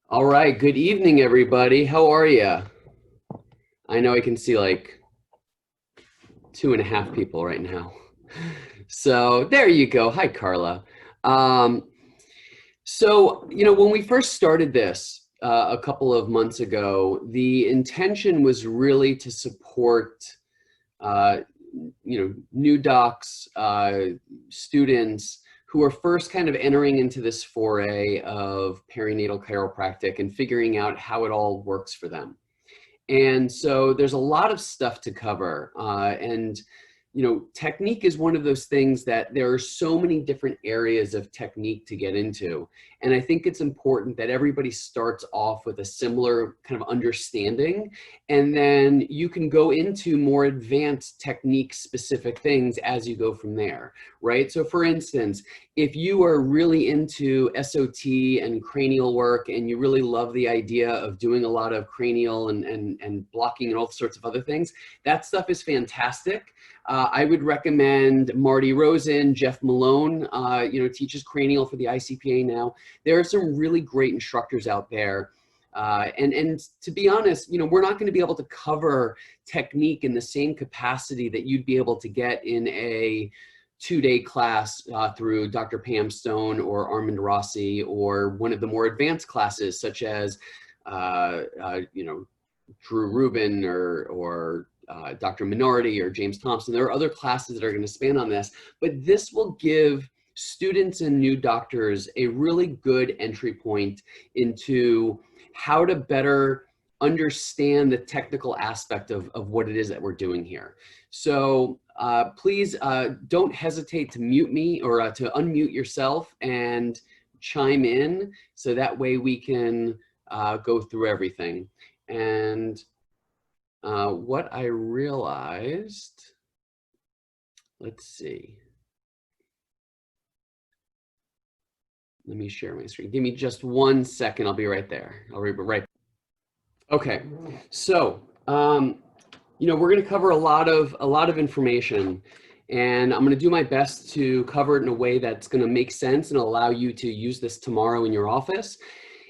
All right, good evening, everybody. How are you? I know I can see like 2.5 people right now. So there you go. Hi, Carla. Um, when we first started this a couple of months ago, the intention was really to support, uh, new docs, students who are first kind of entering into this foray of perinatal chiropractic and figuring out how it all works for them. And so there's a lot of stuff to cover. Technique is one of those things that there are so many different areas of technique to get into. And I think it's important that everybody starts off with a similar kind of understanding, and then you can go into more advanced technique specific things as you go from there, right? So for instance, if you are really into SOT and cranial work and you really love the idea of doing a lot of cranial and blocking and all sorts of other things, that stuff is fantastic. I would recommend Marty Rosen, Jeff Malone, teaches cranial for the ICPA now. There are some really great instructors out there. And to be honest, we're not going to be able to cover technique in the same capacity that you'd be able to get in a 2-day class through Dr. Pam Stone or Armand Rossi, or one of the more advanced classes such as, Drew Rubin or Dr. Minardi or James Thompson. There are other classes that are going to span on this, but this will give students and new doctors a really good entry point into how to better understand the technical aspect of what it is that we're doing here. So please don't hesitate to mute me or to unmute yourself and chime in, so that way we can go through everything. And what I realized, let's see. Let me share my screen. Give me just 1 second. I'll be right there. I'll be right. Okay. So, we're going to cover a lot of information, and I'm going to do my best to cover it in a way that's going to make sense and allow you to use this tomorrow in your office.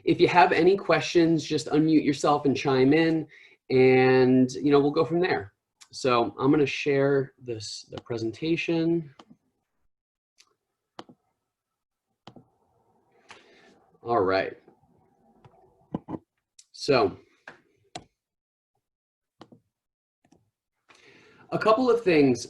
If you have any questions, just unmute yourself and chime in, and we'll go from there. So I'm going to share the presentation. All right. So a couple of things,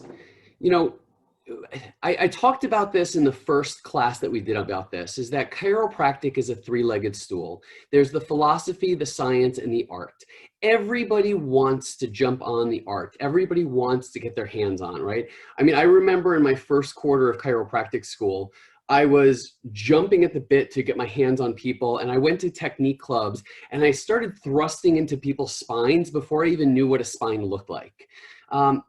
I talked about this in the first class that we did about this, is that chiropractic is a three-legged stool. There's the philosophy, the science, and the art. Everybody wants to jump on the art. Everybody wants to get their hands on, right? I mean, I remember in my first quarter of chiropractic school, I was jumping at the bit to get my hands on people, and I went to technique clubs, and I started thrusting into people's spines before I even knew what a spine looked like.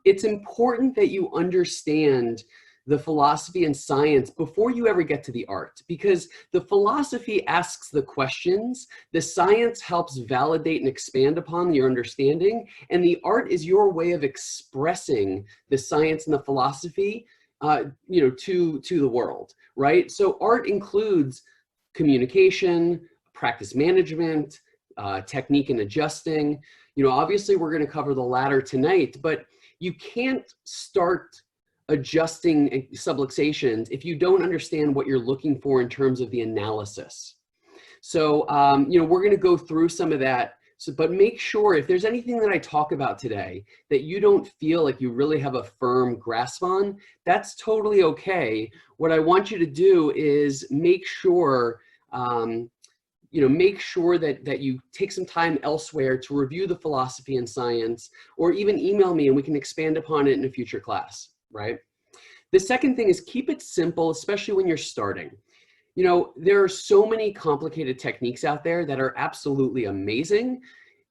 It's important that you understand the philosophy and science before you ever get to the art, because the philosophy asks the questions, the science helps validate and expand upon your understanding, and the art is your way of expressing the science and the philosophy to the world, right? So art includes communication, practice management, technique and adjusting. Obviously we're going to cover the latter tonight, but you can't start adjusting subluxations if you don't understand what you're looking for in terms of the analysis. So, we're going to go through some of that. So, but make sure if there's anything that I talk about today that you don't feel like you really have a firm grasp on, that's totally okay. What I want you to do is make sure that you take some time elsewhere to review the philosophy and science, or even email me and we can expand upon it in a future class, right? The second thing is keep it simple, especially when you're starting. There are so many complicated techniques out there that are absolutely amazing.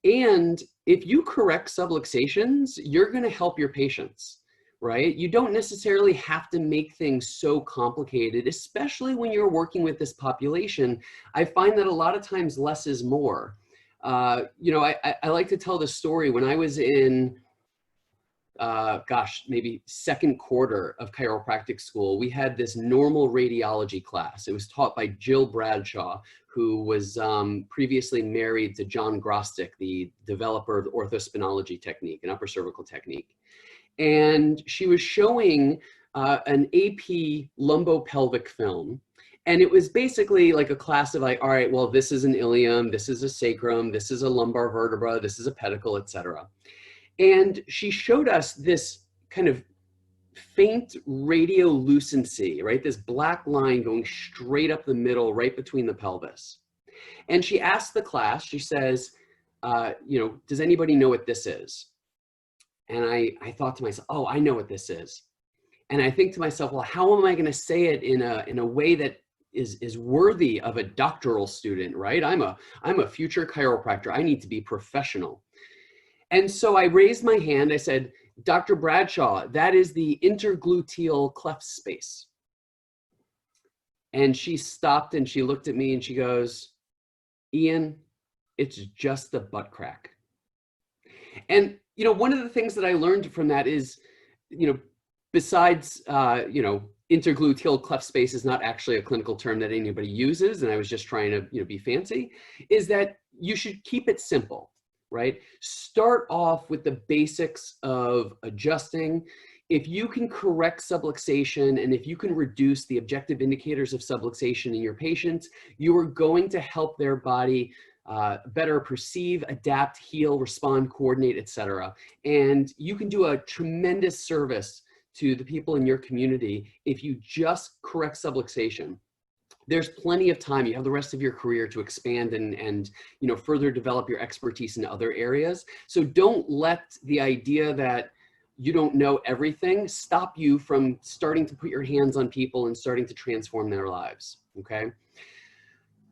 And if you correct subluxations, you're going to help your patients, right? You don't necessarily have to make things so complicated, especially when you're working with this population. I find that a lot of times less is more. I like to tell the story when I was in gosh, maybe second quarter of chiropractic school, we had this normal radiology class. It was taught by Jill Bradshaw, who was previously married to John Grostick, the developer of the orthospinology technique, an upper cervical technique. And she was showing an AP lumbopelvic film. And it was basically like a class of like, all right, well, this is an ilium, this is a sacrum, this is a lumbar vertebra, this is a pedicle, etc. And she showed us this kind of faint radiolucency, right? This black line going straight up the middle, right between the pelvis. And she asked the class, she says, does anybody know what this is? And I thought to myself, oh, I know what this is. And I think to myself, well, how am I going to say it in a way that is worthy of a doctoral student, right? I'm a future chiropractor. I need to be professional. And so I raised my hand. I said, Dr. Bradshaw, that is the intergluteal cleft space. And she stopped and she looked at me and she goes, Ian, it's just the butt crack. And, one of the things that I learned from that is, besides, intergluteal cleft space is not actually a clinical term that anybody uses, and I was just trying to, be fancy, is that you should keep it simple. Right? Start off with the basics of adjusting. If you can correct subluxation and if you can reduce the objective indicators of subluxation in your patients, you are going to help their body better perceive, adapt, heal, respond, coordinate, etc. And you can do a tremendous service to the people in your community if you just correct subluxation. There's plenty of time. You have the rest of your career to expand and further develop your expertise in other areas. So don't let the idea that you don't know everything stop you from starting to put your hands on people and starting to transform their lives, okay?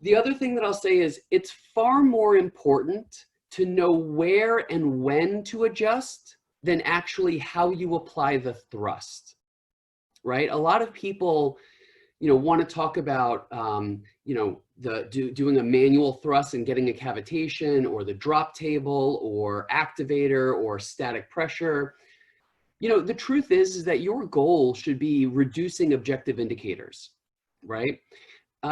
The other thing that I'll say is it's far more important to know where and when to adjust than actually how you apply the thrust, right? A lot of people want to talk about, doing a manual thrust and getting a cavitation, or the drop table, or activator, or static pressure. The truth is that your goal should be reducing objective indicators, right?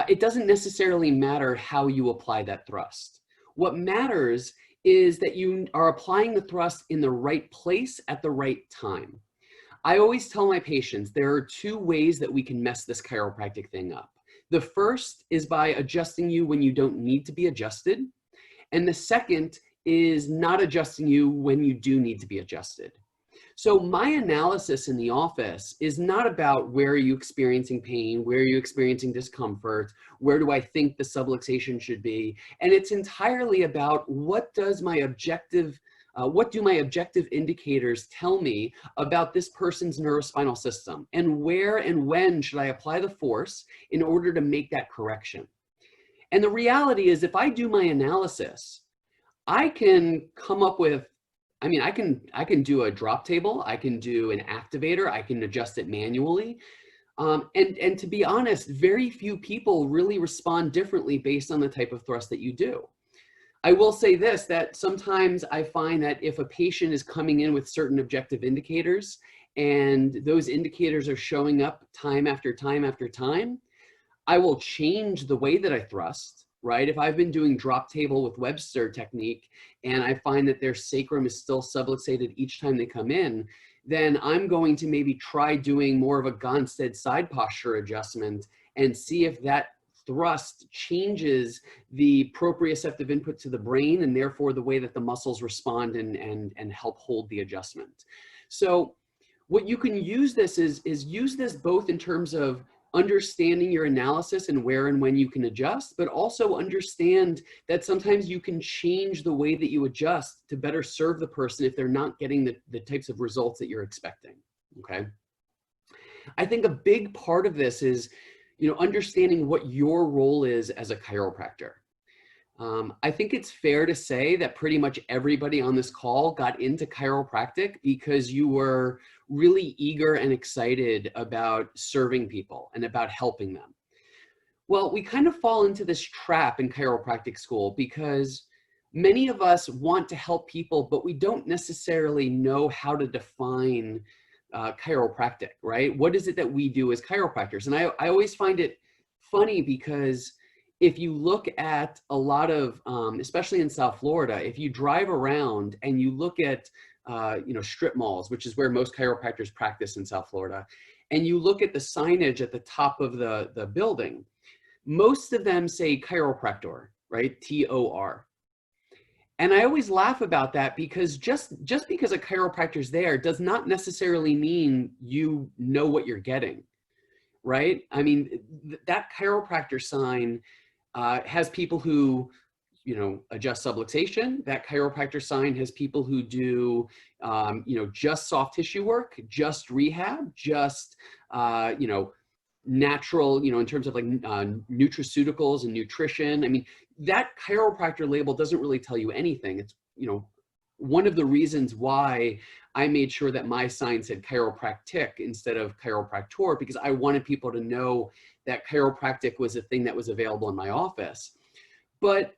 It doesn't necessarily matter how you apply that thrust. What matters is that you are applying the thrust in the right place at the right time. I always tell my patients there are two ways that we can mess this chiropractic thing up. The first is by adjusting you when you don't need to be adjusted. And the second is not adjusting you when you do need to be adjusted. So my analysis in the office is not about where are you experiencing pain, where are you experiencing discomfort, where do I think the subluxation should be, and it's entirely about what do my objective indicators tell me about this person's neurospinal system, and where and when should I apply the force in order to make that correction. And the reality is, if I do my analysis, I can come up with, I can do a drop table, I can do an activator, I can adjust it manually. And to be honest, very few people really respond differently based on the type of thrust that you do. I will say this, that sometimes I find that if a patient is coming in with certain objective indicators and those indicators are showing up time after time after time, I will change the way that I thrust, right? If I've been doing drop table with Webster technique and I find that their sacrum is still subluxated each time they come in, then I'm going to maybe try doing more of a Gonstead side posture adjustment and see if that thrust changes the proprioceptive input to the brain and therefore the way that the muscles respond and help hold the adjustment. So what you can use this is use this both in terms of understanding your analysis and where and when you can adjust, but also understand that sometimes you can change the way that you adjust to better serve the person if they're not getting the types of results that you're expecting, okay? I think a big part of this is understanding what your role is as a chiropractor. I think it's fair to say that pretty much everybody on this call got into chiropractic because you were really eager and excited about serving people and about helping them. Well, we kind of fall into this trap in chiropractic school because many of us want to help people, but we don't necessarily know how to define chiropractic, right? What is it that we do as chiropractors? And I always find it funny because if you look at a lot of, especially in South Florida, if you drive around and you look at, strip malls, which is where most chiropractors practice in South Florida, and you look at the signage at the top of the building, most of them say chiropractor, right? T-O-R. And I always laugh about that because just because a chiropractor's there does not necessarily mean you know what you're getting, right? I mean, that chiropractor sign has people who, adjust subluxation. That chiropractor sign has people who do, just soft tissue work, just rehab, just, natural, in terms of like nutraceuticals and nutrition. I mean, that chiropractor label doesn't really tell you anything. It's, one of the reasons why I made sure that my sign said chiropractic instead of chiropractor, because I wanted people to know that chiropractic was a thing that was available in my office. But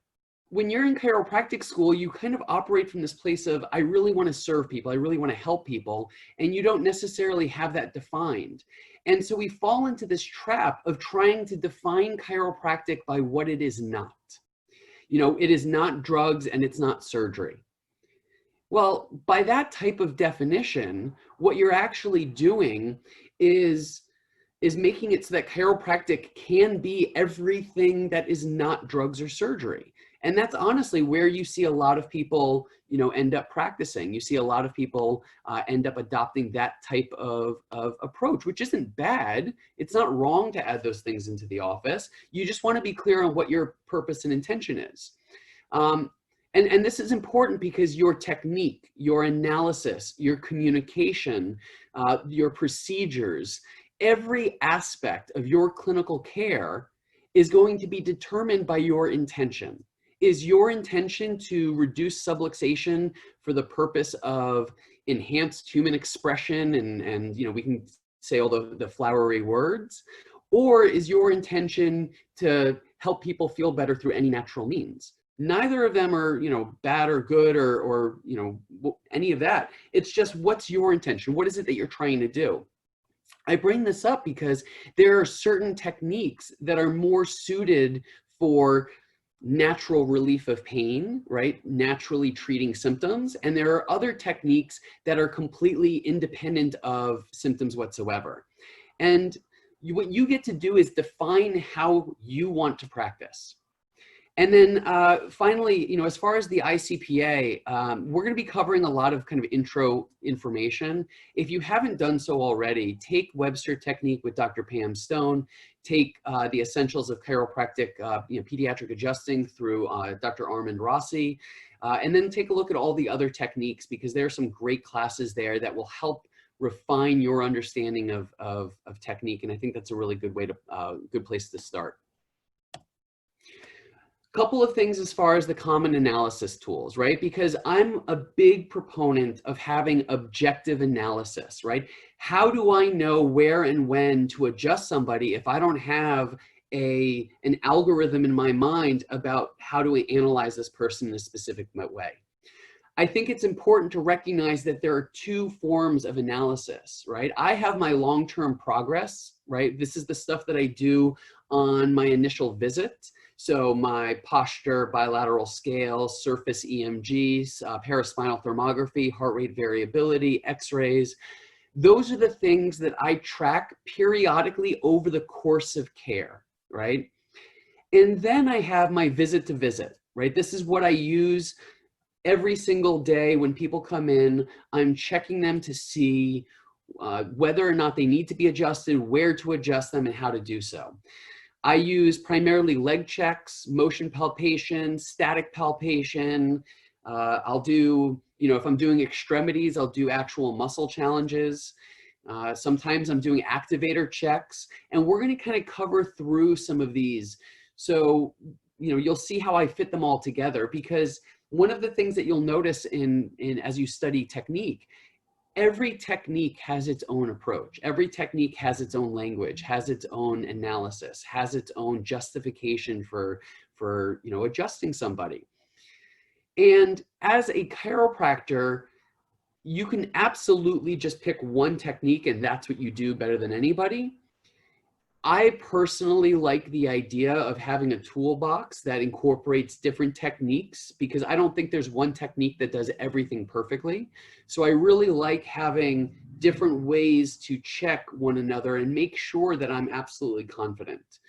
when you're in chiropractic school, you kind of operate from this place of, I really want to serve people. I really want to help people. And you don't necessarily have that defined. And so we fall into this trap of trying to define chiropractic by what it is not. It is not drugs and it's not surgery. Well, by that type of definition, what you're actually doing is making it so that chiropractic can be everything that is not drugs or surgery. And that's honestly where you see a lot of people, end up practicing. You see a lot of people end up adopting that type of approach, which isn't bad. It's not wrong to add those things into the office. You just want to be clear on what your purpose and intention is. And this is important because your technique, your analysis, your communication, your procedures, every aspect of your clinical care is going to be determined by your intention. Is your intention to reduce subluxation for the purpose of enhanced human expression and we can say all the flowery words? Or is your intention to help people feel better through any natural means? Neither of them are, bad or good or any of that. It's just, what's your intention? What is it that you're trying to do? I bring this up because there are certain techniques that are more suited for natural relief of pain, right? Naturally treating symptoms. And there are other techniques that are completely independent of symptoms whatsoever. And what you get to do is define how you want to practice. And then finally, as far as the ICPA, we're going to be covering a lot of kind of intro information. If you haven't done so already, take Webster Technique with Dr. Pam Stone, take the Essentials of Chiropractic, Pediatric Adjusting through Dr. Armand Rossi, and then take a look at all the other techniques because there are some great classes there that will help refine your understanding of technique. And I think that's a really good way to, good place to start. Couple of things as far as the common analysis tools, right? Because I'm a big proponent of having objective analysis, right? How do I know where and when to adjust somebody if I don't have an algorithm in my mind about how do we analyze this person in a specific way? I think it's important to recognize that there are two forms of analysis, right? I have my long-term progress, right? This is the stuff that I do on my initial visit. So my posture, bilateral scale, surface EMGs, paraspinal thermography, heart rate variability, x-rays. Those are the things that I track periodically over the course of care, right? And then I have my visit to visit, right? This is what I use every single day when people come in. I'm checking them to see whether or not they need to be adjusted, where to adjust them, and how to do so. I use primarily leg checks, motion palpation, static palpation. I'll do, if I'm doing extremities, I'll do actual muscle challenges. Sometimes I'm doing activator checks, and we're going to kind of cover through some of these. So, you'll see how I fit them all together, because one of the things that you'll notice as you study technique, every technique has its own approach. Every technique has its own language, has its own analysis, has its own justification for adjusting somebody. And as a chiropractor, you can absolutely just pick one technique and that's what you do better than anybody. I personally like the idea of having a toolbox that incorporates different techniques because I don't think there's one technique that does everything perfectly. So I really like having different ways to check one another and make sure that I'm absolutely confident.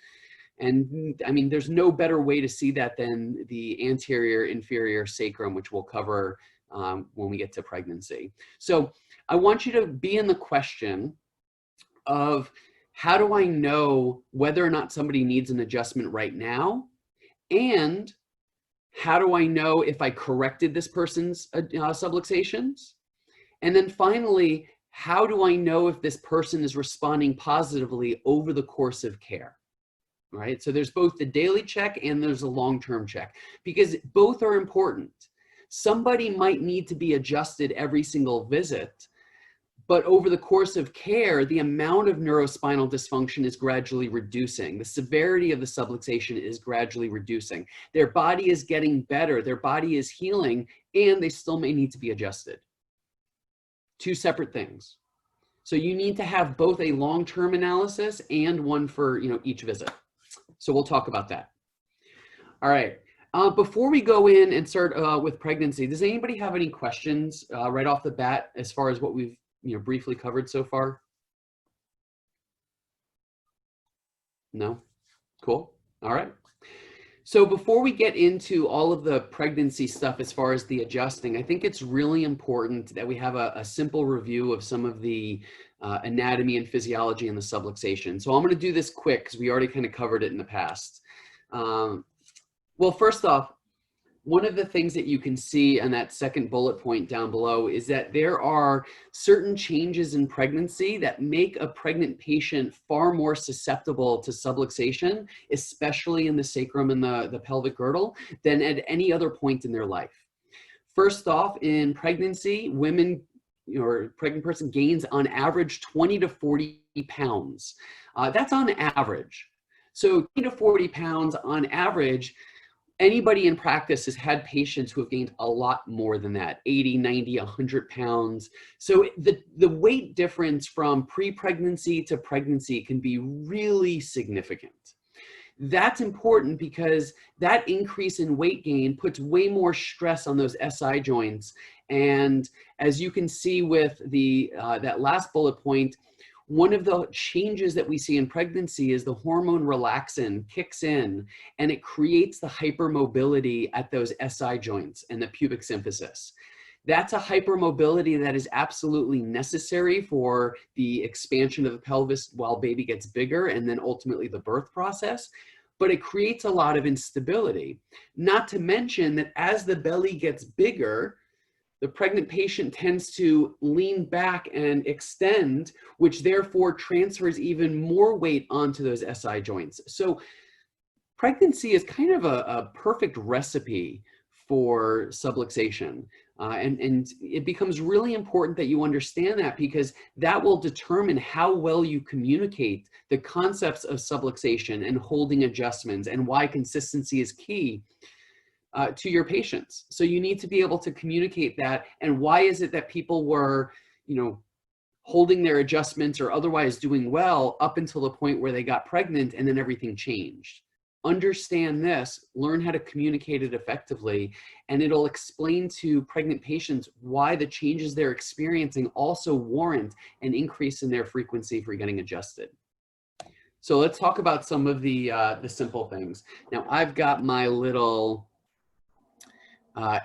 And I mean, there's no better way to see that than the anterior inferior sacrum, which we'll cover when we get to pregnancy. So I want you to be in the question of, how do I know whether or not somebody needs an adjustment right now? And how do I know if I corrected this person's subluxations? And then finally, how do I know if this person is responding positively over the course of care? Right? So there's both the daily check and there's a long-term check because both are important. Somebody might need to be adjusted every single visit, but over the course of care, the amount of neurospinal dysfunction is gradually reducing. The severity of the subluxation is gradually reducing. Their body is getting better, their body is healing, and they still may need to be adjusted. Two separate things. So you need to have both a long-term analysis and one for each visit. So we'll talk about that. All right. Before we go in and start with pregnancy, does anybody have any questions right off the bat as far as what we've briefly covered so far? No? Cool. All right. So before we get into all of the pregnancy stuff as far as the adjusting, I think it's really important that we have a simple review of some of the anatomy and physiology in the subluxation. So I'm going to do this quick because we already kind of covered it in the past. Well, first off, one of the things that you can see on that second bullet point down below is that there are certain changes in pregnancy that make a pregnant patient far more susceptible to subluxation, especially in the sacrum and the pelvic girdle, than at any other point in their life. First off, in pregnancy, women or pregnant person gains on average 20 to 40 pounds. That's on average. So 20 to 40 pounds on average. Anybody in practice has had patients who have gained a lot more than that, 80, 90, 100 pounds. So the weight difference from pre-pregnancy to pregnancy can be really significant. That's important because that increase in weight gain puts way more stress on those SI joints. And as you can see with that last bullet point, one of the changes that we see in pregnancy is the hormone relaxin kicks in and it creates the hypermobility at those SI joints and the pubic symphysis. That's a hypermobility that is absolutely necessary for the expansion of the pelvis while baby gets bigger and then ultimately the birth process. But it creates a lot of instability. Not to mention that as the belly gets bigger, the pregnant patient tends to lean back and extend, which therefore transfers even more weight onto those SI joints. So pregnancy is kind of a perfect recipe for subluxation. And it becomes really important that you understand that because that will determine how well you communicate the concepts of subluxation and holding adjustments and why consistency is key to your patients. So you need to be able to communicate that. And why is it that people were, holding their adjustments or otherwise doing well up until the point where they got pregnant and then everything changed? Understand this, learn how to communicate it effectively, and it'll explain to pregnant patients why the changes they're experiencing also warrant an increase in their frequency for getting adjusted. So let's talk about some of the simple things. Now I've got my little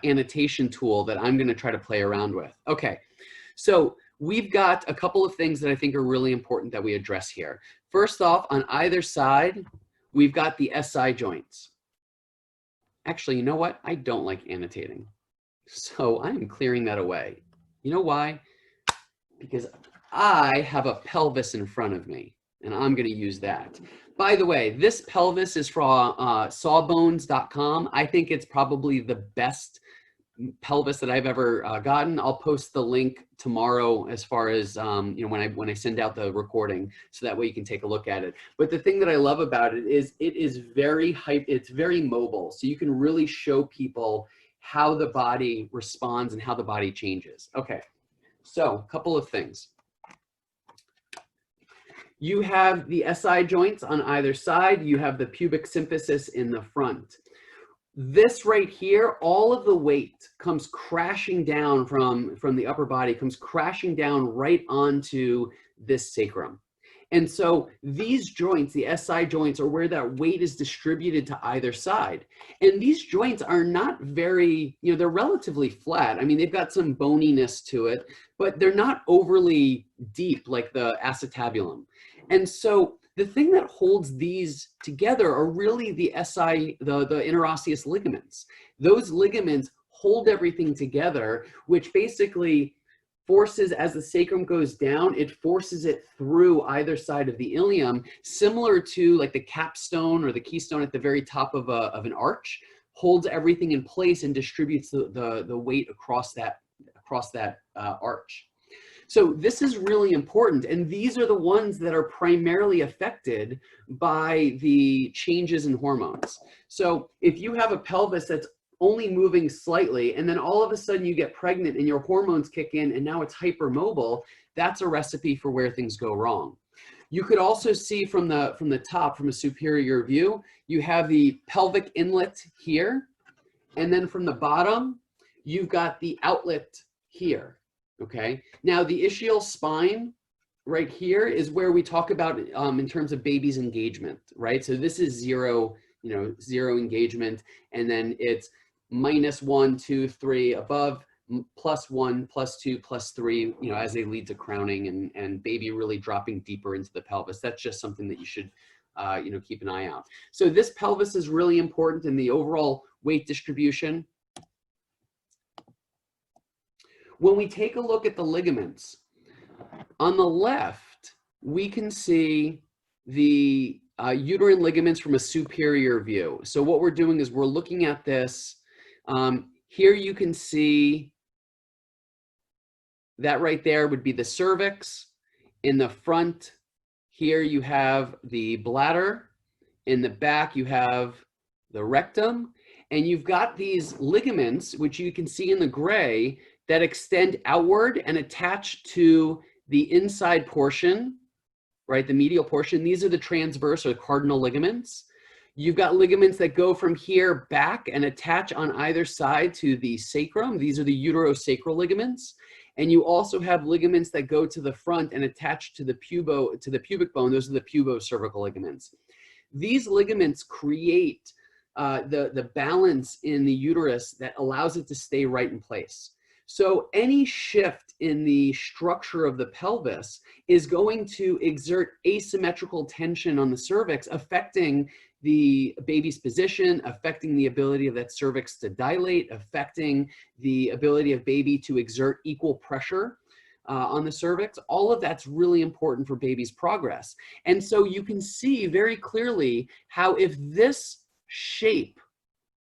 annotation tool that I'm going to try to play around with. Okay, so we've got a couple of things that I think are really important that we address here. First off, on either side, we've got the SI joints. Actually, you know what? I don't like annotating. So I'm clearing that away. You know why? Because I have a pelvis in front of me and I'm going to use that. By the way, this pelvis is from sawbones.com. I think it's probably the best pelvis that I've ever gotten. I'll post the link tomorrow as far as when I send out the recording, so that way you can take a look at it. But the thing that I love about it is very it's very mobile, so you can really show people, how the body responds and how the body changes. Okay, so a couple of things. You have the SI joints on either side. You have the pubic symphysis in the front. This right here, all of the weight comes crashing down from the upper body, comes crashing down right onto this sacrum. And so these joints, the SI joints, are where that weight is distributed to either side. And these joints are not very, they're relatively flat. I mean, they've got some boniness to it, but they're not overly deep like the acetabulum. And so the thing that holds these together are really the SI, the interosseous ligaments. Those ligaments hold everything together, which basically forces, as the sacrum goes down, it forces it through either side of the ilium, similar to like the capstone or the keystone at the very top of an arch, holds everything in place and distributes the weight across that arch. So this is really important, and these are the ones that are primarily affected by the changes in hormones. So if you have a pelvis that's only moving slightly, and then all of a sudden you get pregnant and your hormones kick in and now it's hypermobile, that's a recipe for where things go wrong. You could also see from the top, from a superior view, you have the pelvic inlet here, and then from the bottom, you've got the outlet here. Okay, now the ischial spine right here is where we talk about in terms of baby's engagement, right? So this is zero, zero engagement, and then it's -1, 2, 3 above, +1, +2, +3, as they lead to crowning and baby really dropping deeper into the pelvis. That's just something that you should, keep an eye out. So this pelvis is really important in the overall weight distribution. When we take a look at the ligaments, on the left, we can see the uterine ligaments from a superior view. So what we're doing is we're looking at this. Here you can see that right there would be the cervix. In the front, here you have the bladder. In the back, you have the rectum. And you've got these ligaments, which you can see in the gray, that extend outward and attach to the inside portion, right, the medial portion. These are the transverse or cardinal ligaments. You've got ligaments that go from here back and attach on either side to the sacrum. These are the uterosacral ligaments. And you also have ligaments that go to the front and attach to the pubic bone. Those are the pubocervical ligaments. These ligaments create the balance in the uterus that allows it to stay right in place. So any shift in the structure of the pelvis is going to exert asymmetrical tension on the cervix, affecting the baby's position, affecting the ability of that cervix to dilate, affecting the ability of baby to exert equal pressure on the cervix. All of that's really important for baby's progress. And so you can see very clearly how if this shape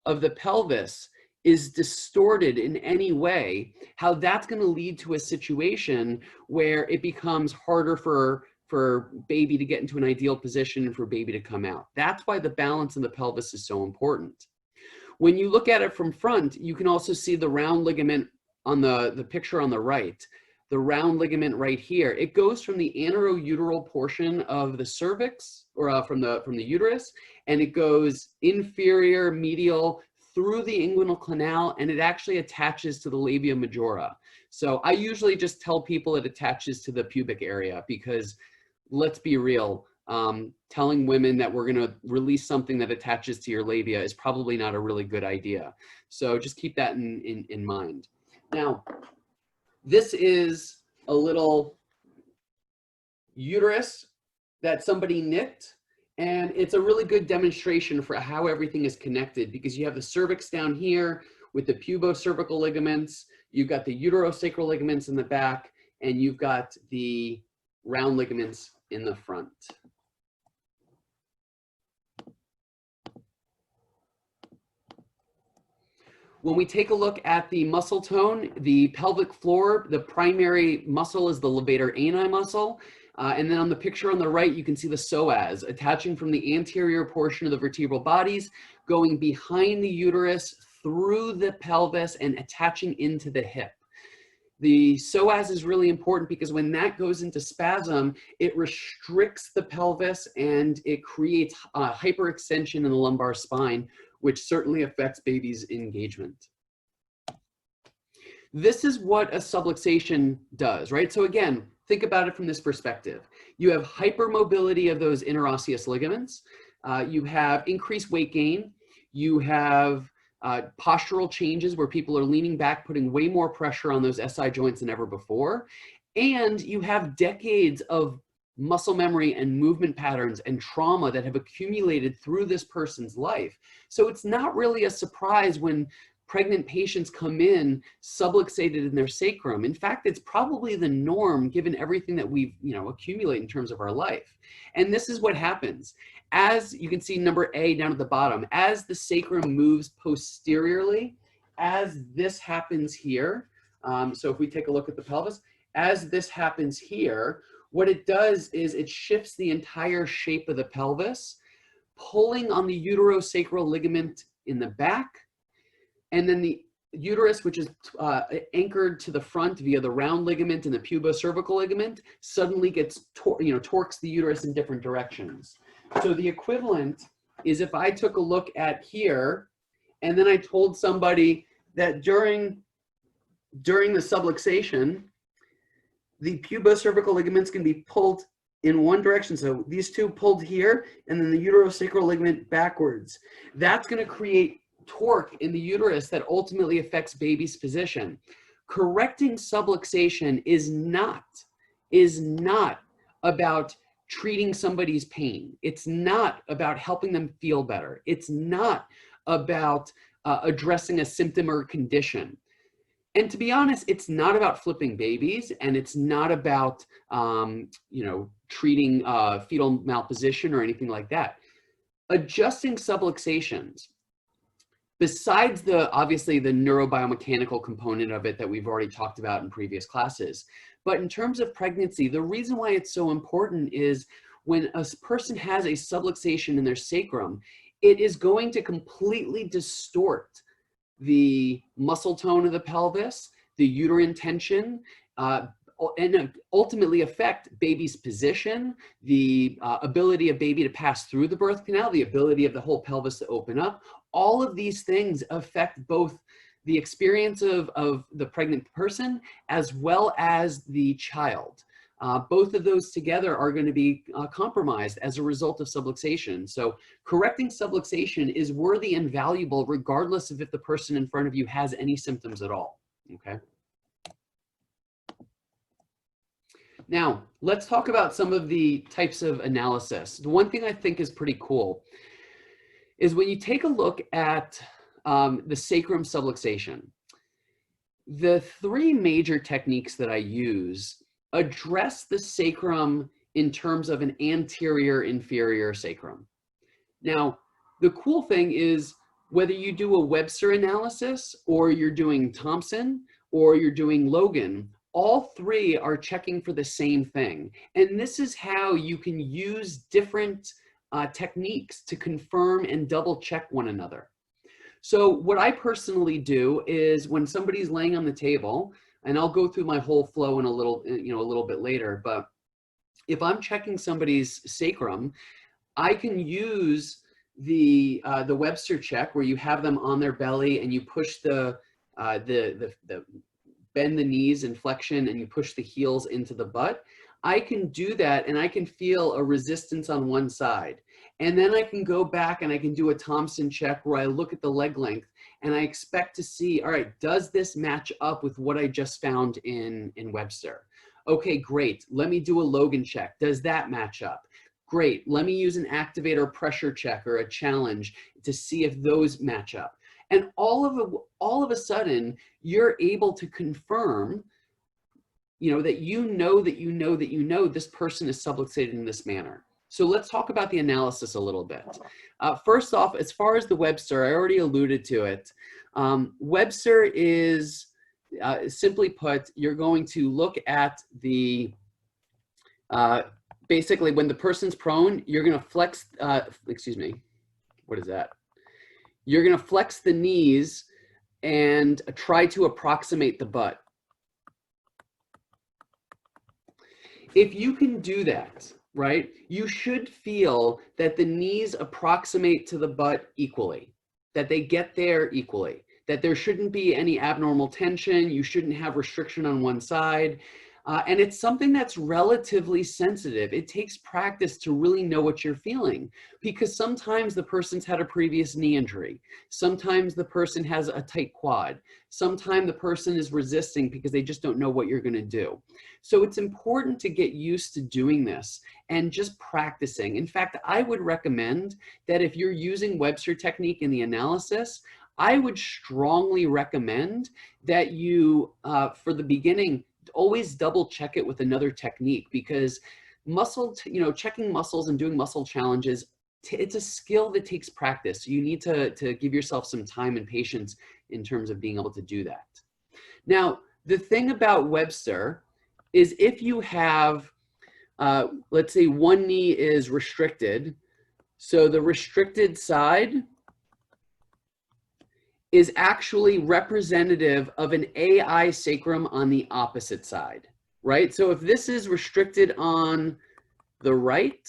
of the pelvis is distorted in any way, how that's going to lead to a situation where it becomes harder for baby to get into an ideal position and for baby to come out. That's why the balance in the pelvis is so important. When you look at it from front, you can also see the round ligament on the picture on the right. The round ligament right here, it goes from the anterouteral portion of the cervix, or from the uterus, and it goes inferior, medial, through the inguinal canal, and it actually attaches to the labia majora. So I usually just tell people it attaches to the pubic area, because let's be real, telling women that we're gonna release something that attaches to your labia is probably not a really good idea. So just keep that in mind. Now, this is a little uterus that somebody nicked. And it's a really good demonstration for how everything is connected, because you have the cervix down here with the pubocervical ligaments, you've got the uterosacral ligaments in the back, and you've got the round ligaments in the front. When we take a look at the muscle tone, the pelvic floor, the primary muscle is the levator ani muscle. And then on the picture on the right, you can see the psoas attaching from the anterior portion of the vertebral bodies, going behind the uterus through the pelvis and attaching into the hip. The psoas is really important because when that goes into spasm, it restricts the pelvis and it creates hyperextension in the lumbar spine, which certainly affects baby's engagement. This is what a subluxation does, right? So again, think about it from this perspective. You have hypermobility of those interosseous ligaments. You have increased weight gain. You have postural changes where people are leaning back, putting way more pressure on those SI joints than ever before. And you have decades of muscle memory and movement patterns and trauma that have accumulated through this person's life. So it's not really a surprise when pregnant patients come in subluxated in their sacrum. In fact, it's probably the norm given everything that we've, accumulate in terms of our life. And this is what happens. As you can see number A down at the bottom, as the sacrum moves posteriorly, as this happens here, so if we take a look at the pelvis, as this happens here, what it does is it shifts the entire shape of the pelvis, pulling on the uterosacral ligament in the back, and then the uterus, which is anchored to the front via the round ligament and the pubocervical ligament, suddenly gets, torques the uterus in different directions. So the equivalent is if I took a look at here, and then I told somebody that during the subluxation, the pubocervical ligaments can be pulled in one direction. So these two pulled here, and then the uterosacral ligament backwards. That's going to create torque in the uterus that ultimately affects baby's position. Correcting subluxation is not about treating somebody's pain. It's not about helping them feel better. It's not about addressing a symptom or condition. And to be honest, it's not about flipping babies, and it's not about, treating fetal malposition or anything like that. Adjusting subluxations, besides obviously the neurobiomechanical component of it that we've already talked about in previous classes, but in terms of pregnancy, the reason why it's so important is when a person has a subluxation in their sacrum, it is going to completely distort the muscle tone of the pelvis, the uterine tension, and ultimately affect baby's position, the ability of baby to pass through the birth canal, the ability of the whole pelvis to open up. All of these things affect both the experience of the pregnant person as well as the child. Both of those together are going to be compromised as a result of subluxation. So correcting subluxation is worthy and valuable regardless of if the person in front of you has any symptoms at all, okay? Now, let's talk about some of the types of analysis. The one thing I think is pretty cool is when you take a look at the sacrum subluxation, the three major techniques that I use address the sacrum in terms of an anterior inferior sacrum. Now, the cool thing is whether you do a Webster analysis or you're doing Thompson or you're doing Logan, all three are checking for the same thing. And this is how you can use different techniques to confirm and double check one another. So what I personally do is when somebody's laying on the table, and I'll go through my whole flow in a little bit later, but if I'm checking somebody's sacrum, I can use the Webster check where you have them on their belly and you push the bend the knees in flexion and you push the heels into the butt. I can do that and I can feel a resistance on one side. And then I can go back and I can do a Thompson check where I look at the leg length and I expect to see, all right, does this match up with what I just found in Webster? Okay, great. Let me do a Logan check. Does that match up? Great. Let me use an activator pressure check or a challenge to see if those match up. And all of a sudden, you're able to confirm, that this person is subluxated in this manner. So let's talk about the analysis a little bit. First off, as far as the Webster, I already alluded to it. Webster is, simply put, you're going to look at the, basically when the person's prone, you're going to flex, what is that? You're going to flex the knees and try to approximate the butt. If you can do that, right, you should feel that the knees approximate to the butt equally, that they get there equally, that there shouldn't be any abnormal tension, you shouldn't have restriction on one side. And it's something that's relatively sensitive. It takes practice to really know what you're feeling, because sometimes the person's had a previous knee injury. Sometimes the person has a tight quad. Sometimes the person is resisting because they just don't know what you're going to do. So it's important to get used to doing this and just practicing. In fact, I would recommend that if you're using Webster technique in the analysis, I would strongly recommend that you, for the beginning, always double check it with another technique, because checking muscles and doing muscle challenges, it's a skill that takes practice. You need to give yourself some time and patience in terms of being able to do that. Now, the thing about Webster is if you have, let's say one knee is restricted, so the restricted side is actually representative of an AI sacrum on the opposite side, right? So if this is restricted on the right,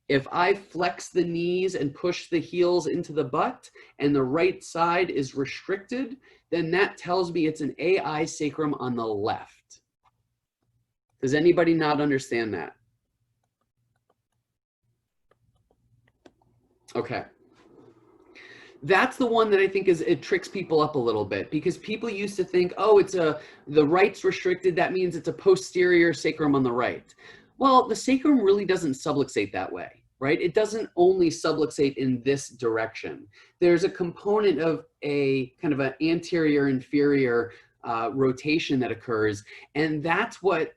if I flex the knees and push the heels into the butt and the right side is restricted, then that tells me it's an AI sacrum on the left. Does anybody not understand that? Okay. That's the one that I think it tricks people up a little bit, because people used to think, oh, the right's restricted, that means it's a posterior sacrum on the right. Well, the sacrum really doesn't subluxate that way, right? It doesn't only subluxate in this direction. There's a component of a kind of an anterior inferior rotation that occurs, and that's what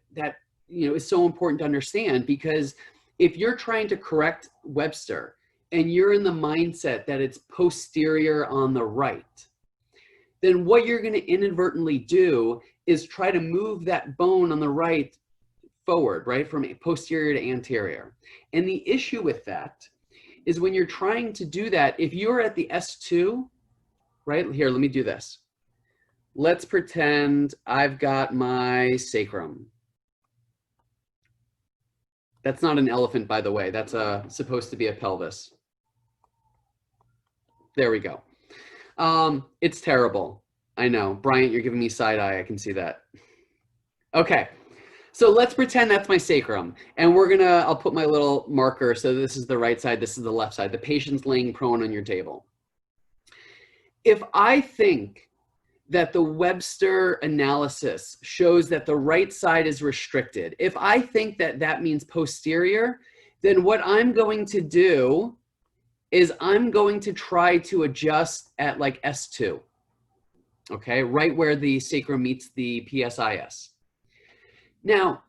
is so important to understand, because if you're trying to correct Webster and you're in the mindset that it's posterior on the right, then what you're going to inadvertently do is try to move that bone on the right forward, right, from posterior to anterior. And the issue with that is when you're trying to do that, if you're at the S2, right, here, let me do this. Let's pretend I've got my sacrum. That's not an elephant, by the way. That's supposed to be a pelvis. There we go. It's terrible. I know. Bryant, you're giving me side eye. I can see that. Okay. So let's pretend that's my sacrum. And I'll put my little marker. So this is the right side. This is the left side. The patient's laying prone on your table. If I think that the Webster analysis shows that the right side is restricted, if I think that that means posterior, then what I'm going to do is I'm going to try to adjust at like S2, okay, right where the sacrum meets the PSIS. Now,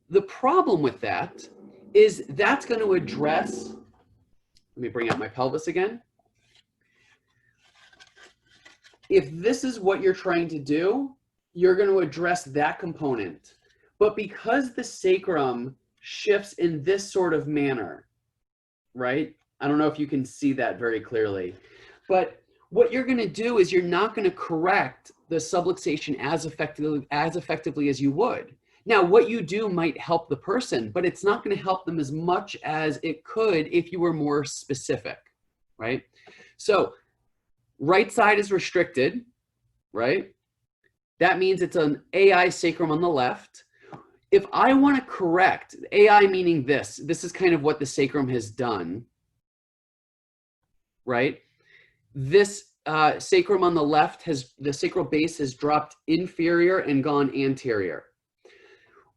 the problem with that is that's going to address, let me bring out my pelvis again. If this is what you're trying to do, you're going to address that component. But because the sacrum shifts in this sort of manner, right? I don't know if you can see that very clearly, but what you're going to do is you're not going to correct the subluxation as effectively as you would. Now, what you do might help the person, but it's not going to help them as much as it could if you were more specific, right? So right side is restricted, right? That means it's an AI sacrum on the left. If I want to correct, AI meaning this is kind of what the sacrum has done, right? This sacrum on the left the sacral base has dropped inferior and gone anterior.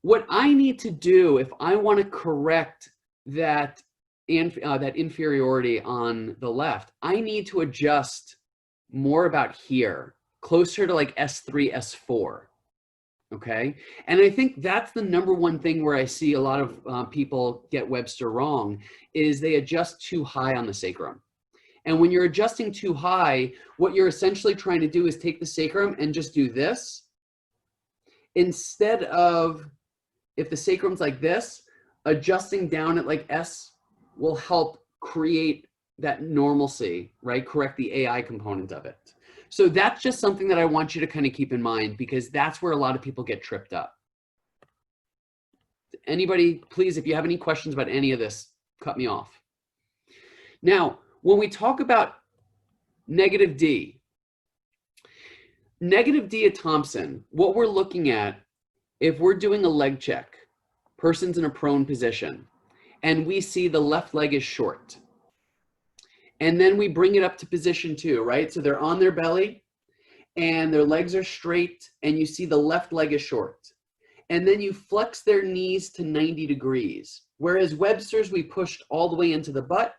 What I need to do if I want to correct that inferiority on the left, I need to adjust more about here, closer to like S3, S4. Okay. And I think that's the number one thing where I see a lot of people get Webster wrong, is they adjust too high on the sacrum. And when you're adjusting too high, what you're essentially trying to do is take the sacrum and just do this. Instead of, if the sacrum's like this, adjusting down at like S will help create that normalcy, right? Correct the AI component of it. So that's just something that I want you to kind of keep in mind, because that's where a lot of people get tripped up. Anybody, please, if you have any questions about any of this, cut me off. Now, when we talk about negative D at Thompson, what we're looking at, if we're doing a leg check, person's in a prone position, and we see the left leg is short. And then we bring it up to position 2, right? So they're on their belly and their legs are straight, and you see the left leg is short. And then you flex their knees to 90 degrees. Whereas Webster's, we pushed all the way into the butt.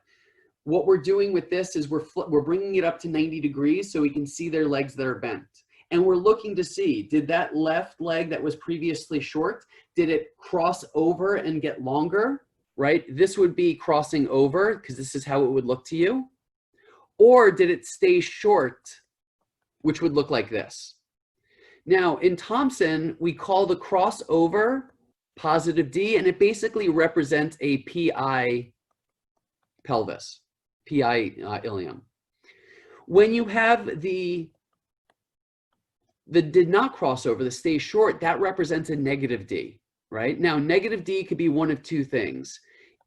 What we're doing with this is we're bringing it up to 90 degrees so we can see their legs that are bent. And we're looking to see, did that left leg that was previously short, did it cross over and get longer, right? This would be crossing over, because this is how it would look to you. Or did it stay short, which would look like this? Now, in Thompson, we call the crossover positive D, and it basically represents a PI pelvis, PI ilium. When you have the did not cross over, the stay short, that represents a negative D, right? Now, negative D could be one of two things.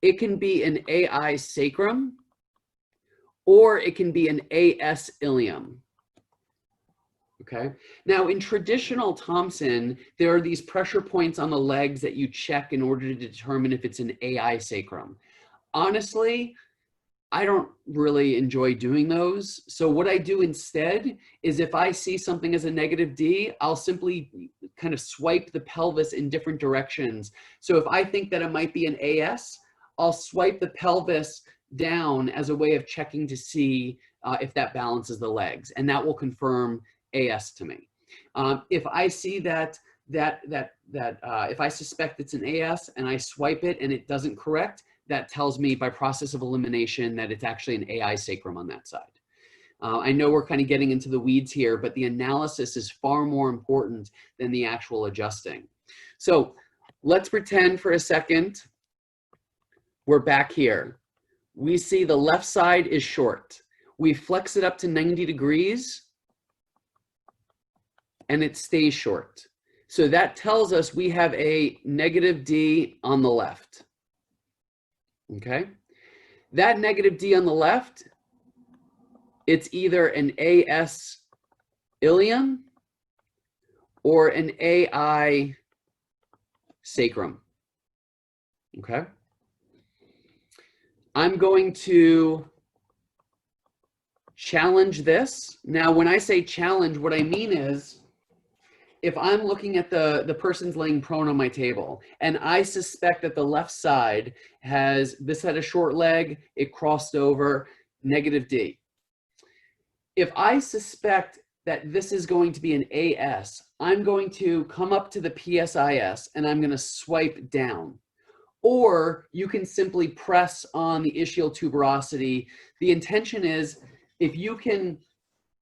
It can be an AI sacrum, or it can be an AS ilium. Okay. Now, in traditional Thompson, there are these pressure points on the legs that you check in order to determine if it's an AI sacrum. Honestly, I don't really enjoy doing those. So what I do instead is, if I see something as a negative D, I'll simply kind of swipe the pelvis in different directions. So if I think that it might be an AS, I'll swipe the pelvis down as a way of checking to see if that balances the legs, and that will confirm AS to me. If I see if I suspect it's an AS and I swipe it and it doesn't correct, that tells me by process of elimination that it's actually an AI sacrum on that side. I know we're kind of getting into the weeds here, but the analysis is far more important than the actual adjusting. So let's pretend for a second we're back here. We see the left side is short. We flex it up to 90 degrees and it stays short. So that tells us we have a negative D on the left. Okay, that negative D on the left, it's either an AS ilium or an AI sacrum. Okay, I'm going to challenge this. Now, when I say challenge, what I mean is, if I'm looking at the person's laying prone on my table, and I suspect that the left side this had a short leg, it crossed over, negative D. If I suspect that this is going to be an AS, I'm going to come up to the PSIS and I'm going to swipe down. Or you can simply press on the ischial tuberosity. The intention is, if you can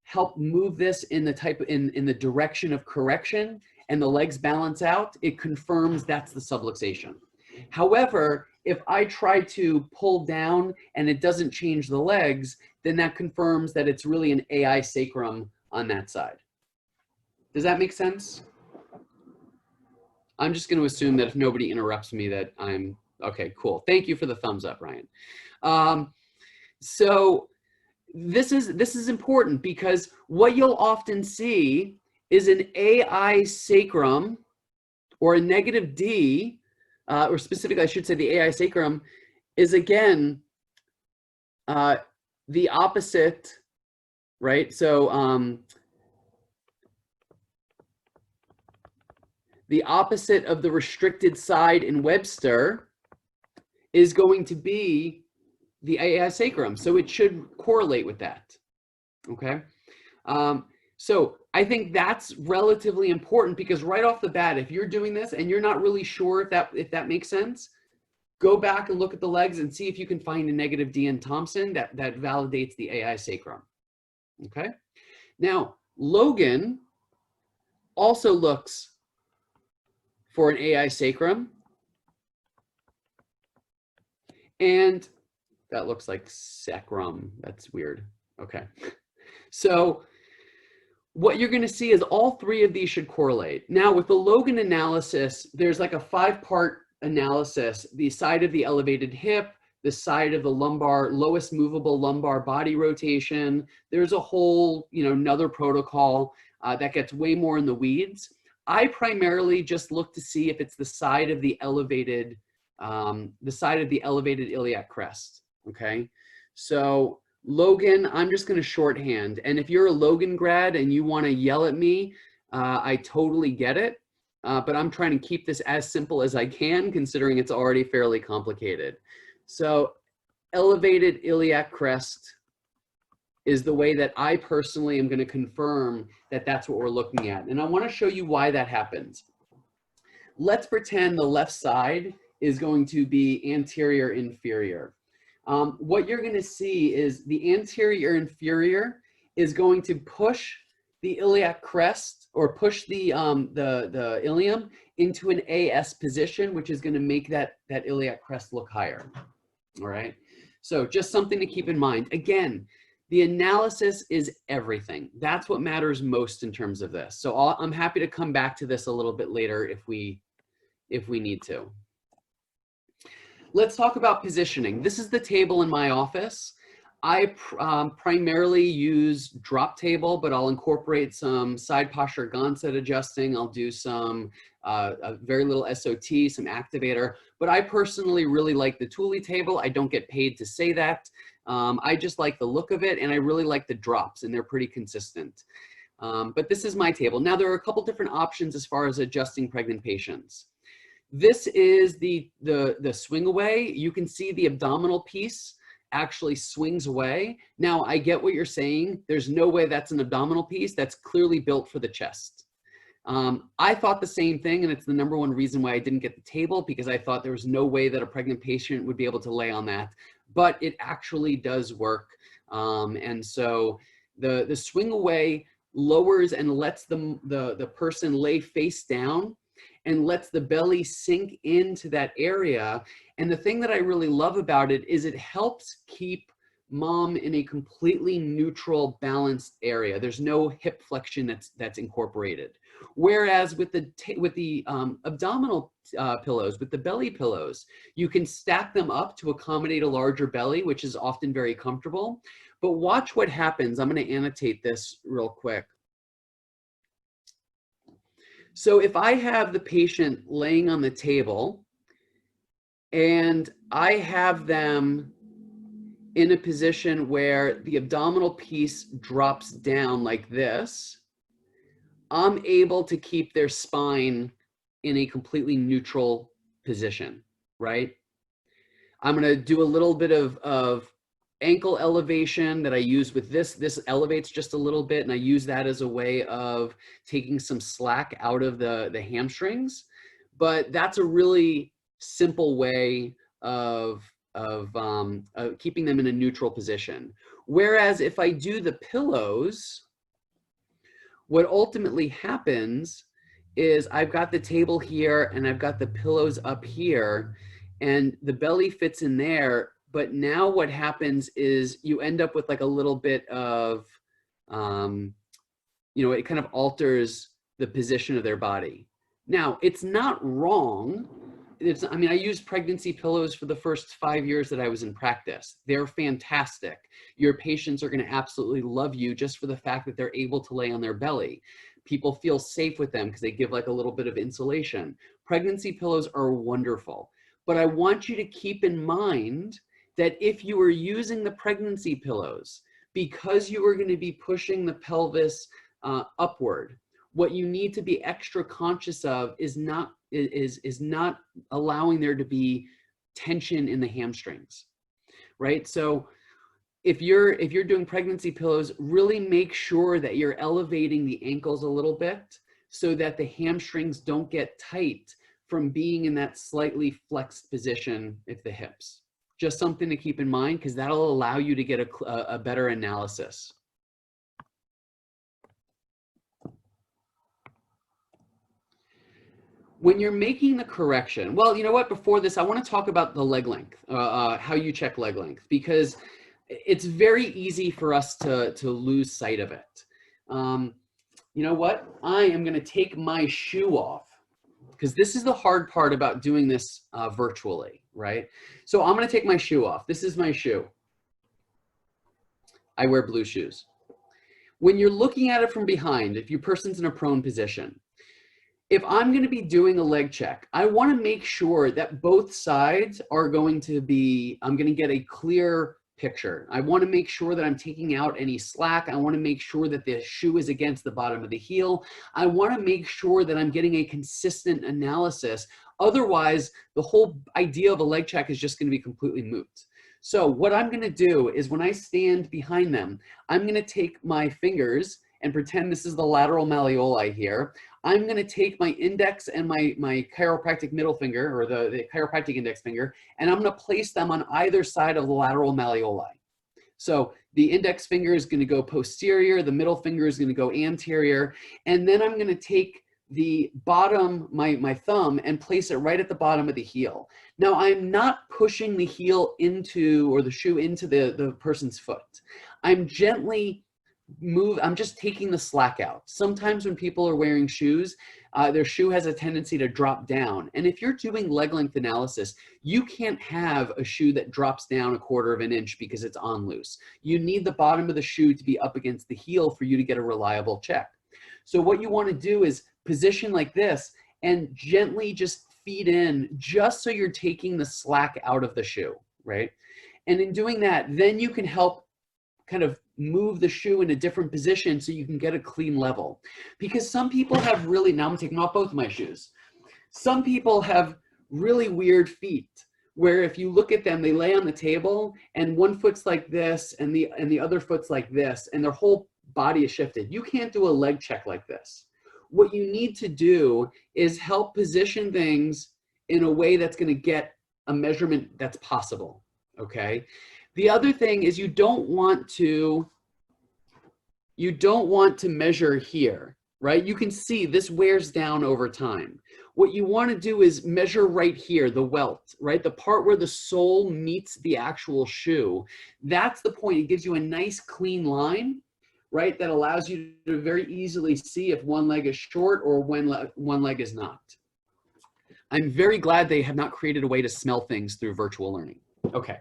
help move this in the direction of correction and the legs balance out, it confirms that's the subluxation. However, if I try to pull down and it doesn't change the legs, then that confirms that it's really an AI sacrum on that side. Does that make sense? I'm just going to assume that if nobody interrupts me that I'm okay. Cool. Thank you for the thumbs up, Ryan. So this is important, because what you'll often see is an AI sacrum or a negative D, or specifically, I should say the AI sacrum is, again, the opposite, right? So the opposite of the restricted side in Webster is going to be the AI sacrum. So it should correlate with that, okay? So I think that's relatively important, because right off the bat, if you're doing this and you're not really sure if that makes sense, go back and look at the legs and see if you can find a negative D in Thompson that validates the AI sacrum, okay? Now, Logan also looks for an AI sacrum, and that looks like sacrum. That's weird. Okay. So what you're going to see is all three of these should correlate. Now with the Logan analysis, there's like a 5-part analysis: the side of the elevated hip, the side of the lumbar, lowest movable lumbar body rotation. There's a whole, another protocol that gets way more in the weeds. I primarily just look to see if it's the side of the elevated iliac crest. Okay, so Logan, I'm just going to shorthand. And if you're a Logan grad and you want to yell at me, I totally get it. But I'm trying to keep this as simple as I can, considering it's already fairly complicated. So elevated iliac crest is the way that I personally am going to confirm that that's what we're looking at. And I want to show you why that happens. Let's pretend the left side is going to be anterior inferior. What you're going to see is the anterior inferior is going to push the iliac crest, or push the ilium into an AS position, which is going to make that iliac crest look higher. All right. So just something to keep in mind. Again, the analysis is everything. That's what matters most in terms of this. So I'm happy to come back to this a little bit later if we need to. Let's talk about positioning. This is the table in my office. I primarily use drop table, but I'll incorporate some side posture Gonset adjusting. I'll do some very little SOT, some activator, but I personally really like the Thule table. I don't get paid to say that. I just like the look of it, and I really like the drops, and they're pretty consistent. But this is my table. Now, there are a couple different options as far as adjusting pregnant patients. This is the swing away. You can see the abdominal piece actually swings away. Now, I get what you're saying. There's no way that's an abdominal piece. That's clearly built for the chest. I thought the same thing, and it's the #1 reason why I didn't get the table, because I thought there was no way that a pregnant patient would be able to lay on that, but it actually does work. And so the swing away lowers and lets the person lay face down and lets the belly sink into that area. And the thing that I really love about it is it helps keep mom in a completely neutral, balanced area. There's no hip flexion that's incorporated. Whereas with the abdominal pillows, with the belly pillows, you can stack them up to accommodate a larger belly, which is often very comfortable. But watch what happens. I'm going to annotate this real quick. So if I have the patient laying on the table and I have them in a position where the abdominal piece drops down like this, I'm able to keep their spine in a completely neutral position, right? I'm going to do a little bit of ankle elevation that I use with this. This elevates just a little bit, and I use that as a way of taking some slack out of the hamstrings. But that's a really simple way of keeping them in a neutral position. Whereas if I do the pillows, what ultimately happens is I've got the table here and I've got the pillows up here, and the belly fits in there. But now what happens is you end up with like a little bit of, it kind of alters the position of their body. Now, it's not wrong. I mean, I used pregnancy pillows for the first 5 years that I was in practice. They're fantastic. Your patients are going to absolutely love you just for the fact that they're able to lay on their belly. People feel safe with them because they give like a little bit of insulation. Pregnancy pillows are wonderful. But I want you to keep in mind that if you are using the pregnancy pillows, because you are going to be pushing the pelvis upward, what you need to be extra conscious of is not allowing there to be tension in the hamstrings, right? So if you're doing pregnancy pillows, really make sure that you're elevating the ankles a little bit so that the hamstrings don't get tight from being in that slightly flexed position at the hips. Just something to keep in mind, because that'll allow you to get a better analysis. When you're making the correction, well, you know what, before this, I want to talk about the leg length, how you check leg length, because it's very easy for us to lose sight of it. you know what? I am going to take my shoe off, because this is the hard part about doing this virtually, right? So I'm going to take my shoe off. This is my shoe. I wear blue shoes. When you're looking at it from behind, if your person's in a prone position, if I'm going to be doing a leg check, I want to make sure that both sides are going to be, I'm going to get a clear picture. I want to make sure that I'm taking out any slack. I want to make sure that the shoe is against the bottom of the heel. I want to make sure that I'm getting a consistent analysis. Otherwise, the whole idea of a leg check is just going to be completely moot. So what I'm going to do is when I stand behind them, I'm going to take my fingers and pretend this is the lateral malleoli here. I'm going to take my index and my chiropractic middle finger, or the chiropractic index finger, and I'm going to place them on either side of the lateral malleoli. So the index finger is going to go posterior, the middle finger is going to go anterior, and then I'm going to take the bottom, my thumb, and place it right at the bottom of the heel. Now, I'm not pushing the heel into, or the shoe into the person's foot. I'm gently I'm just taking the slack out. Sometimes when people are wearing shoes, their shoe has a tendency to drop down. And if you're doing leg length analysis, you can't have a shoe that drops down 1/4 of an inch because it's on loose. You need the bottom of the shoe to be up against the heel for you to get a reliable check. So what you want to do is position like this and gently just feed in, just so you're taking the slack out of the shoe, right? And in doing that, then you can help kind of move the shoe in a different position so you can get a clean level. Because some people have really, now I'm taking off both my shoes. Some people have really weird feet where if you look at them, they lay on the table and one foot's like this and the other foot's like this, and their whole body is shifted. You can't do a leg check like this. What you need to do is help position things in a way that's going to get a measurement that's possible, okay? The other thing is you don't want to measure here, right? You can see this wears down over time. What you want to do is measure right here, the welt, right? The part where the sole meets the actual shoe. That's the point. It gives you a nice clean line, right? That allows you to very easily see if one leg is short or when one leg is not. I'm very glad they have not created a way to smell things through virtual learning. Okay.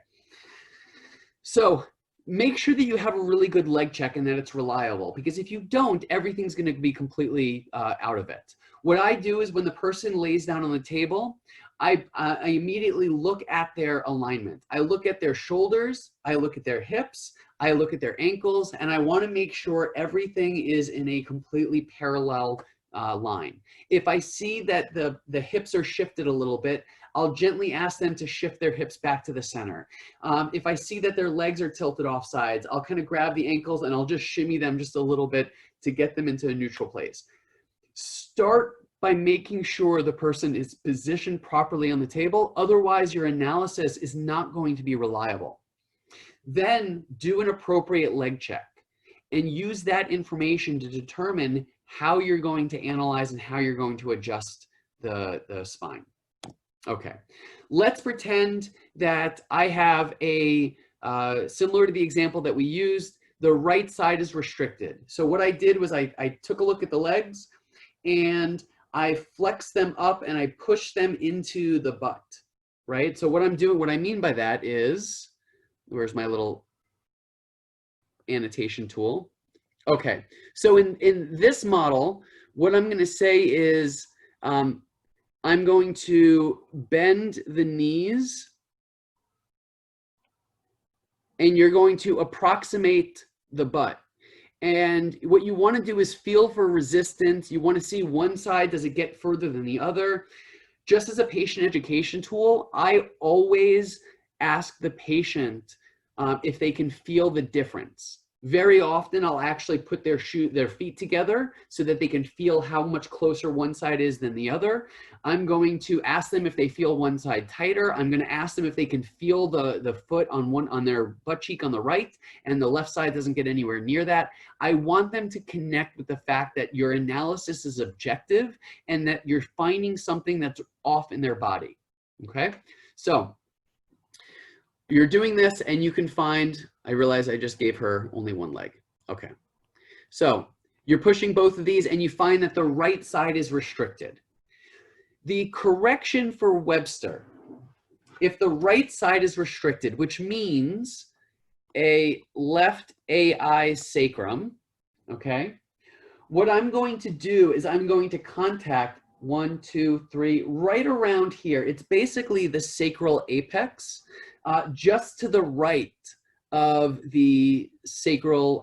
So make sure that you have a really good leg check and that it's reliable, because if you don't, everything's going to be completely out of it. What I do is when the person lays down on the table, I immediately look at their alignment. I look at their shoulders, I look at their hips, I look at their ankles, and I want to make sure everything is in a completely parallel line. If I see that the hips are shifted a little bit, I'll gently ask them to shift their hips back to the center. If I see that their legs are tilted off sides, I'll kind of grab the ankles and I'll just shimmy them just a little bit to get them into a neutral place. Start by making sure the person is positioned properly on the table. Otherwise, your analysis is not going to be reliable. Then do an appropriate leg check and use that information to determine how you're going to analyze and how you're going to adjust the spine. Okay, let's pretend that I have a, similar to the example that we used, the right side is restricted. So what I did was I took a look at the legs and I flexed them up and I pushed them into the butt, right? So what I'm doing, what I mean by that is, where's my little annotation tool? Okay, so in this model, what I'm gonna say is, I'm going to bend the knees and you're going to approximate the butt. And what you want to do is feel for resistance. You want to see one side, does it get further than the other? Just as a patient education tool, I always ask the patient if they can feel the difference. Very often I'll actually put their feet together so that they can feel how much closer one side is than the other. I'm going to ask them if they feel one side tighter. I'm going to ask them if they can feel the foot on their butt cheek on the right and the left side doesn't get anywhere near that. I want them to connect with the fact that your analysis is objective and that you're finding something that's off in their body. Okay, so you're doing this and you can find, I realize I just gave her only one leg. Okay, so You're pushing both of these and you find that the right side is restricted. The correction for Webster, if the right side is restricted, which means a left AI sacrum, okay, what I'm going to do is I'm going to contact 1, 2, 3, right around here. It's basically the sacral apex, just to the right of the sacral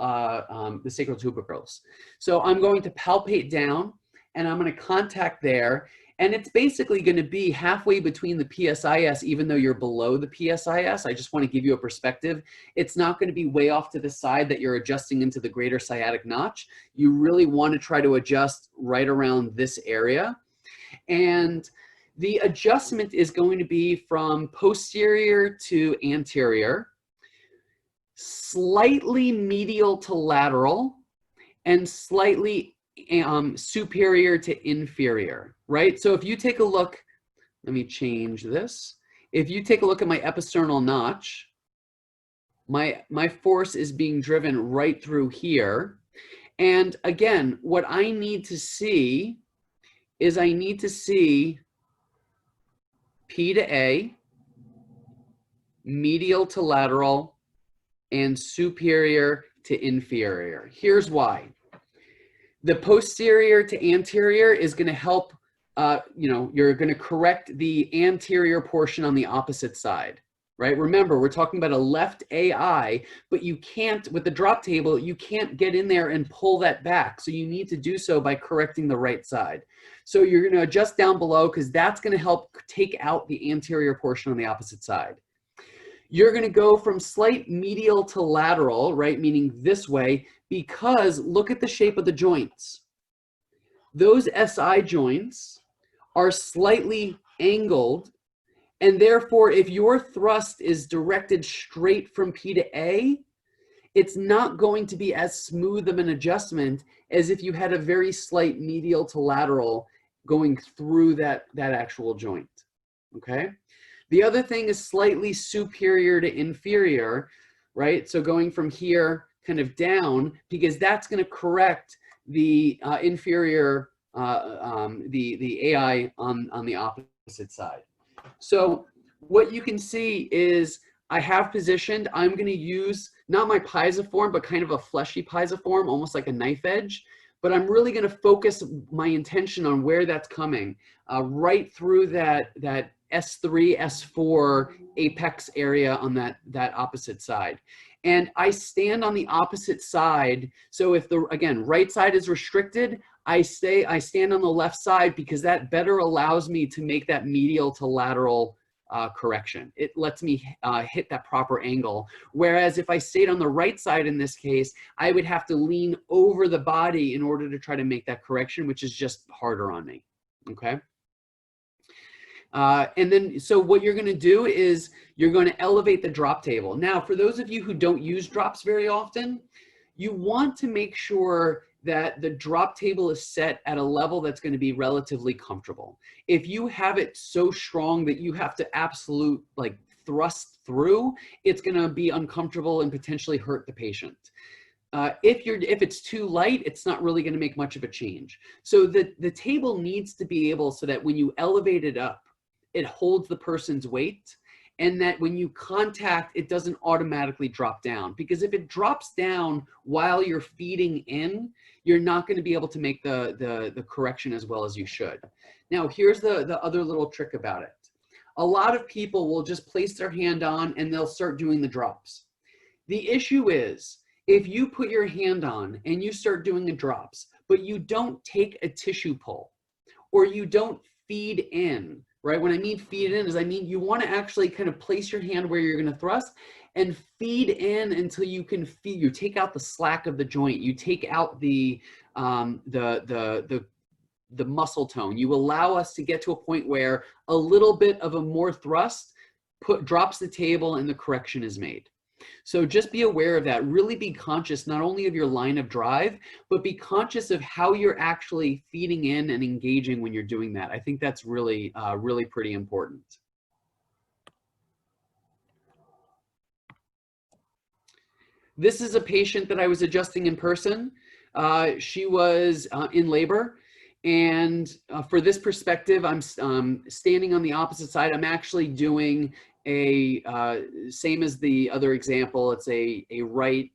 tubercles. So I'm going to palpate down and I'm going to contact there. And it's basically going to be halfway between the PSIS, even though you're below the PSIS. I just want to give you a perspective. It's not going to be way off to the side that you're adjusting into the greater sciatic notch. You really want to try to adjust right around this area. And the adjustment is going to be from posterior to anterior, slightly medial to lateral, and slightly superior to inferior, right? So if you take a look, let me change this. If you take a look at my episternal notch, my force is being driven right through here. And again, what I need to see is I need to see P to A, medial to lateral, and superior to inferior. Here's why. The posterior to anterior is going to help, you're going to correct the anterior portion on the opposite side, right? Remember, we're talking about a left AI, but you can't, with the drop table, you can't get in there and pull that back. So you need to do so by correcting the right side. So you're going to adjust down below because that's going to help take out the anterior portion on the opposite side. You're going to go from slight medial to lateral, right? Meaning this way, because look at the shape of the joints. Those SI joints are slightly angled, and therefore if your thrust is directed straight from P to A, it's not going to be as smooth of an adjustment as if you had a very slight medial to lateral going through that actual joint, okay? The other thing is slightly superior to inferior, right? So going from here kind of down, because that's going to correct the inferior, the AI on the opposite side. So what you can see is I have positioned, I'm going to use not my piezoform, but kind of a fleshy piezoform, almost like a knife edge. But I'm really going to focus my intention on where that's coming, right through that S3, S4 apex area on that opposite side. And I stand on the opposite side. So if the, again, right side is restricted, I stand on the left side because that better allows me to make that medial to lateral correction. It lets me hit that proper angle. Whereas if I stayed on the right side in this case, I would have to lean over the body in order to try to make that correction, which is just harder on me, okay? And then, so what you're going to do is you're going to elevate the drop table. Now, for those of you who don't use drops very often, you want to make sure that the drop table is set at a level that's going to be relatively comfortable. If you have it so strong that you have to thrust through, it's going to be uncomfortable and potentially hurt the patient. If it's too light, it's not really going to make much of a change. So the table needs to be able so that when you elevate it up, it holds the person's weight, and that when you contact, it doesn't automatically drop down. Because if it drops down while you're feeding in, you're not going to be able to make the correction as well as you should. Now, here's the other little trick about it. A lot of people will just place their hand on and they'll start doing the drops. The issue is, if you put your hand on and you start doing the drops, but you don't take a tissue pull, or you don't feed in, right? When I mean feed in is I mean you want to actually kind of place your hand where you're going to thrust and feed in until you can feed. You take out the slack of the joint. You take out the muscle tone. You allow us to get to a point where a little bit of a more thrust drops the table and the correction is made. So just be aware of that. Really be conscious not only of your line of drive, but be conscious of how you're actually feeding in and engaging when you're doing that. I think that's really, really pretty important. This is a patient that I was adjusting in person. She was in labor. And for this perspective, I'm standing on the opposite side. I'm actually doing a, same as the other example, it's a right,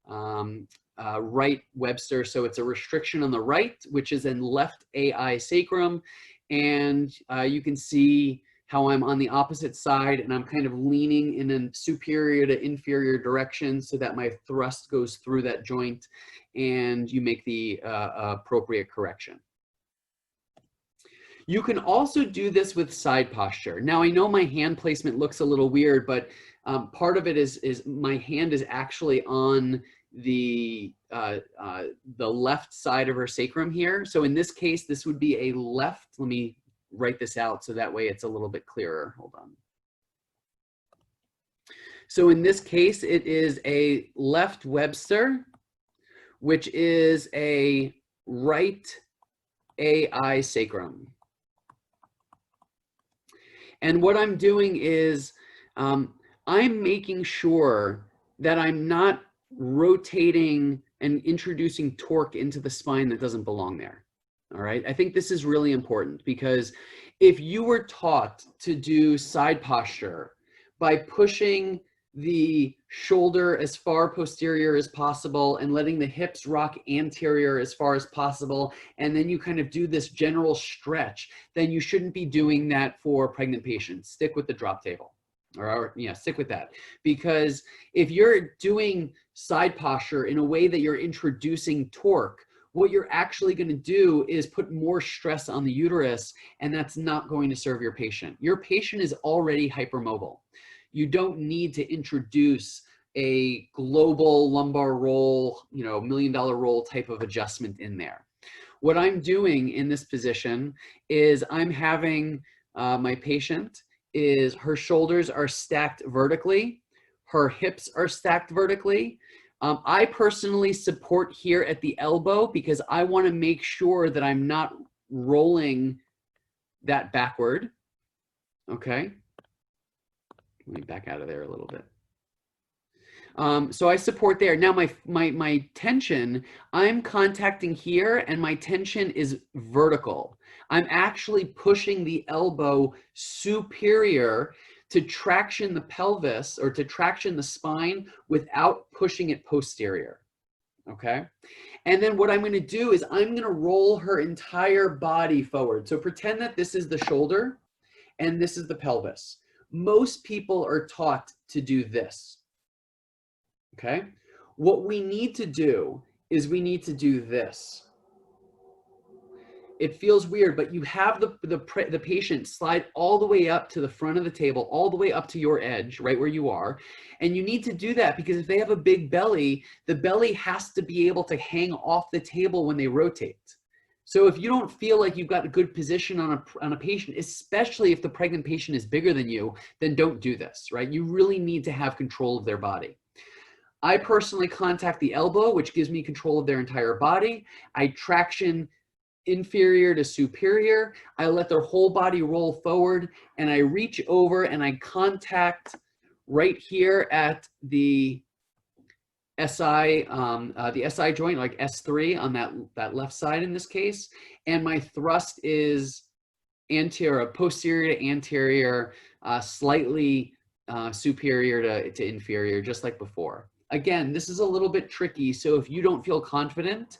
right Webster. So it's a restriction on the right, which is in left AI sacrum. And you can see how I'm on the opposite side and I'm kind of leaning in a superior to inferior direction so that my thrust goes through that joint and you make the appropriate correction. You can also do this with side posture. Now, I know my hand placement looks a little weird, but part of it is my hand is actually on the left side of her sacrum here. So in this case, this would be a left. Let me write this out so that way it's a little bit clearer. Hold on. So in this case, it is a left Webster, which is a right AI sacrum. And what I'm doing is I'm making sure that I'm not rotating and introducing torque into the spine that doesn't belong there. All right. I think this is really important because if you were taught to do side posture by pushing the shoulder as far posterior as possible and letting the hips rock anterior as far as possible, and then you kind of do this general stretch, then you shouldn't be doing that for pregnant patients. Stick with the drop table. Or yeah, stick with that. Because if you're doing side posture in a way that you're introducing torque, what you're actually going to do is put more stress on the uterus, and that's not going to serve your patient. Your patient is already hypermobile. You don't need to introduce a global lumbar roll, you know, $1 million roll type of adjustment in there. What I'm doing in this position is I'm having my patient is her shoulders are stacked vertically, her hips are stacked vertically. I personally support here at the elbow because I want to make sure that I'm not rolling that backward. Okay. Let me back out of there a little bit. So I support there. Now my tension, I'm contacting here and my tension is vertical. I'm actually pushing the elbow superior to traction the pelvis or to traction the spine without pushing it posterior. Okay. And then what I'm going to do is I'm going to roll her entire body forward. So pretend that this is the shoulder and this is the pelvis. Most people are taught to do this. Okay. What we need to do is we need to do this. It feels weird, but you have the patient slide all the way up to the front of the table, all the way up to your edge, right where you are. And you need to do that because if they have a big belly, the belly has to be able to hang off the table when they rotate. So if you don't feel like you've got a good position on a patient, especially if the pregnant patient is bigger than you, then don't do this, right? You really need to have control of their body. I personally contact the elbow, which gives me control of their entire body. I traction inferior to superior. I let their whole body roll forward and I reach over and I contact right here at the SI joint, like S3 on that left side in this case. And my thrust is anterior, posterior to anterior, slightly superior to inferior, just like before. Again, this is a little bit tricky. So if you don't feel confident,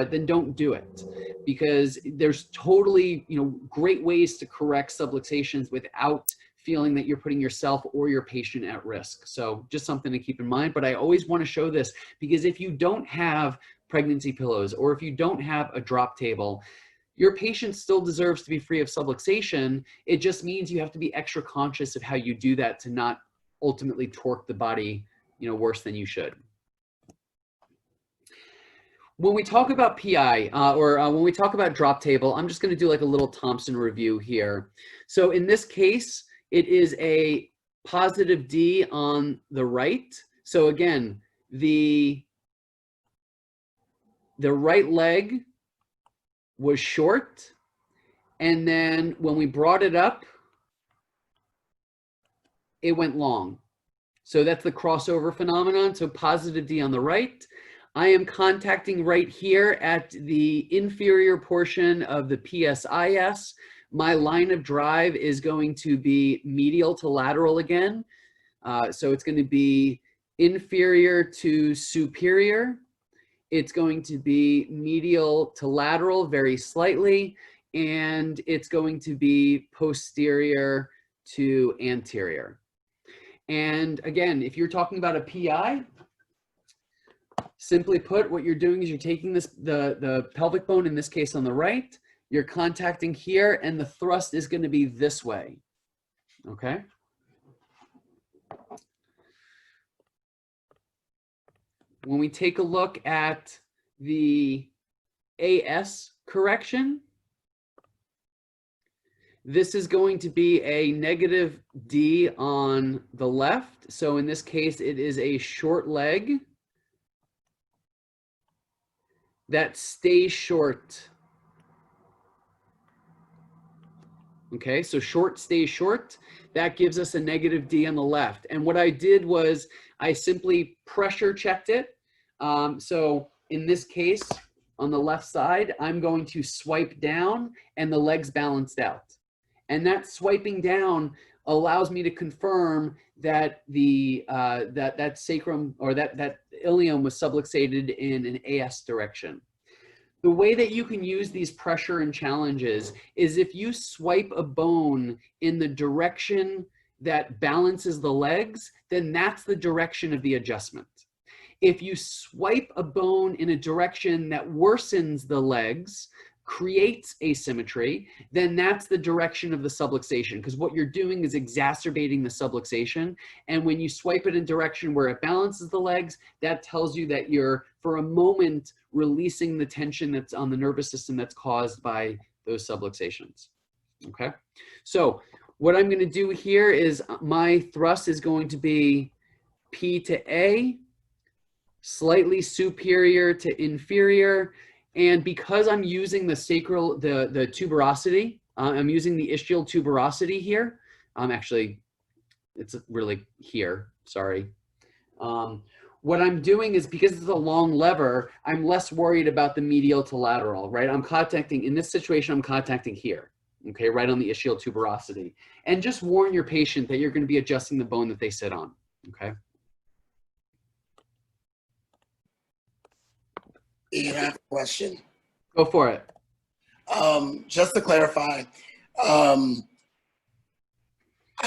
then don't do it because there's totally, great ways to correct subluxations without feeling that you're putting yourself or your patient at risk. So just something to keep in mind, but I always want to show this because if you don't have pregnancy pillows or if you don't have a drop table, your patient still deserves to be free of subluxation. It just means you have to be extra conscious of how you do that to not ultimately torque the body, worse than you should. When we talk about PI when we talk about drop table, I'm just going to do like a little Thompson review here. So in this case, it is a positive D on the right. So again, the right leg was short. And then when we brought it up, it went long. So that's the crossover phenomenon. So positive D on the right. I am contacting right here at the inferior portion of the PSIS. My line of drive is going to be medial to lateral again. So it's going to be inferior to superior. It's going to be medial to lateral very slightly, and it's going to be posterior to anterior. And again, if you're talking about a PI, simply put, what you're doing is you're taking the pelvic bone, in this case on the right, you're contacting here, and the thrust is going to be this way, okay? When we take a look at the AS correction, this is going to be a negative D on the left. So in this case, it is a short leg that stays short. Okay, so short stays short. That gives us a negative D on the left. And what I did was I simply pressure checked it. So in this case, on the left side, I'm going to swipe down and the leg's balanced out. And that swiping down allows me to confirm that that sacrum, or that ilium, was subluxated in an AS direction. The way that you can use these pressure and challenges is if you swipe a bone in the direction that balances the legs, then that's the direction of the adjustment. If you swipe a bone in a direction that worsens the legs, creates asymmetry, then that's the direction of the subluxation, because what you're doing is exacerbating the subluxation. And when you swipe it in direction where it balances the legs, that tells you that you're, for a moment, releasing the tension that's on the nervous system that's caused by those subluxations. Okay, so what I'm going to do here is my thrust is going to be P to A, slightly superior to inferior. And because I'm using the sacral, the tuberosity, I'm using the ischial tuberosity here. Actually, it's really here, sorry. What I'm doing is, because it's a long lever, I'm less worried about the medial to lateral, right? I'm contacting, in this situation, I'm contacting here, okay, right on the ischial tuberosity. And just warn your patient that you're going to be adjusting the bone that they sit on, okay? You have a question? Go for it. Just to clarify, I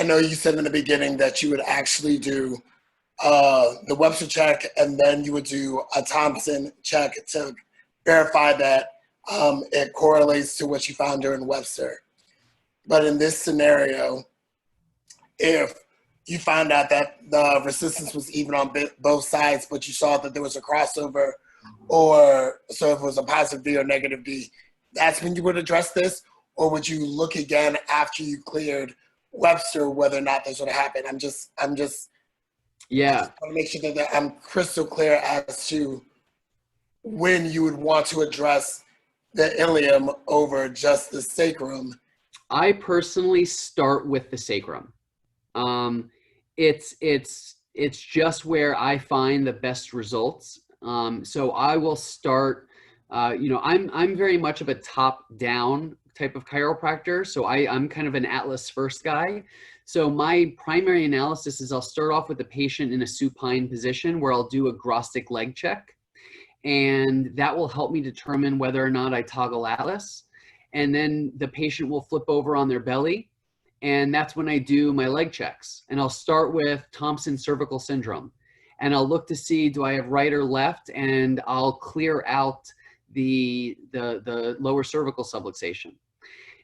know you said in the beginning that you would actually do the Webster check, and then you would do a Thompson check to verify that it correlates to what you found during Webster. But in this scenario, if you found out that the resistance was even on both sides, but you saw that there was a crossover, or so if it was a positive D or negative D, that's when you would address this? Or would you look again after you cleared Webster whether or not this would happen? I'm just yeah, I want to make sure that I'm crystal clear as to when you would want to address the ilium over just the sacrum. I personally start with the sacrum. It's just where I find the best results. So I will start, I'm very much of a top-down type of chiropractor. So I'm kind of an Atlas first guy. So my primary analysis is I'll start off with the patient in a supine position where I'll do a Grostic leg check. And that will help me determine whether or not I toggle Atlas. And then the patient will flip over on their belly. And that's when I do my leg checks. And I'll start with Thompson cervical syndrome. And I'll look to see, do I have right or left? And I'll clear out the lower cervical subluxation.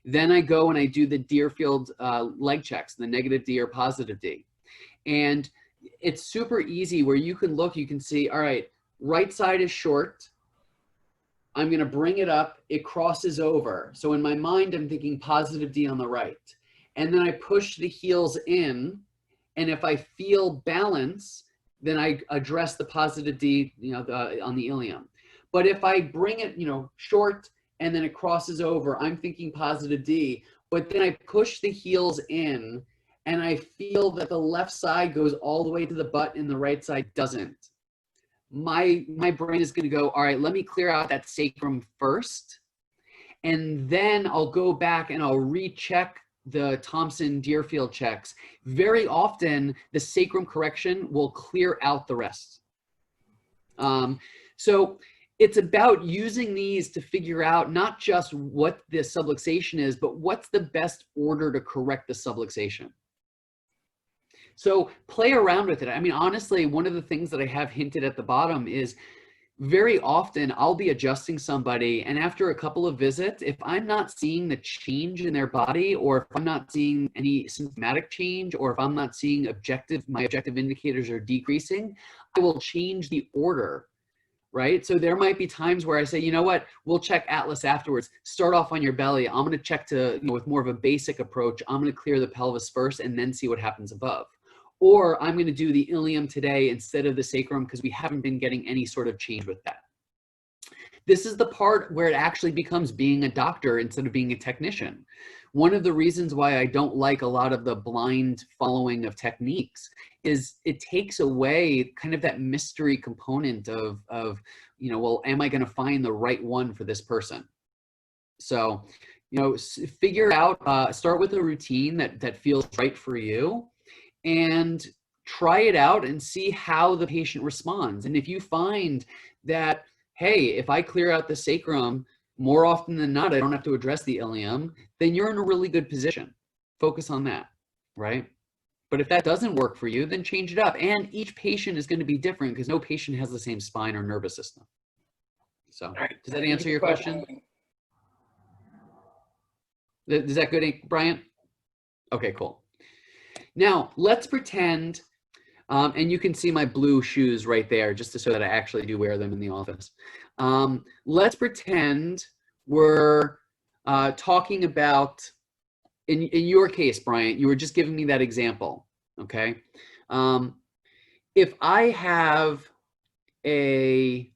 Then I go and I do the Deerfield leg checks, the negative D or positive D. And it's super easy where you can look, you can see, all right, right side is short. I'm going to bring it up. It crosses over. So in my mind, I'm thinking positive D on the right. And then I push the heels in. And if I feel balance, then I address the positive D, on the ilium. But if I bring it, short, and then it crosses over, I'm thinking positive D. But then I push the heels in, and I feel that the left side goes all the way to the butt and the right side doesn't. my brain is going to go, all right, let me clear out that sacrum first, and then I'll go back and I'll recheck the Thompson Deerfield checks. Very often, the sacrum correction will clear out the rest. So it's about using these to figure out not just what the subluxation is, but what's the best order to correct the subluxation. So play around with it. I mean, honestly, one of the things that I have hinted at the bottom is very often I'll be adjusting somebody, and after a couple of visits, if I'm not seeing the change in their body, or if I'm not seeing any symptomatic change, or if I'm not seeing my objective indicators are decreasing, I will change the order, right? So there might be times where I say, you know what, we'll check Atlas afterwards. Start off on your belly. I'm going to check with more of a basic approach. I'm going to clear the pelvis first and then see what happens above. Or I'm going to do the ilium today instead of the sacrum because we haven't been getting any sort of change with that. This is the part where it actually becomes being a doctor instead of being a technician. One of the reasons why I don't like a lot of the blind following of techniques is it takes away kind of that mystery component of well, am I going to find the right one for this person? So, figure out, start with a routine that feels right for you, and try it out and see how the patient responds. And if you find that, hey, if I clear out the sacrum, more often than not, I don't have to address the ilium, then you're in a really good position. Focus on that, right? But if that doesn't work for you, then change it up. And each patient is going to be different because no patient has the same spine or nervous system. So does that answer your question? Is that good, Bryant? Okay, cool. Now, let's pretend, and you can see my blue shoes right there, just to show that I actually do wear them in the office. Let's pretend we're talking about, in your case, Bryant, you were just giving me that example, okay? If I have a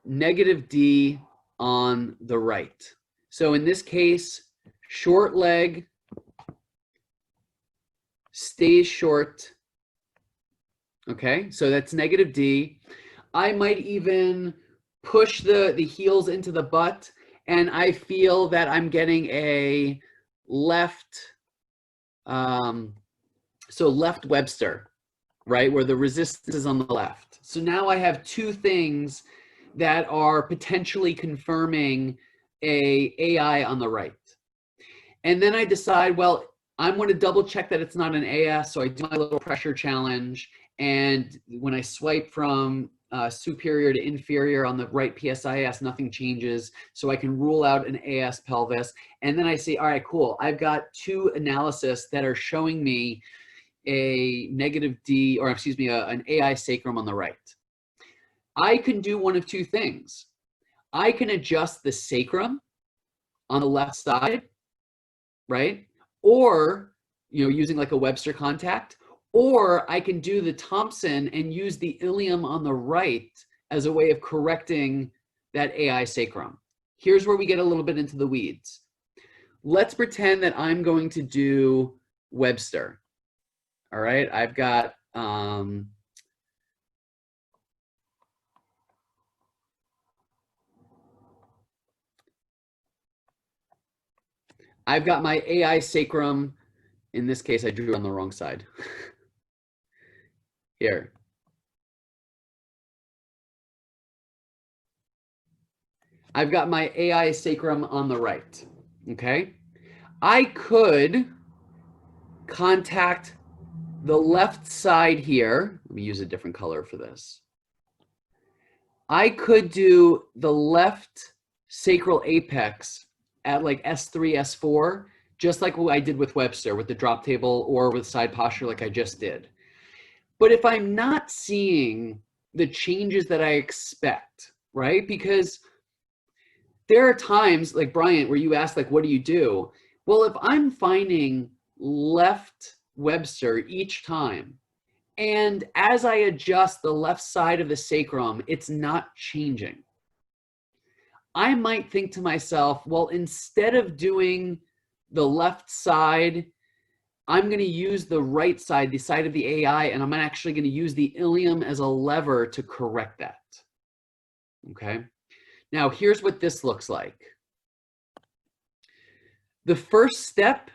negative D on the right, so in this case, short leg, stays short. Okay, so that's negative D. I might even push the heels into the butt, and I feel that I'm getting a left, so left Webster, right, where the resistance is on the left. So now I have two things that are potentially confirming a AI on the right. And then I decide, well, I'm going to double check that it's not an AS, so I do my little pressure challenge, and when I swipe from superior to inferior on the right PSIS, nothing changes, so I can rule out an AS pelvis. And then I say, all right, cool, I've got two analysis that are showing me a negative D, or excuse me, an AI sacrum on the right. I can do one of two things. I can adjust the sacrum on the left side, right? Or, using like a Webster contact, or I can do the Thompson and use the ilium on the right as a way of correcting that AI sacrum. Here's where we get a little bit into the weeds. Let's pretend that I'm going to do Webster. All right, I've got, my AI sacrum. In this case, I drew on the wrong side. Here. I've got my AI sacrum on the right, okay? I could contact the left side here. Let me use a different color for this. I could do the left sacral apex at like S3, S4, just like what I did with Webster with the drop table or with side posture like I just did. But if I'm not seeing the changes that I expect, right? Because there are times, like Bryant, where you ask, like, what do you do? Well, if I'm finding left Webster each time, and as I adjust the left side of the sacrum, it's not changing, I might think to myself, well, instead of doing the left side I'm going to use the right side, the side of the AI, and I'm actually going to use the ilium as a lever to correct that. Okay. Now, here's what this looks like. The first step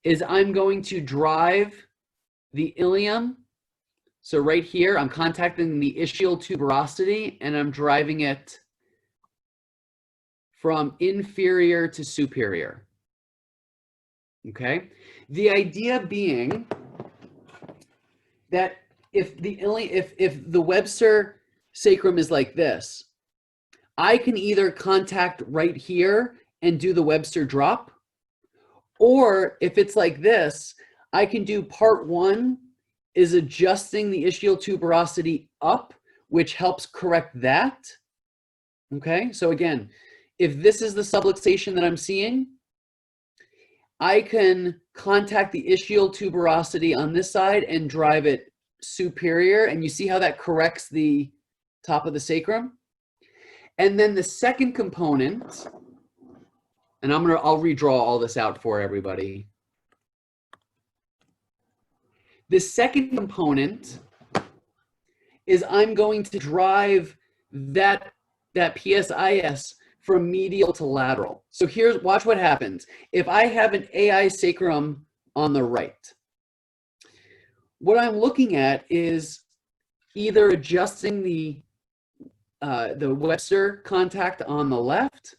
is I'm going to drive the ilium. So right here, I'm contacting the ischial tuberosity, and I'm driving it from inferior to superior. Okay. The idea being that if the Webster sacrum is like this, I can either contact right here and do the Webster drop, or if it's like this, I can do part one is adjusting the ischial tuberosity up, which helps correct that. Okay, so again, if this is the subluxation that I'm seeing, I can contact the ischial tuberosity on this side and drive it superior, and you see how that corrects the top of the sacrum. And then the second component, and I'll redraw all this out for everybody. The second component is I'm going to drive that PSIS from medial to lateral. So watch what happens. If I have an AI sacrum on the right, what I'm looking at is either adjusting the Webster contact on the left,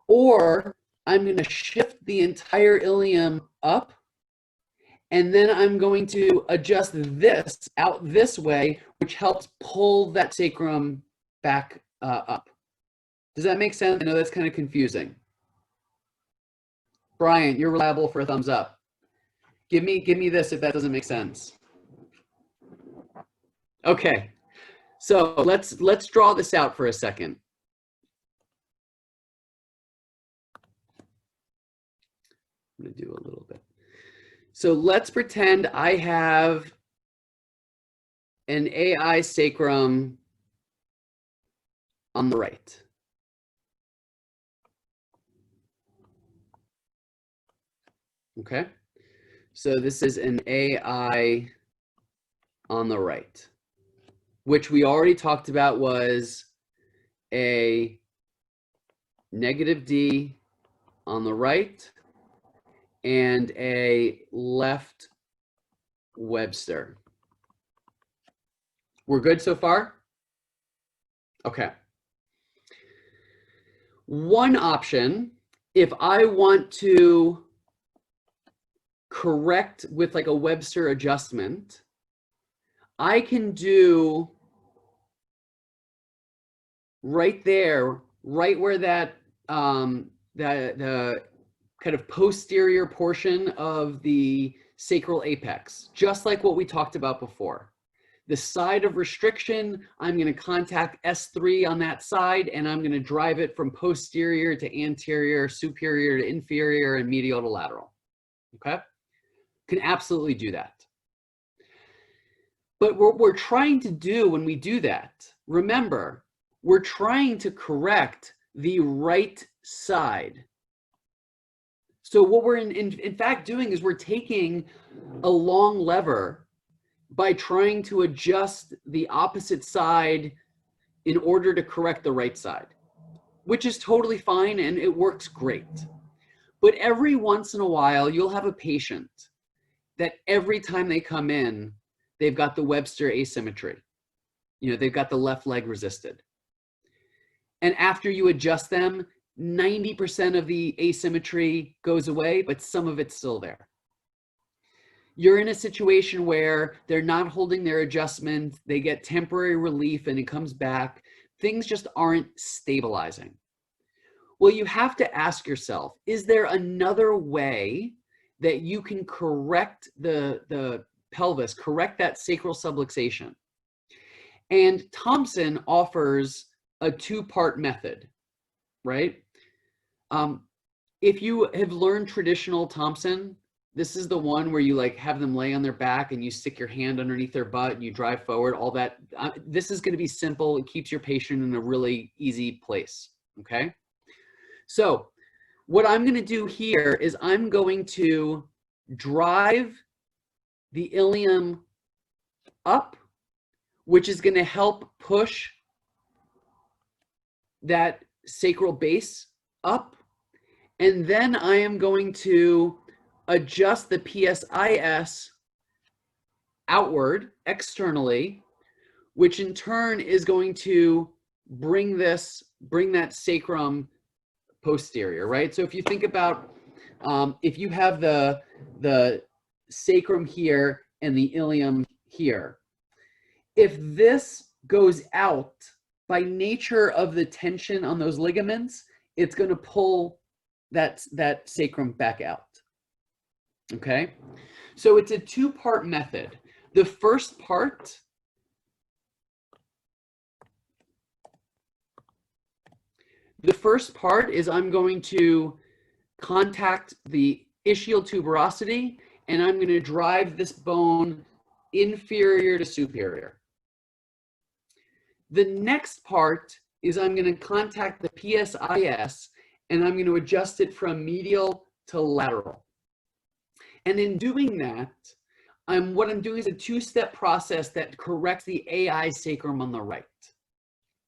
or I'm going to shift the entire ilium up, and then I'm going to adjust this out this way, which helps pull that sacrum back up. Does that make sense? I know that's kind of confusing. Brian, you're reliable for a thumbs up. Give me this if that doesn't make sense. Okay, so let's draw this out for a second. I'm gonna do a little bit. So let's pretend I have an AI sacrum on the right. Okay, so this is an AI on the right, which we already talked about was a negative D on the right and a left Webster. We're good so far? Okay. One option, if I want to correct with like a Webster adjustment, I can do right there, right where that the kind of posterior portion of the sacral apex, just like what we talked about before. The side of restriction, I'm going to contact S3 on that side, and I'm going to drive it from posterior to anterior, superior to inferior, and medial to lateral. Okay? Can absolutely do that. But what we're trying to do when we do that, remember, we're trying to correct the right side. So what we're in fact doing is we're taking a long lever by trying to adjust the opposite side in order to correct the right side, which is totally fine and it works great. But every once in a while, you'll have a patient that every time they come in, they've got the Webster asymmetry. You know, they've got the left leg resisted. And after you adjust them, 90% of the asymmetry goes away, but some of it's still there. You're in a situation where they're not holding their adjustment, they get temporary relief and it comes back. Things just aren't stabilizing. Well, you have to ask yourself, is there another way that you can correct the pelvis, correct that sacral subluxation? And Thompson offers a two-part method, right? If you have learned traditional Thompson, this is the one where you like have them lay on their back and you stick your hand underneath their butt and you drive forward, all that. This is going to be simple. It keeps your patient in a really easy place, okay? So what I'm going to do here is I'm going to drive the ilium up, which is going to help push that sacral base up. And then I am going to adjust the PSIS outward, externally, which in turn is going to bring that sacrum posterior, right? So if you think about, if you have the sacrum here and the ilium here, if this goes out, by nature of the tension on those ligaments, it's going to pull that sacrum back out. Okay? So it's a two-part method. The first part is I'm going to contact the ischial tuberosity, and I'm going to drive this bone inferior to superior. The next part is I'm going to contact the PSIS, and I'm going to adjust it from medial to lateral. And in doing that, what I'm doing is a two-step process that corrects the AI sacrum on the right.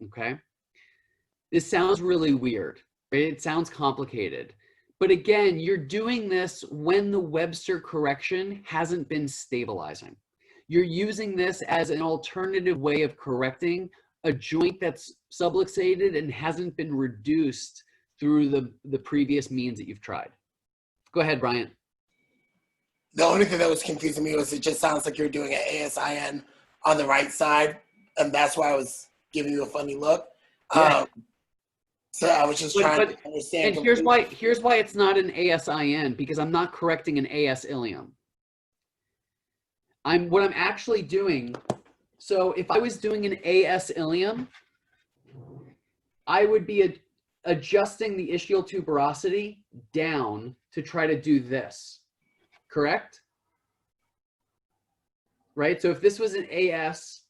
Okay? This sounds really weird, right? It sounds complicated. But again, you're doing this when the Webster correction hasn't been stabilizing. You're using this as an alternative way of correcting a joint that's subluxated and hasn't been reduced through the previous means that you've tried. Go ahead, Bryant. The only thing that was confusing me was it just sounds like you're doing an ASIN on the right side, and that's why I was giving you a funny look. Yeah. So I was just trying to understand. And here's why it's not an ASIN, because I'm not correcting an AS ilium. What I'm actually doing, so if I was doing an AS ilium, I would be adjusting the ischial tuberosity down to try to do this, correct? Right, so if this was an AS,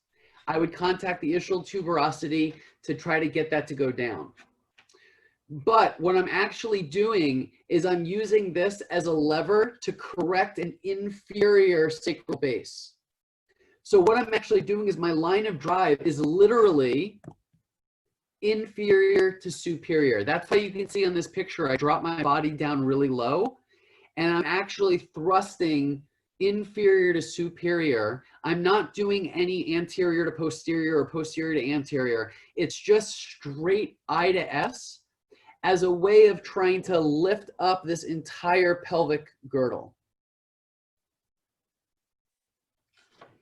I would contact the ischial tuberosity to try to get that to go down. But what I'm actually doing is I'm using this as a lever to correct an inferior sacral base. So what I'm actually doing is my line of drive is literally inferior to superior. That's why you can see on this picture, I drop my body down really low, and I'm actually thrusting inferior to superior. I'm not doing any anterior to posterior or posterior to anterior. It's just straight I to S, as a way of trying to lift up this entire pelvic girdle.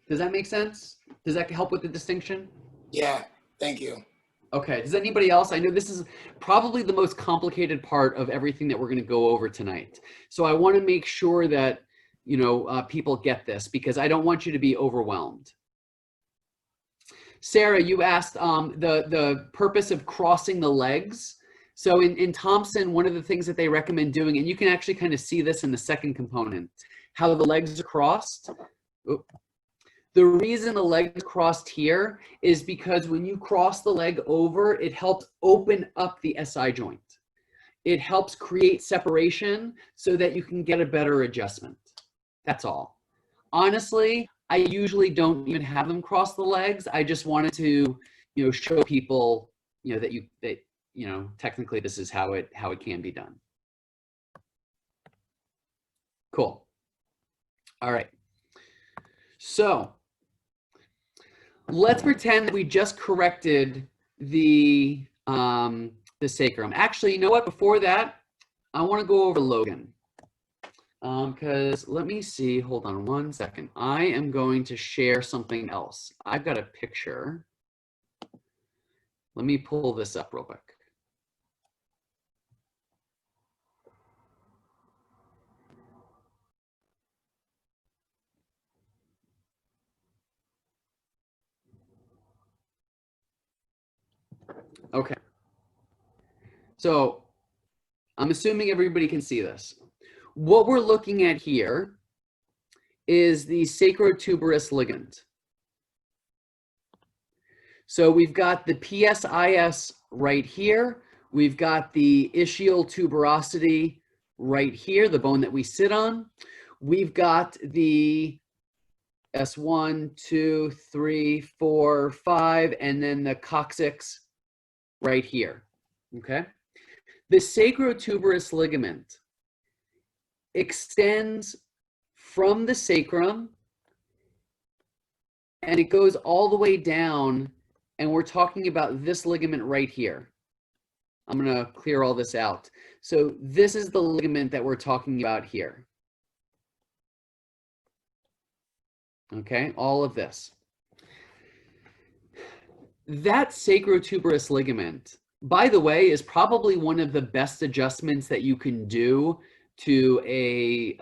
Does that make sense? Does that help with the distinction? Yeah, thank you. Okay, does anybody else? I know this is probably the most complicated part of everything that we're gonna go over tonight. So I wanna make sure that, you know, people get this, because I don't want you to be overwhelmed. Sarah, you asked the purpose of crossing the legs. So in Thompson, one of the things that they recommend doing, and you can actually kind of see this in the second component, how the legs are crossed. Oop. The reason the legs crossed here is because when you cross the leg over, it helps open up the SI joint. It helps create separation so that you can get a better adjustment. That's all. Honestly, I usually don't even have them cross the legs. I just wanted to, you know, show people, you know, that you know, technically this is how it can be done. Cool. All right. So let's pretend that we just corrected the sacrum. Actually, you know what? Before that, I want to go over Logan. Because let me see, hold on one second. I am going to share something else. I've got a picture. Let me pull this up real quick. Okay. So I'm assuming everybody can see this. What we're looking at here is the sacrotuberous ligament. So we've got the PSIS right here. We've got the ischial tuberosity right here, the bone that we sit on. We've got the S1, 2, 3, 4, 5, and then the coccyx right here, okay? The sacrotuberous ligament extends from the sacrum and it goes all the way down, and we're talking about this ligament right here. I'm gonna clear all this out. So this is the ligament that we're talking about here. Okay, all of this. That sacrotuberous ligament, by the way, is probably one of the best adjustments that you can do to a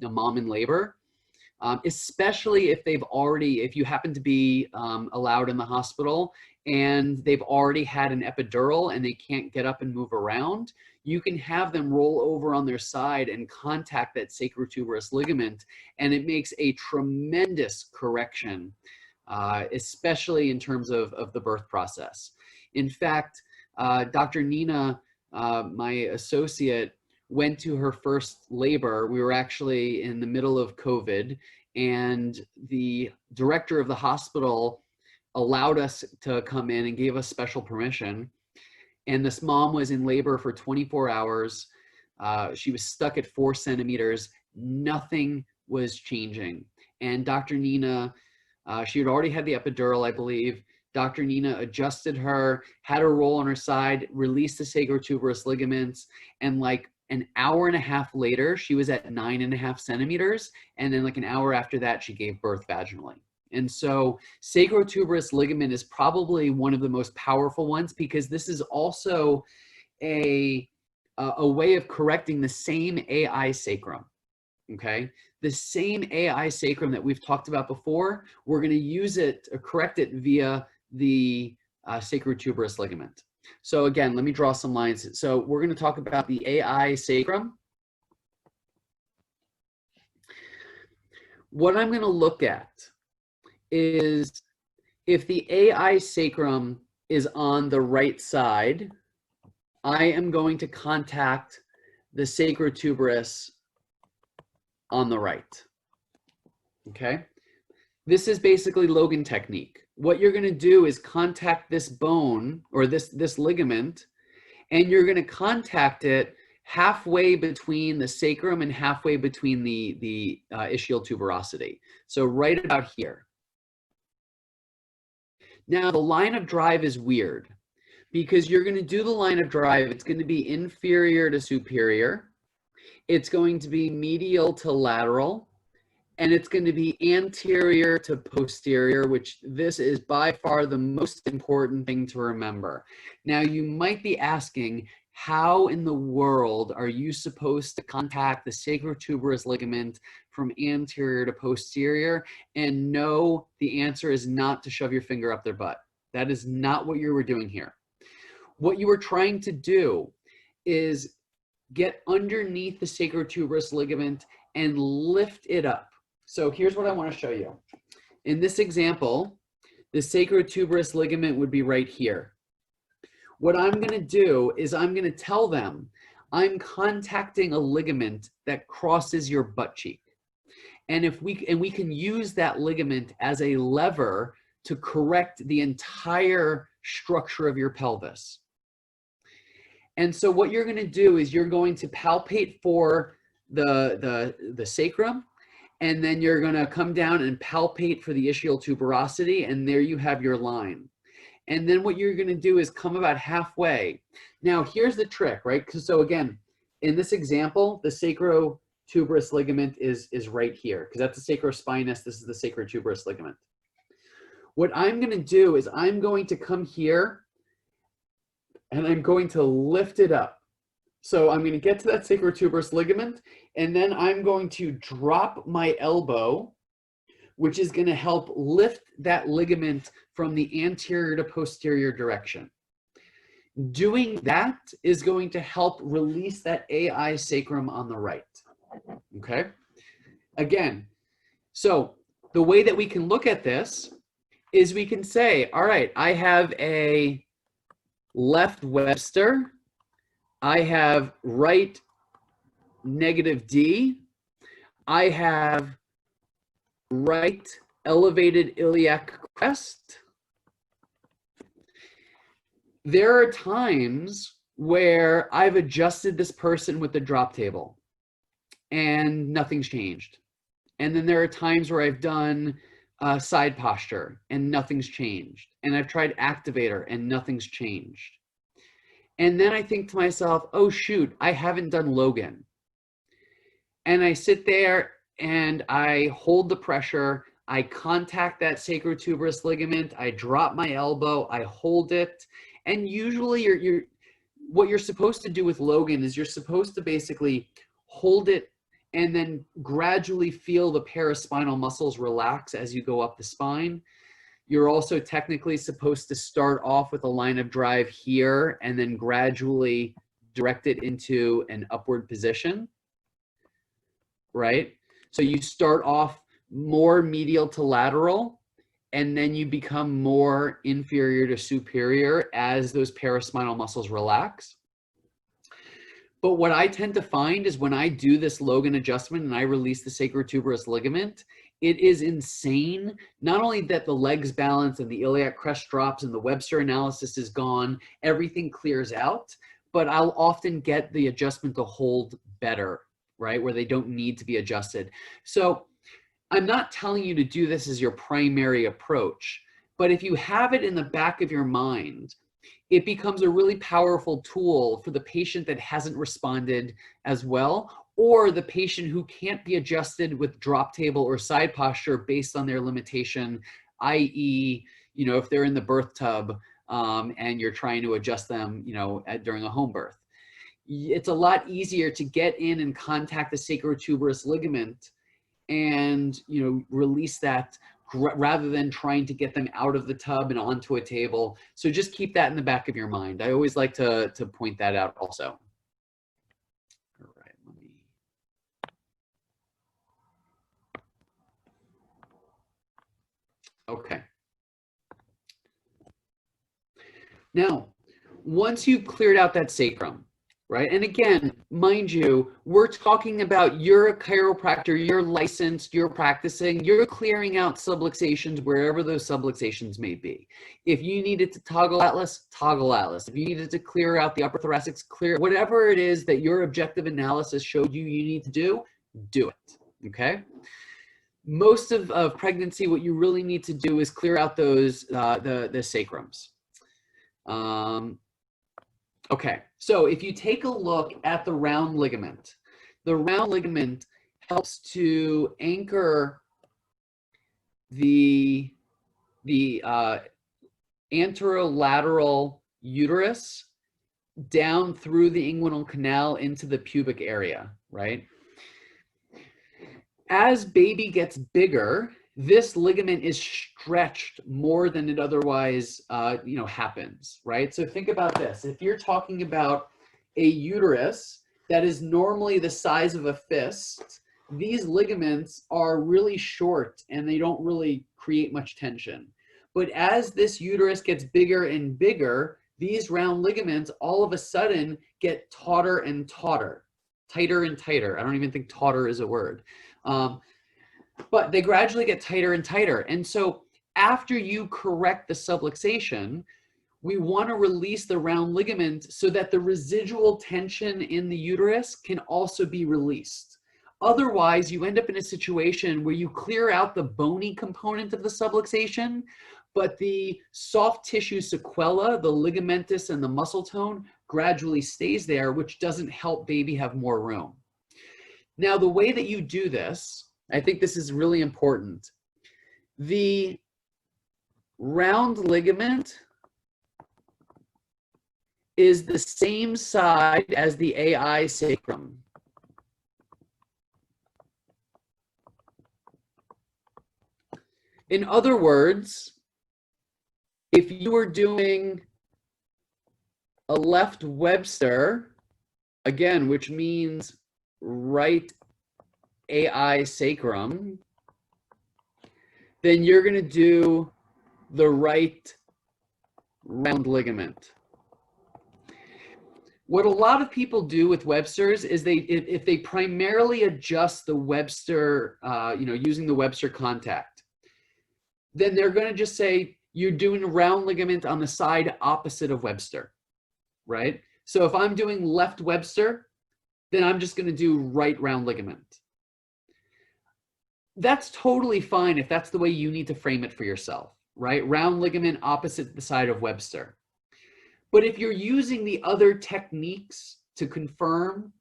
mom in labor, especially if you happen to be allowed in the hospital and they've already had an epidural and they can't get up and move around. You can have them roll over on their side and contact that sacrotuberous ligament, and it makes a tremendous correction, especially in terms of the birth process. In fact, Dr. Nina, my associate, went to her first labor. We were actually in the middle of COVID, and the director of the hospital allowed us to come in and gave us special permission. And this mom was in labor for 24 hours. She was stuck at 4 centimeters. Nothing was changing. And Dr. Nina, she had already had the epidural, I believe. Dr. Nina adjusted her, had her roll on her side, released the sacrotuberous ligaments, and like an hour and a half later, she was at 9.5 centimeters. And then like an hour after that, she gave birth vaginally. And so sacrotuberous ligament is probably one of the most powerful ones, because this is also a way of correcting the same AI sacrum, okay? The same AI sacrum that we've talked about before, we're gonna use it, correct it via the sacrotuberous ligament. So again, let me draw some lines. So we're gonna talk about the AI sacrum. What I'm gonna look at is if the AI sacrum is on the right side, I am going to contact the sacrotuberous on the right, okay? This is basically Logan technique. What you're gonna do is contact this bone or this ligament, and you're gonna contact it halfway between the sacrum and halfway between the ischial tuberosity. So right about here. Now the line of drive is weird because you're going to do the line of drive. It's going to be inferior to superior. It's going to be medial to lateral, and it's going to be anterior to posterior, which this is by far the most important thing to remember. Now you might be asking, how in the world are you supposed to contact the sacrotuberous ligament from anterior to posterior? And no, the answer is not to shove your finger up their butt. That is not what you were doing here. What you were trying to do is get underneath the sacrotuberous ligament and lift it up. So here's what I want to show you. In this example, the sacrotuberous ligament would be right here. What I'm going to do is I'm going to tell them I'm contacting a ligament that crosses your butt cheek. And we can use that ligament as a lever to correct the entire structure of your pelvis. And so what you're going to do is you're going to palpate for the sacrum, and then you're going to come down and palpate for the ischial tuberosity, and there you have your line. And then what you're going to do is come about halfway. Now, here's the trick, right? So again, in this example, the sacrotuberous ligament is right here, because that's the sacrospinous. This is the sacrotuberous ligament. What I'm going to do is I'm going to come here, and I'm going to lift it up. So I'm going to get to that sacrotuberous ligament, and then I'm going to drop my elbow, which is going to help lift that ligament from the anterior to posterior direction. Doing that is going to help release that AI sacrum on the right, okay? Again, so the way that we can look at this is we can say, all right, I have a left Webster, I have right negative D, I have right elevated iliac crest. There are times where I've adjusted this person with the drop table and nothing's changed. And then there are times where I've done side posture and nothing's changed. And I've tried activator and nothing's changed. And then I think to myself, oh shoot, I haven't done Logan. And I sit there and I hold the pressure. I contact that sacrotuberous ligament. I drop my elbow. I hold it. And usually what you're supposed to do with Logan is you're supposed to basically hold it and then gradually feel the paraspinal muscles relax as you go up the spine. You're also technically supposed to start off with a line of drive here and then gradually direct it into an upward position, right? So you start off more medial to lateral, and then you become more inferior to superior as those paraspinal muscles relax. But what I tend to find is when I do this Logan adjustment and I release the sacrotuberous ligament, it is insane. Not only that the legs balance and the iliac crest drops and the Webster analysis is gone, everything clears out, but I'll often get the adjustment to hold better, right? Where they don't need to be adjusted. So I'm not telling you to do this as your primary approach, but if you have it in the back of your mind, it becomes a really powerful tool for the patient that hasn't responded as well, or the patient who can't be adjusted with drop table or side posture based on their limitation, i.e., if they're in the birth tub and you're trying to adjust them, during a home birth. It's a lot easier to get in and contact the sacrotuberous ligament and release that rather than trying to get them out of the tub and onto a table. So just keep that in the back of your mind. I always like to point that out also. All right, let me. Okay. Now, once you've cleared out that sacrum, right? And again, mind you, we're talking about you're a chiropractor, you're licensed, you're practicing, you're clearing out subluxations wherever those subluxations may be. If you needed to toggle atlas, toggle atlas. If you needed to clear out the upper thoracics, clear, whatever it is that your objective analysis showed you need to do it, okay? Most of pregnancy, what you really need to do is clear out those, the sacrums. Okay, so if you take a look at the round ligament, the round ligament helps to anchor the anterolateral uterus down through the inguinal canal into the pubic area, right? As baby gets bigger, this ligament is stretched more than it otherwise, happens, right? So think about this. If you're talking about a uterus that is normally the size of a fist, these ligaments are really short and they don't really create much tension. But as this uterus gets bigger and bigger, these round ligaments all of a sudden get tauter and tauter, tighter and tighter. I don't even think tauter is a word. But they gradually get tighter and tighter. And so after you correct the subluxation, we want to release the round ligament so that the residual tension in the uterus can also be released. Otherwise, you end up in a situation where you clear out the bony component of the subluxation, but the soft tissue sequela, the ligamentous and the muscle tone, gradually stays there, which doesn't help baby have more room. Now, the way that you do this, I think this is really important. The round ligament is the same side as the AI sacrum. In other words, if you were doing a left Webster, again, which means right AI sacrum, then you're going to do the right round ligament. What a lot of people do with Webster's is if they primarily adjust the Webster, using the Webster contact, then they're going to just say you're doing a round ligament on the side opposite of Webster, right? So if I'm doing left Webster, then I'm just going to do right round ligament. That's totally fine if that's the way you need to frame it for yourself, right? Round ligament opposite the side of Webster. But if you're using the other techniques to confirm,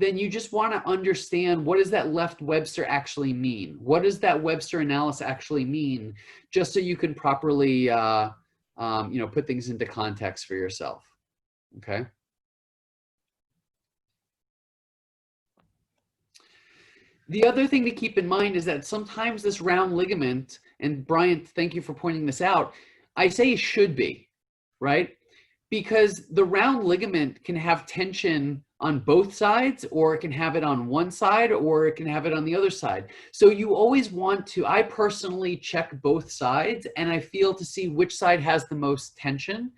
then you just want to understand, what does that left Webster actually mean? What does that Webster analysis actually mean? Just so you can properly, put things into context for yourself. Okay. The other thing to keep in mind is that sometimes this round ligament, and Brian, thank you for pointing this out, I say should be, right? Because the round ligament can have tension on both sides, or it can have it on one side, or it can have it on the other side. So you always want to, I personally check both sides, and I feel to see which side has the most tension.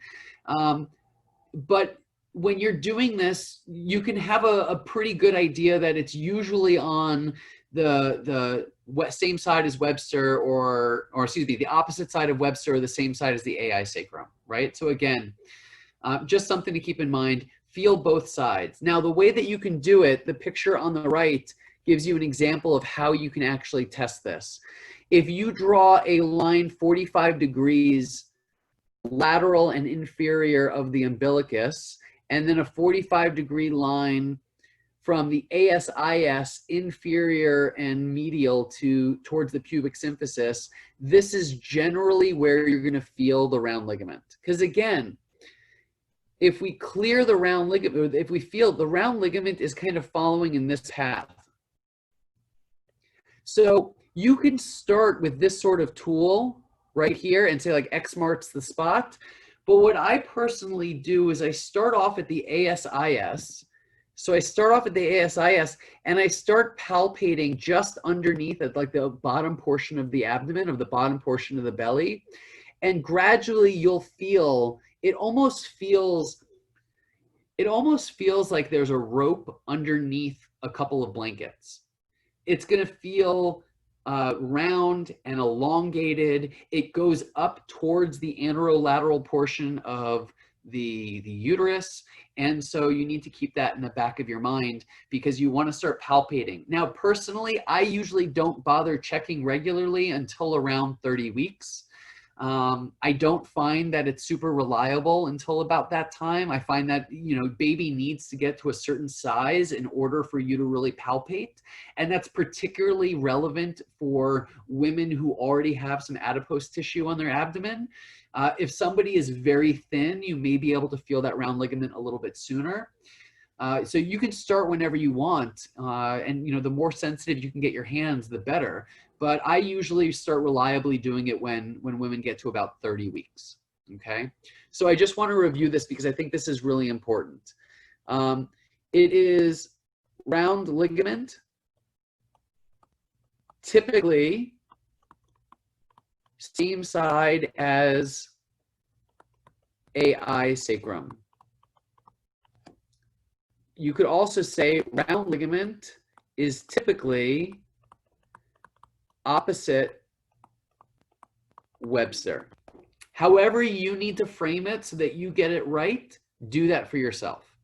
But when you're doing this, you can have a pretty good idea that it's usually on the same side as Webster, or excuse me, the opposite side of Webster, or the same side as the AI sacrum, right? So again, just something to keep in mind, feel both sides. Now, the way that you can do it, the picture on the right gives you an example of how you can actually test this. If you draw a line 45 degrees lateral and inferior of the umbilicus, and then a 45-degree line from the ASIS inferior and medial towards the pubic symphysis, this is generally where you're going to feel the round ligament. Because again, if we clear the round ligament, if we feel the round ligament is kind of following in this path. So you can start with this sort of tool right here and say like X marks the spot. But what I personally do is I start off at the ASIS. So I start off at the ASIS and I start palpating just underneath at like the bottom portion of the abdomen, of the bottom portion of the belly. And gradually you'll feel, it almost feels like there's a rope underneath a couple of blankets. It's going to feel round and elongated. It goes up towards the anterolateral portion of the uterus. And so you need to keep that in the back of your mind, because you want to start palpating. Now, personally, I usually don't bother checking regularly until around 30 weeks. I don't find that it's super reliable until about that time. I find that, baby needs to get to a certain size in order for you to really palpate. And that's particularly relevant for women who already have some adipose tissue on their abdomen. If somebody is very thin, you may be able to feel that round ligament a little bit sooner. So you can start whenever you want. And the more sensitive you can get your hands, the better. But I usually start reliably doing it when women get to about 30 weeks, okay? So I just want to review this because I think this is really important. It is round ligament, typically same side as AI sacrum. You could also say round ligament is typically opposite Webster. However you need to frame it so that you get it right, do that for yourself.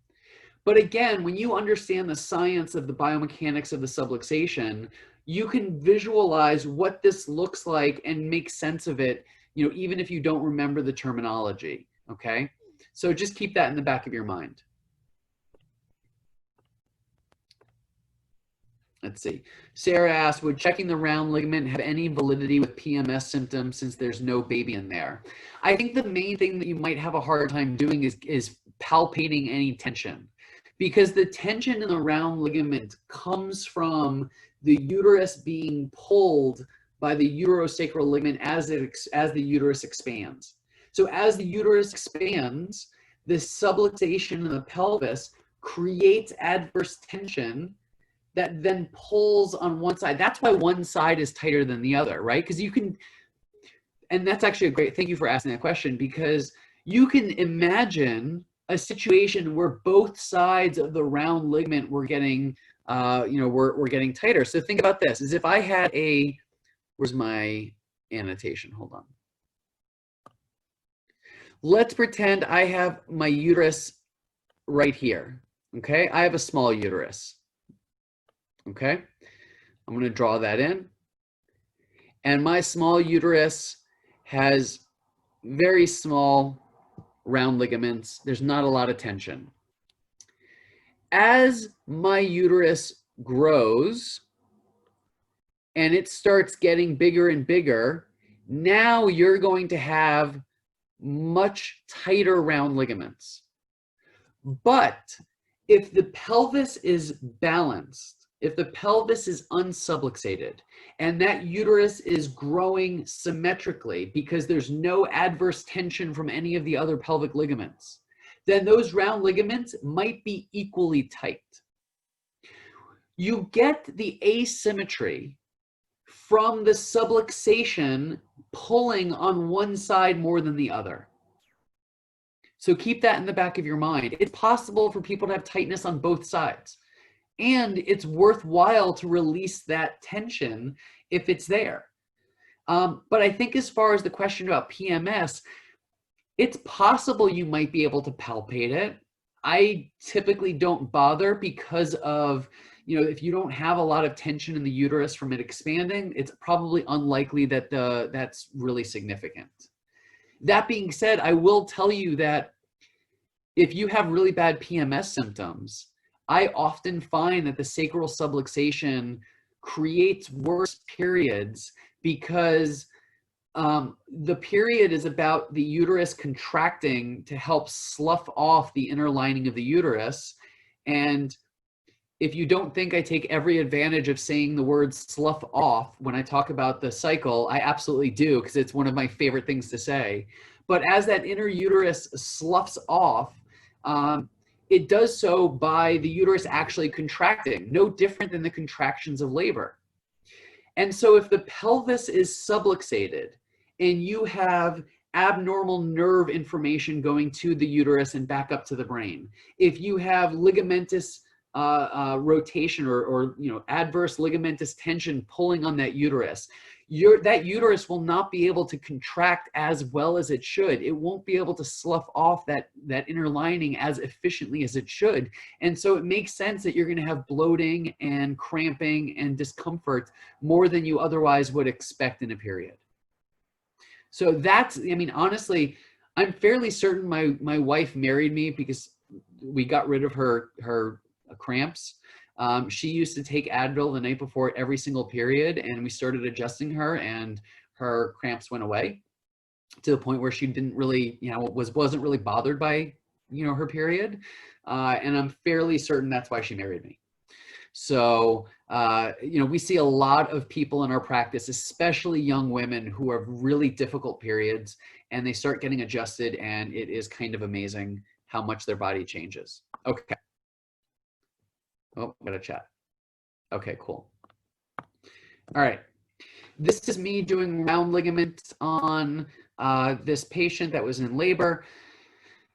But again, when you understand the science of the biomechanics of the subluxation, you can visualize what this looks like and make sense of it, even if you don't remember the terminology, okay? So just keep that in the back of your mind. Let's see. Sarah asked, would checking the round ligament have any validity with PMS symptoms since there's no baby in there? I think the main thing that you might have a hard time doing is palpating any tension, because the tension in the round ligament comes from the uterus being pulled by the uterosacral ligament as the uterus expands. So as the uterus expands, the subluxation in the pelvis creates adverse tension that then pulls on one side. That's why one side is tighter than the other, right? Because you can, and that's actually a great, thank you for asking that question, because you can imagine a situation where both sides of the round ligament were getting, we're getting tighter. So think about this, is if I had a, where's my annotation? Hold on. Let's pretend I have my uterus right here, okay? I have a small uterus, okay? I'm gonna draw that in. And my small uterus has very small round ligaments. There's not a lot of tension. As my uterus grows and it starts getting bigger and bigger, now you're going to have much tighter round ligaments. But if the pelvis is balanced, if the pelvis is unsubluxated, and that uterus is growing symmetrically because there's no adverse tension from any of the other pelvic ligaments, then those round ligaments might be equally tight. You get the asymmetry from the subluxation pulling on one side more than the other. So keep that in the back of your mind. It's possible for people to have tightness on both sides. And it's worthwhile to release that tension if it's there. But I think as far as the question about PMS, it's possible you might be able to palpate it. I typically don't bother because of, if you don't have a lot of tension in the uterus from it expanding, it's probably unlikely that that's really significant. That being said, I will tell you that if you have really bad PMS symptoms, I often find that the sacral subluxation creates worse periods because the period is about the uterus contracting to help slough off the inner lining of the uterus. And if you don't think I take every advantage of saying the word slough off when I talk about the cycle, I absolutely do, because it's one of my favorite things to say. But as that inner uterus sloughs off, it does so by the uterus actually contracting, no different than the contractions of labor. And so if the pelvis is subluxated and you have abnormal nerve information going to the uterus and back up to the brain, if you have ligamentous rotation or adverse ligamentous tension pulling on that uterus, that uterus will not be able to contract as well as it should. It won't be able to slough off that inner lining as efficiently as it should. And so it makes sense that you're going to have bloating and cramping and discomfort more than you otherwise would expect in a period. So that's, honestly, I'm fairly certain my wife married me because we got rid of her cramps. She used to take Advil the night before every single period, and we started adjusting her, and her cramps went away to the point where she didn't really, wasn't really bothered by, her period. And I'm fairly certain that's why she married me. So, we see a lot of people in our practice, especially young women who have really difficult periods, and they start getting adjusted, and it is kind of amazing how much their body changes. Okay. Oh, got a chat. Okay, cool. All right. This is me doing round ligaments on this patient that was in labor.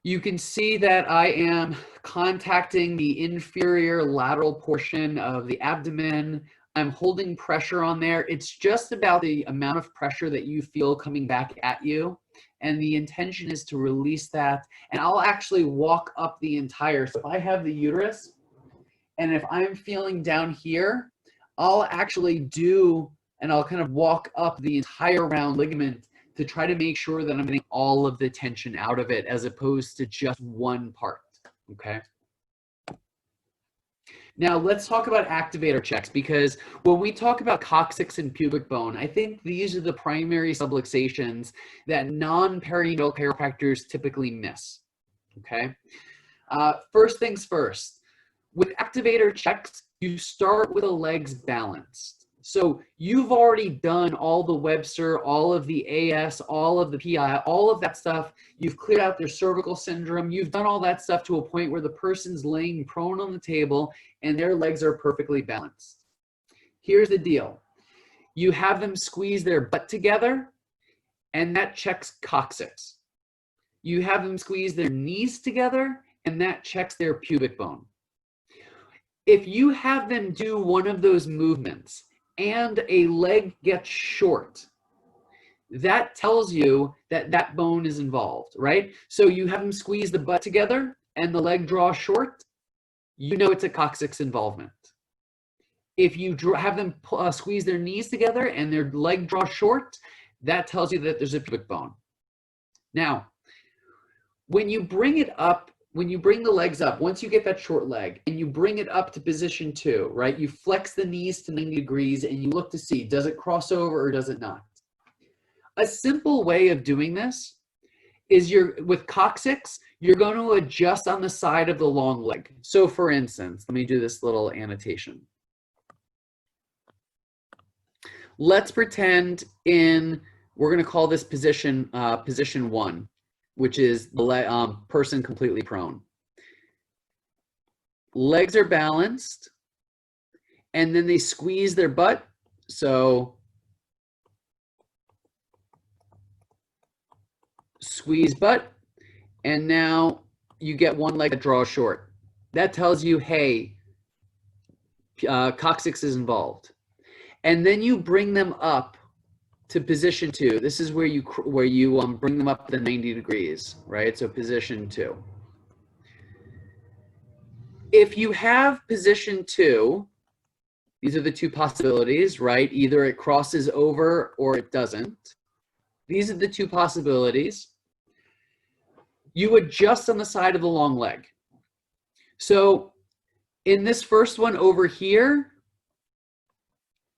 You can see that I am contacting the inferior lateral portion of the abdomen. I'm holding pressure on there. It's just about the amount of pressure that you feel coming back at you. And the intention is to release that. And I'll actually walk up the entire, so if I have the uterus, and if I'm feeling down here, I'll actually I'll kind of walk up the entire round ligament to try to make sure that I'm getting all of the tension out of it as opposed to just one part, okay? Now let's talk about activator checks, because when we talk about coccyx and pubic bone, I think these are the primary subluxations that non-perinatal chiropractors typically miss, okay? First things first. With activator checks, you start with the legs balanced. So you've already done all the Webster, all of the AS, all of the PI, all of that stuff. You've cleared out their cervical syndrome. You've done all that stuff to a point where the person's laying prone on the table and their legs are perfectly balanced. Here's the deal. You have them squeeze their butt together, and that checks coccyx. You have them squeeze their knees together, and that checks their pubic bone. If you have them do one of those movements and a leg gets short, that tells you that that bone is involved, right? So you have them squeeze the butt together and the leg draws short, you know it's a coccyx involvement. If you have them squeeze their knees together and their leg draws short, that tells you that there's a pubic bone. Now, when you bring it up, when you bring the legs up, once you get that short leg and you bring it up to position 2, right? You flex the knees to 90 degrees and you look to see, does it cross over or does it not? A simple way of doing this is with coccyx, you're going to adjust on the side of the long leg. So for instance, let me do this little annotation. Let's pretend we're going to call this position 1, which is the person completely prone. Legs are balanced, and then they squeeze their butt. So squeeze butt, and now you get one leg that draws short. That tells you, hey, coccyx is involved. And then you bring them up to position 2. This is where you bring them up to 90 degrees, right? So position 2. If you have position 2, these are the two possibilities, right? Either it crosses over or it doesn't. These are the two possibilities. You adjust on the side of the long leg. So in this first one over here,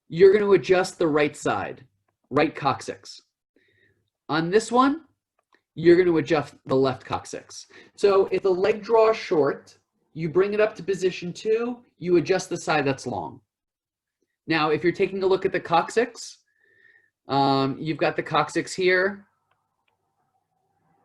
you're going to adjust the right side, right coccyx. On this one, you're going to adjust the left coccyx. So if the leg draws short, you bring it up to position 2, you adjust the side that's long. Now, if you're taking a look at the coccyx, you've got the coccyx here.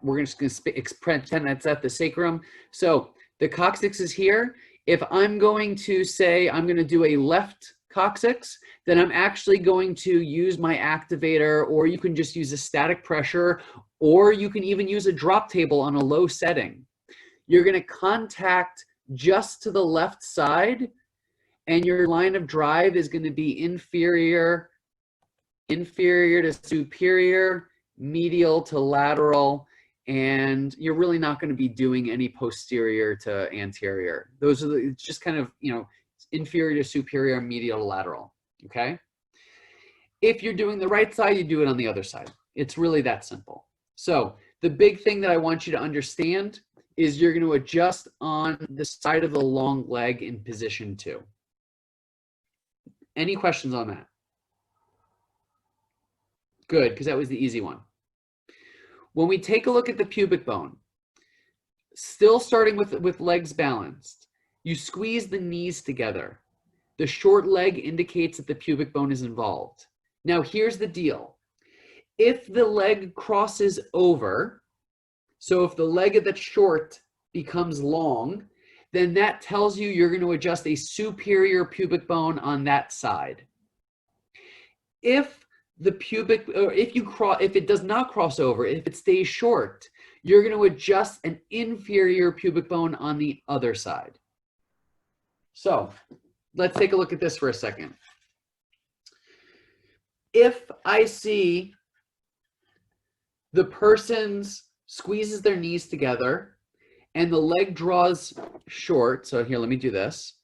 We're just going to pretend that's at the sacrum. So the coccyx is here. If I'm going to say I'm going to do a left coccyx, then I'm actually going to use my activator, or you can just use a static pressure, or you can even use a drop table on a low setting. You're going to contact just to the left side, and your line of drive is going to be inferior to superior, medial to lateral, and you're really not going to be doing any posterior to anterior. Those are it's just kind of, inferior to superior, medial to lateral, okay? If you're doing the right side, you do it on the other side. It's really that simple. So the big thing that I want you to understand is you're going to adjust on the side of the long leg in position 2. Any questions on that? Good, because that was the easy one. When we take a look at the pubic bone, still starting with legs balanced, you squeeze the knees together. The short leg indicates that the pubic bone is involved. Now, here's the deal. If the leg crosses over, so if the leg that's short becomes long, then that tells you you're going to adjust a superior pubic bone on that side. If it does not cross over, if it stays short, you're going to adjust an inferior pubic bone on the other side. So let's take a look at this for a second. If I see the person squeezes their knees together and the leg draws short, so here, let me do this.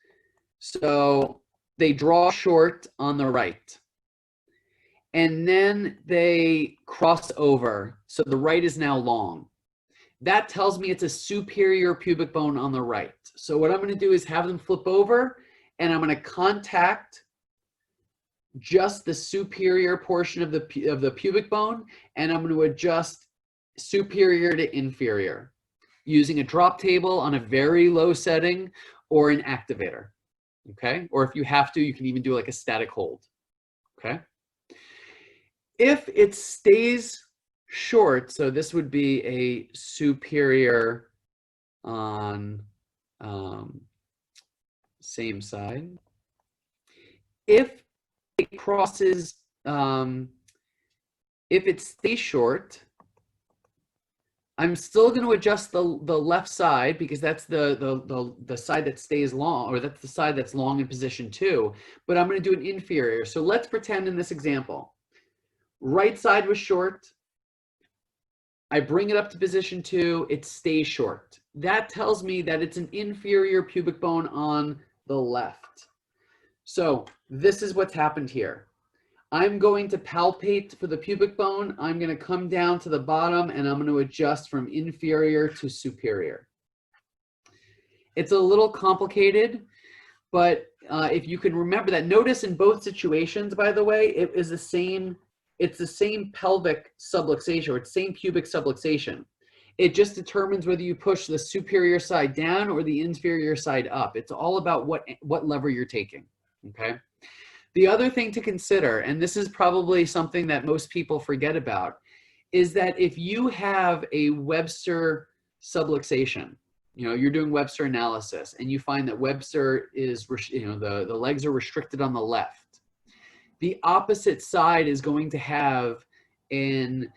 So they draw short on the right, and then they cross over. So the right is now long. That tells me it's a superior pubic bone on the right. So what I'm going to do is have them flip over, and I'm going to contact just the superior portion of the pubic bone, and I'm going to adjust superior to inferior using a drop table on a very low setting or an activator, okay? Or if you have to, you can even do like a static hold, okay? If it stays short, so this would be a superior on same side. If it crosses, if it stays short, I'm still going to adjust the left side because that's the side that stays long, or that's the side that's long in position 2, but I'm going to do an inferior. So let's pretend in this example, right side was short. I bring it up to position 2, it stays short. That tells me that it's an inferior pubic bone on the left. So this is what's happened here. I'm going to palpate for the pubic bone. I'm going to come down to the bottom and I'm going to adjust from inferior to superior. It's a little complicated, but if you can remember that, notice in both situations, by the way, it is the same, it's the same pelvic subluxation, or it's the same pubic subluxation. It just determines whether you push the superior side down or the inferior side up. It's all about what lever you're taking, okay? The other thing to consider, and this is probably something that most people forget about, is that if you have a Webster subluxation, you're doing Webster analysis and you find that Webster is, the legs are restricted on the left, the opposite side is going to have an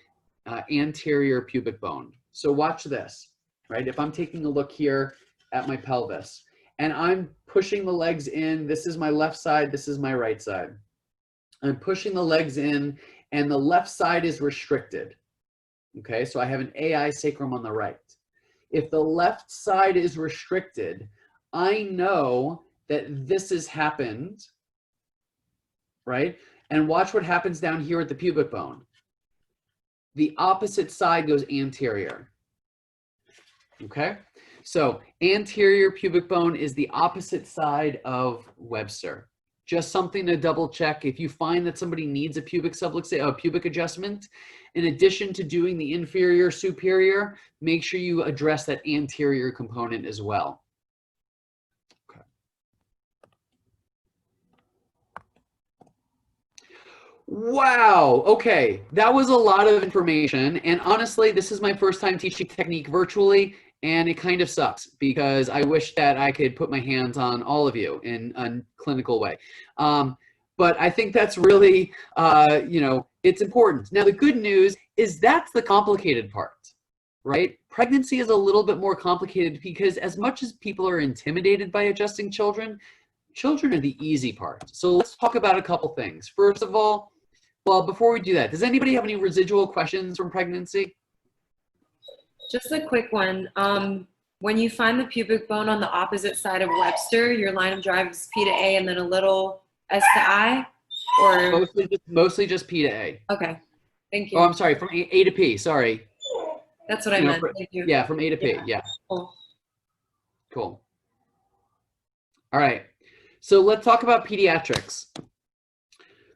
anterior pubic bone. So watch this, right? If I'm taking a look here at my pelvis, and I'm pushing the legs in. This is my left side. This is my right side. I'm pushing the legs in and the left side is restricted. Okay, so I have an AI sacrum on the right. If the left side is restricted, I know that this has happened, right? And watch what happens down here at the pubic bone. The opposite side goes anterior. Okay? So anterior pubic bone is the opposite side of Webster. Just something to double check. If you find that somebody needs a pubic adjustment, in addition to doing the inferior superior, make sure you address that anterior component as well. Okay. Wow. Okay. That was a lot of information. And honestly, this is my first time teaching technique virtually. And it kind of sucks because I wish that I could put my hands on all of you in a clinical way. But I think that's really, it's important. Now, the good news is that's the complicated part, right? Pregnancy is a little bit more complicated because as much as people are intimidated by adjusting children, children are the easy part. So let's talk about a couple things. First of all, well, before we do that, does anybody have any residual questions from pregnancy? Just a quick one. When you find the pubic bone on the opposite side of Webster, your line of drive is P to A and then a little S to I? Or Mostly just P to A. Okay, thank you. Oh, I'm sorry, from A to P, sorry. That's what I meant, thank you. Yeah, from A to P, yeah. Cool. Cool. All right, so let's talk about pediatrics.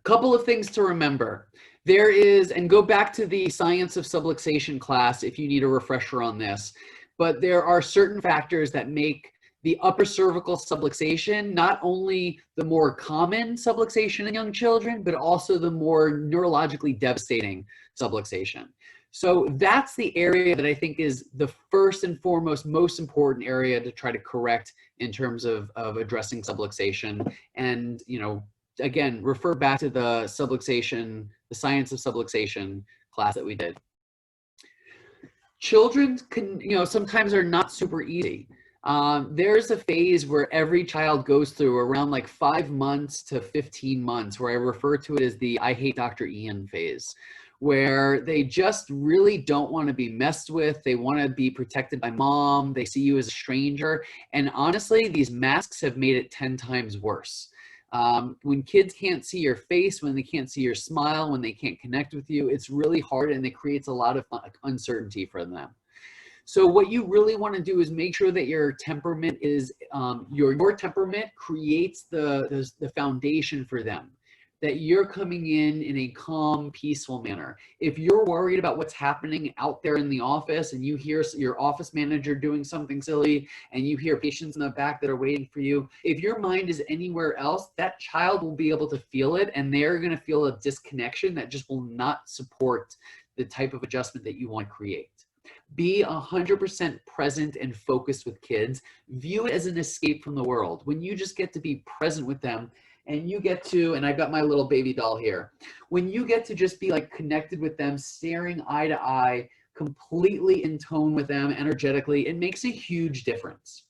Couple of things to remember. There is, and go back to the science of subluxation class if you need a refresher on this, but there are certain factors that make the upper cervical subluxation not only the more common subluxation in young children, but also the more neurologically devastating subluxation. So that's the area that I think is the first and foremost, most important area to try to correct in terms of addressing subluxation. And, again, refer back to the subluxation, the science of subluxation class that we did. Children can, sometimes are not super easy. There's a phase where every child goes through around like 5 months to 15 months, where I refer to it as the I hate Dr. Ian phase, where they just really don't want to be messed with. They want to be protected by mom. They see you as a stranger. And honestly, these masks have made it 10 times worse. When kids can't see your face, when they can't see your smile, when they can't connect with you, it's really hard and it creates a lot of uncertainty for them. So what you really want to do is make sure that your temperament is, your temperament creates the foundation for them, that you're coming in a calm, peaceful manner. If you're worried about what's happening out there in the office and you hear your office manager doing something silly and you hear patients in the back that are waiting for you, if your mind is anywhere else, that child will be able to feel it and they're going to feel a disconnection that just will not support the type of adjustment that you want to create. Be 100% present and focused with kids. View it as an escape from the world. When you just get to be present with them, and you get to, and I've got my little baby doll here, when you get to just be like connected with them, staring eye to eye, completely in tone with them energetically, it makes a huge difference.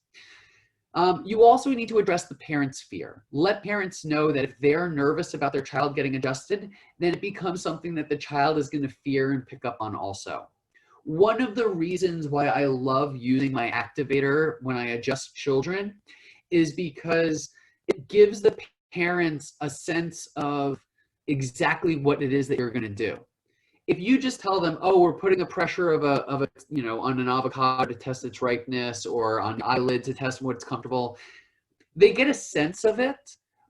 You also need to address the parents' fear. Let parents know that if they're nervous about their child getting adjusted, then it becomes something that the child is going to fear and pick up on also. One of the reasons why I love using my activator when I adjust children is because it gives the parents a sense of exactly what it is that you're going to do. If you just tell them, oh, we're putting a pressure of a you know, on an avocado to test its ripeness, or on the eyelid to test what's comfortable, they get a sense of it,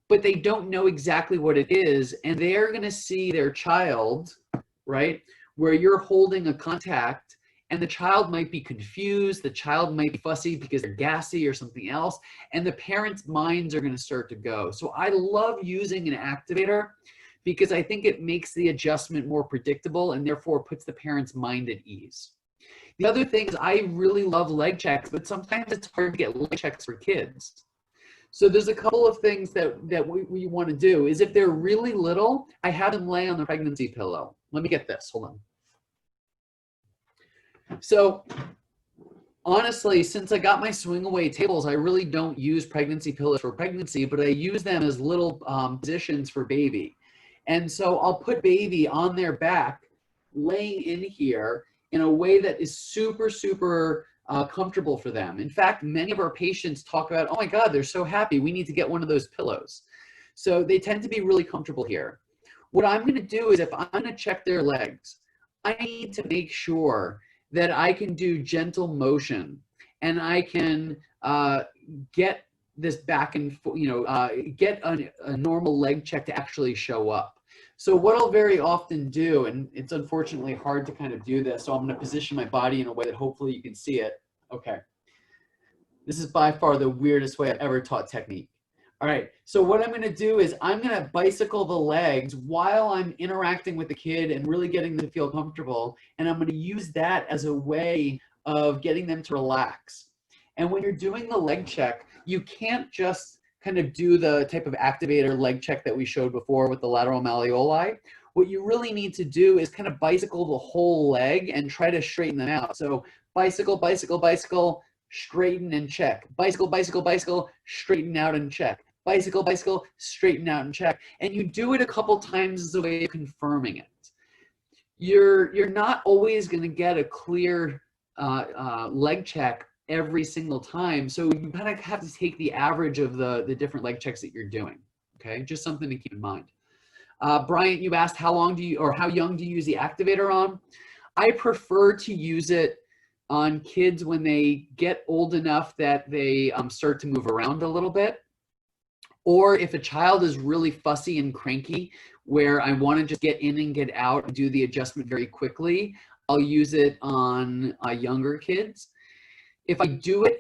but they don't know exactly what it is. And they're going to see their child, right, where you're holding a contact, and the child might be confused. The child might be fussy because they're gassy or something else. And the parents' minds are going to start to go. So I love using an activator because I think it makes the adjustment more predictable and therefore puts the parent's mind at ease. The other thing is I really love leg checks, but sometimes it's hard to get leg checks for kids. So there's a couple of things that we want to do is if they're really little, I have them lay on the pregnancy pillow. Let me get this, hold on. So honestly, since I got my swing away tables, I really don't use pregnancy pillows for pregnancy, but I use them as little positions for baby. And so I'll put baby on their back, laying in here in a way that is super, super comfortable for them. In fact, many of our patients talk about, oh my God, they're so happy. We need to get one of those pillows. So they tend to be really comfortable here. What I'm going to do is if I'm going to check their legs, I need to make sure that I can do gentle motion and I can get this back and, get a normal leg check to actually show up. So what I'll very often do, and it's unfortunately hard to kind of do this, so I'm going to position my body in a way that hopefully you can see it. Okay. This is by far the weirdest way I've ever taught technique. All right, so what I'm going to do is I'm going to bicycle the legs while I'm interacting with the kid and really getting them to feel comfortable, and I'm going to use that as a way of getting them to relax. And when you're doing the leg check, you can't just kind of do the type of activator leg check that we showed before with the lateral malleoli. What you really need to do is kind of bicycle the whole leg and try to straighten them out. So bicycle, bicycle, bicycle, straighten and check. Bicycle, bicycle, bicycle, straighten out and check. Bicycle, bicycle, straighten out and check. And you do it a couple times as a way of confirming it. You're not always going to get a clear leg check every single time. So you kind of have to take the average of the different leg checks that you're doing. Okay, just something to keep in mind. Bryant, you asked how young do you use the activator on? I prefer to use it on kids when they get old enough that they start to move around a little bit. Or if a child is really fussy and cranky, where I want to just get in and get out and do the adjustment very quickly, I'll use it on younger kids. If I do it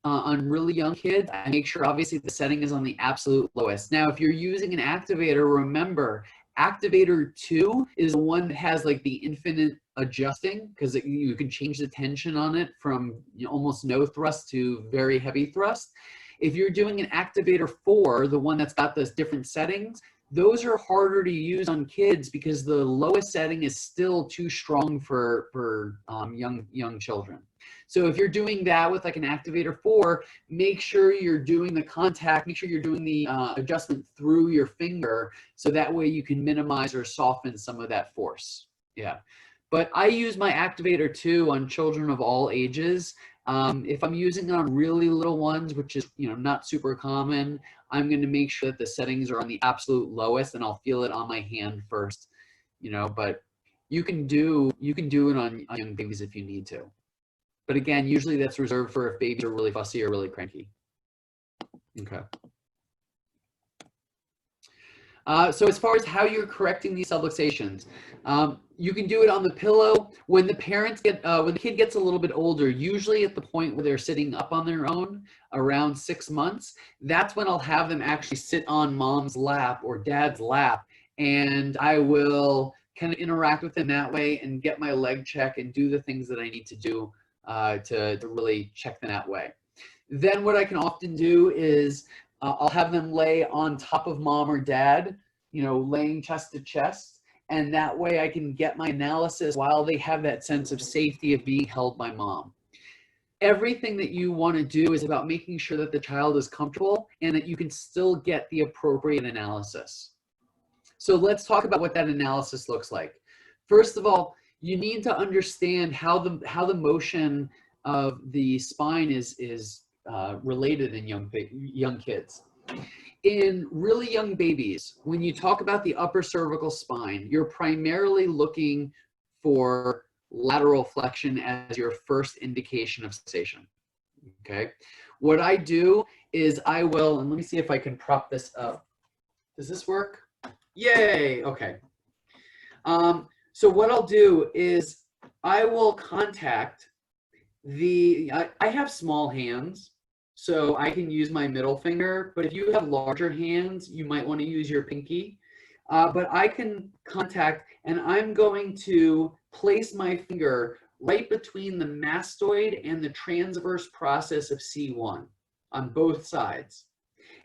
on really young kids, I make sure obviously the setting is on the absolute lowest. Now, if you're using an activator, remember, activator 2 is the one that has like the infinite adjusting, because you can change the tension on it from almost no thrust to very heavy thrust. If you're doing an activator 4, the one that's got those different settings, those are harder to use on kids because the lowest setting is still too strong for young children. So if you're doing that with like an activator 4, make sure you're doing the contact, make sure you're doing the adjustment through your finger, so that way you can minimize or soften some of that force. Yeah, but I use my activator 2 on children of all ages. If I'm using it on really little ones, which is not super common, I'm going to make sure that the settings are on the absolute lowest, and I'll feel it on my hand first. But you can do it on young babies if you need to. But again, usually that's reserved for if babies are really fussy or really cranky. Okay. So as far as how you're correcting these subluxations, you can do it on the pillow. When the kid gets a little bit older, usually at the point where they're sitting up on their own, around 6 months, that's when I'll have them actually sit on mom's lap or dad's lap, and I will kind of interact with them that way and get my leg check and do the things that I need to do to really check them that way. Then what I can often do is I'll have them lay on top of mom or dad, laying chest to chest, And that way I can get my analysis while they have that sense of safety of being held by mom. Everything that you want to do is about making sure that the child is comfortable and that you can still get the appropriate analysis. So let's talk about what that analysis looks like. First of all, you need to understand how the motion of the spine is related in young kids. In really young babies, when you talk about the upper cervical spine, you're primarily looking for lateral flexion as your first indication of sensation. Okay. What I do is I will, and let me see if I can prop this up. Does this work? Yay. Okay. So what I'll do is I will contact I have small hands, so I can use my middle finger, but if you have larger hands, you might want to use your pinky. But I can contact, and I'm going to place my finger right between the mastoid and the transverse process of C1 on both sides.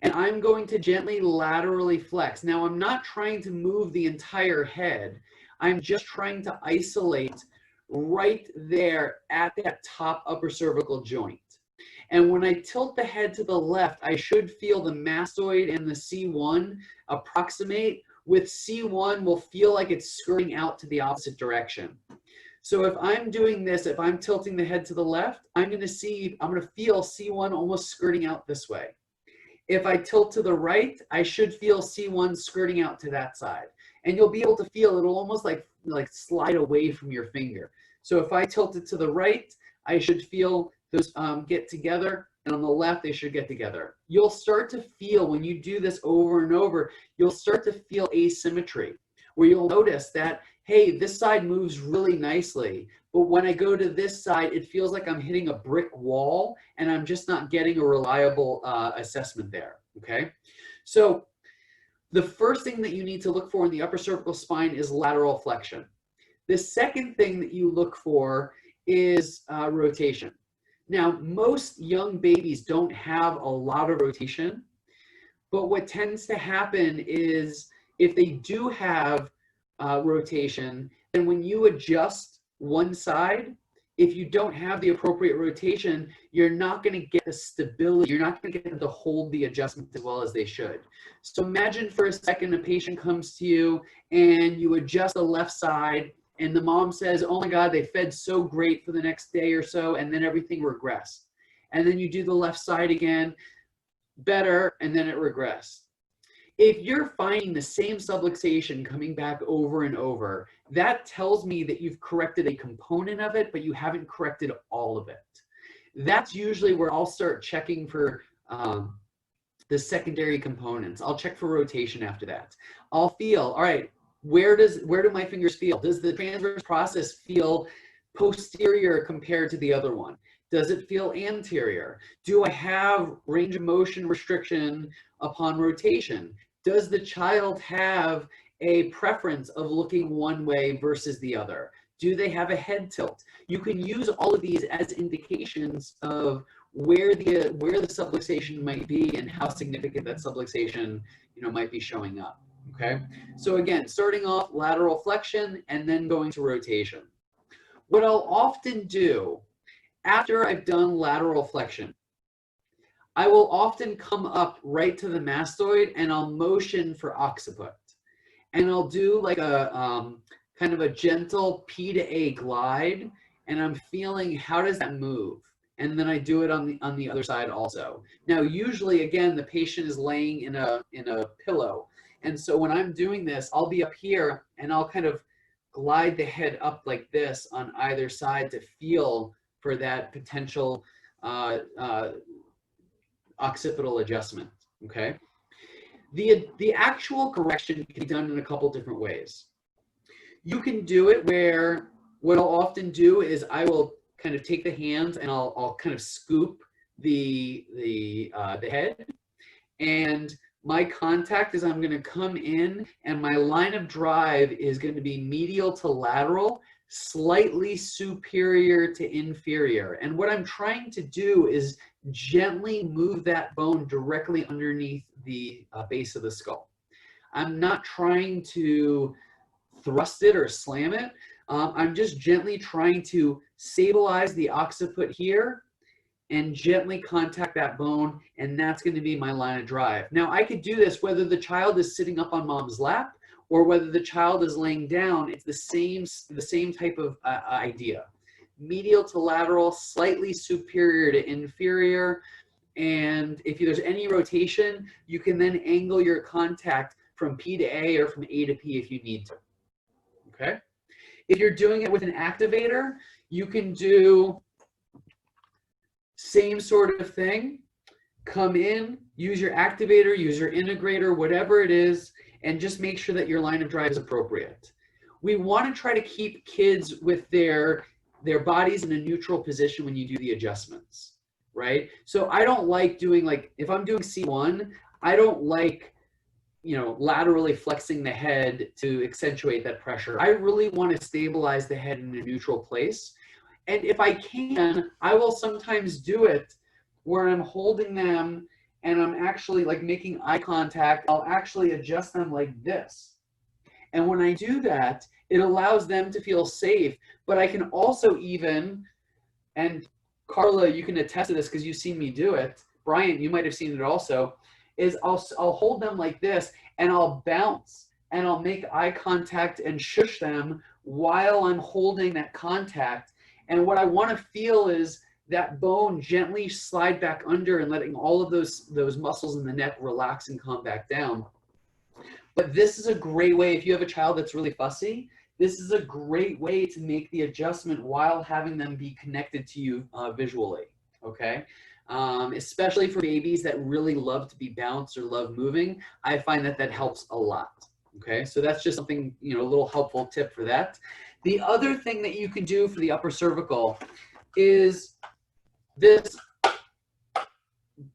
And I'm going to gently laterally flex. Now, I'm not trying to move the entire head. I'm just trying to isolate right there at that top upper cervical joint. And when I tilt the head to the left, I should feel the mastoid and the C1 approximate. With C1, will feel like it's skirting out to the opposite direction. So if I'm doing this, if I'm tilting the head to the left, I'm going to feel C1 almost skirting out this way. If I tilt to the right, I should feel C1 skirting out to that side. And you'll be able to feel it'll almost like slide away from your finger. So if I tilt it to the right, I should feel those get together, and on the left, they should get together. You'll start to feel, when you do this over and over, you'll start to feel asymmetry, where you'll notice that, hey, this side moves really nicely, but when I go to this side, it feels like I'm hitting a brick wall, and I'm just not getting a reliable assessment there, okay? So the first thing that you need to look for in the upper cervical spine is lateral flexion. The second thing that you look for is rotation. Now, most young babies don't have a lot of rotation, but what tends to happen is if they do have rotation, then when you adjust one side, if you don't have the appropriate rotation, you're not going to get the stability. You're not going to get them to hold the adjustment as well as they should. So imagine for a second a patient comes to you and you adjust the left side, and the mom says, oh my God, they fed so great for the next day or so, and then everything regressed. And then you do the left side again, better, and then it regressed. If you're finding the same subluxation coming back over and over, that tells me that you've corrected a component of it, but you haven't corrected all of it. That's usually where I'll start checking for the secondary components. I'll check for rotation after that. I'll feel, all right, where do my fingers feel? Does the transverse process feel posterior compared to the other one? Does it feel anterior? Do I have range of motion restriction upon rotation? Does the child have a preference of looking one way versus the other? Do they have a head tilt? You can use all of these as indications of where the subluxation might be and how significant that subluxation might be showing up. Okay, so again, starting off lateral flexion and then going to rotation. What I'll often do after I've done lateral flexion, I will often come up right to the mastoid and I'll motion for occiput. And I'll do like a kind of a gentle P to A glide, and I'm feeling how does that move? And then I do it on the other side also. Now, usually, again, the patient is laying in a pillow. And so when I'm doing this, I'll be up here and I'll kind of glide the head up like this on either side to feel for that potential occipital adjustment, okay? The actual correction can be done in a couple different ways. You can do it where what I'll often do is I will kind of take the hands and I'll kind of scoop the head, and my contact is I'm going to come in and my line of drive is going to be medial to lateral, slightly superior to inferior. And what I'm trying to do is gently move that bone directly underneath the base of the skull. I'm not trying to thrust it or slam it. I'm just gently trying to stabilize the occiput here and gently contact that bone, and that's going to be my line of drive. Now, I could do this whether the child is sitting up on mom's lap or whether the child is laying down. It's the same type of idea. Medial to lateral, slightly superior to inferior, and if there's any rotation, you can then angle your contact from P to A or from A to P if you need to. Okay? If you're doing it with an activator, you can do same sort of thing. Come in, use your activator, use your integrator, whatever it is, and just make sure that your line of drive is appropriate. We want to try to keep kids with their bodies in a neutral position when you do the adjustments, right? So I don't like doing, like, if I'm doing C1, I don't like, you know, laterally flexing the head to accentuate that pressure. I really want to stabilize the head in a neutral place. And if I can, I will sometimes do it where I'm holding them and I'm actually like making eye contact. I'll actually adjust them like this. And when I do that, it allows them to feel safe. But I can also even, and Carla, you can attest to this because you've seen me do it. Brian, you might have seen it also, is I'll hold them like this and I'll bounce and I'll make eye contact and shush them while I'm holding that contact. And what I want to feel is that bone gently slide back under and letting all of those muscles in the neck relax and come back down. But this is a great way, if you have a child that's really fussy, this is a great way to make the adjustment while having them be connected to you visually, okay? Especially for babies that really love to be bounced or love moving, I find that that helps a lot, okay? So that's just something, you know, a little helpful tip for that. The other thing that you can do for the upper cervical is this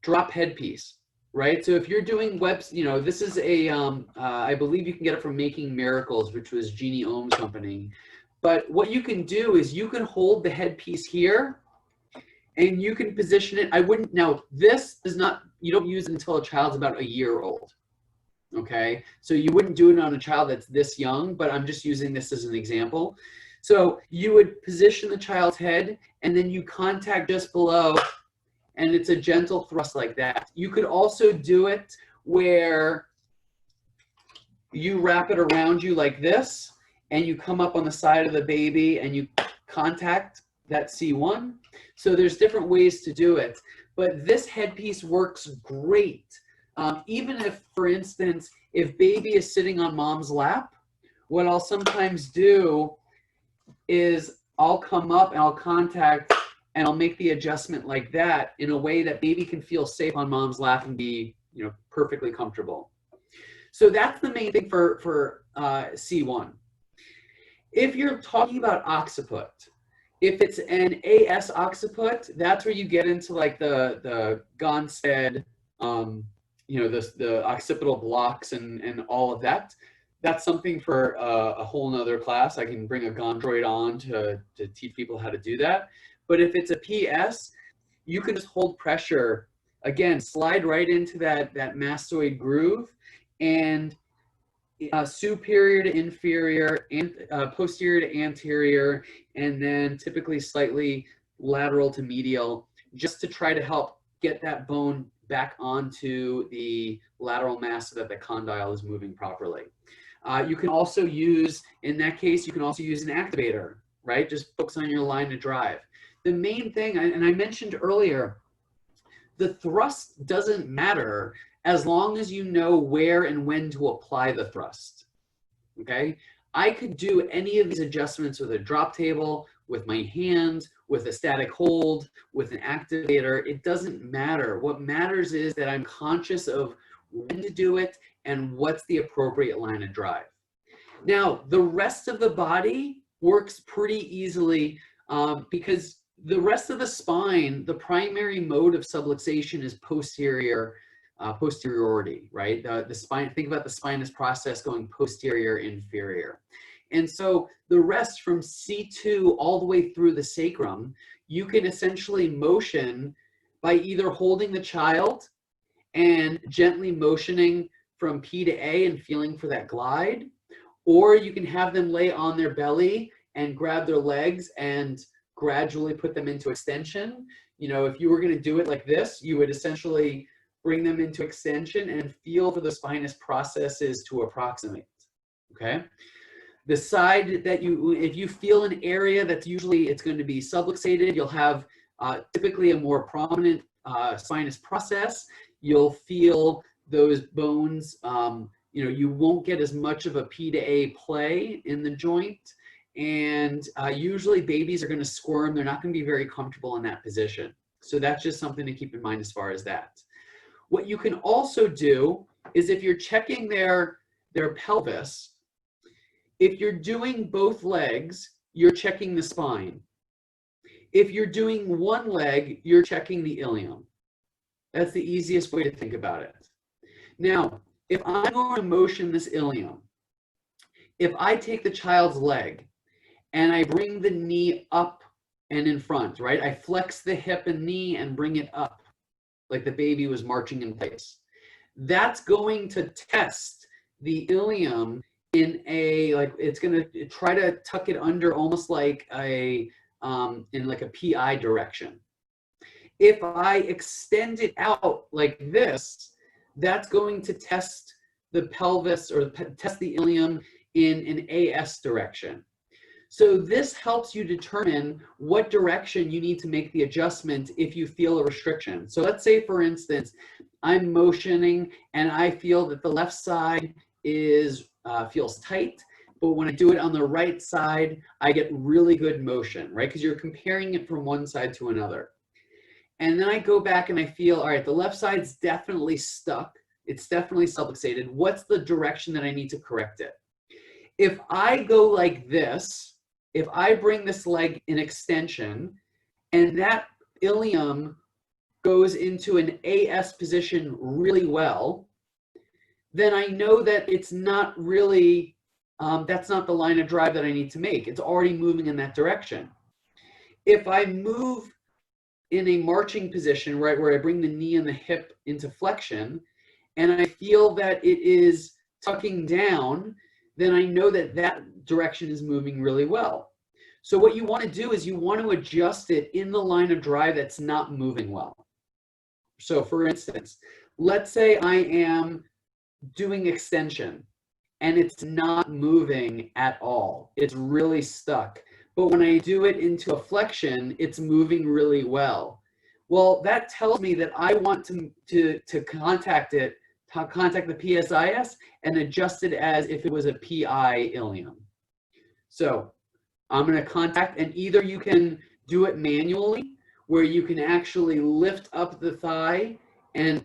drop headpiece, right? So if you're doing webs, you know, this is a, I believe you can get it from Making Miracles, which was Jeannie Ohm's company. But what you can do is you can hold the headpiece here and you can position it. I wouldn't, now this is not, you don't use it until a child's about a year old. Okay, so you wouldn't do it on a child that's this young, but I'm just using this as an example. So you would position the child's head and then you contact just below and it's a gentle thrust like that. You could also do it where you wrap it around you like this and you come up on the side of the baby and you contact that C1. So there's different ways to do it, but this headpiece works great. Even if, for instance, if baby is sitting on mom's lap, what I'll sometimes do is I'll come up and I'll contact and I'll make the adjustment like that in a way that baby can feel safe on mom's lap and be, you know, perfectly comfortable. So that's the main thing for C1. If you're talking about occiput, if it's an AS occiput, that's where you get into like the Gonstead, you know, the occipital blocks and all of that. That's something for a whole nother class. I can bring a Gondroid on to teach people how to do that. But if it's a PS, you can just hold pressure. Again, slide right into that mastoid groove and superior to inferior and posterior to anterior, and then typically slightly lateral to medial, just to try to help get that bone back onto the lateral mass so that the condyle is moving properly. You can also use, in that case, you can also use an activator, right? Just focus on your line to drive. The main thing, and I mentioned earlier, the thrust doesn't matter as long as you know where and when to apply the thrust, okay? I could do any of these adjustments with a drop table, with my hand, with a static hold, with an activator. It doesn't matter. What matters is that I'm conscious of when to do it and what's the appropriate line of drive. Now, the rest of the body works pretty easily because the rest of the spine, the primary mode of subluxation is posteriority, right? The spine, think about the spinous process going posterior, inferior. And so the rest from C2 all the way through the sacrum, you can essentially motion by either holding the child and gently motioning from P to A and feeling for that glide, or you can have them lay on their belly and grab their legs and gradually put them into extension. You know, if you were going to do it like this, you would essentially bring them into extension and feel for the spinous processes to approximate, okay? The side that if you feel an area that's usually, it's going to be subluxated, you'll have typically a more prominent spinous process. You'll feel those bones, you know, you won't get as much of a P to A play in the joint. And usually babies are going to squirm. They're not going to be very comfortable in that position. So that's just something to keep in mind as far as that. What you can also do is if you're checking their pelvis, if you're doing both legs, you're checking the spine. If you're doing one leg, you're checking the ilium. That's the easiest way to think about it. Now, if I'm going to motion this ilium, if I take the child's leg and I bring the knee up and in front, right? I flex the hip and knee and bring it up like the baby was marching in place. That's going to test the ilium in a, like, it's going to try to tuck it under almost like a, in like a PI direction. If I extend it out like this, that's going to test the pelvis or test the ilium in an AS direction. So this helps you determine what direction you need to make the adjustment if you feel a restriction. So let's say, for instance, I'm motioning and I feel that the left side is feels tight, but when I do it on the right side, I get really good motion, right? Because you're comparing it from one side to another. And then I go back and I feel, all right, the left side's definitely stuck. It's definitely subluxated. What's the direction that I need to correct it? If I go like this, if I bring this leg in extension and that ilium goes into an AS position really well, then I know that it's not really, that's not the line of drive that I need to make. It's already moving in that direction. If I move in a marching position, right, where I bring the knee and the hip into flexion, and I feel that it is tucking down, then I know that that direction is moving really well. So what you want to do is you want to adjust it in the line of drive that's not moving well. So for instance, let's say I am doing extension and it's not moving at all. It's really stuck. But when I do it into a flexion, it's moving really well. Well, that tells me that I want to contact it, contact the PSIS and adjust it as if it was a PI ilium. So I'm going to contact, and either you can do it manually, where you can actually lift up the thigh and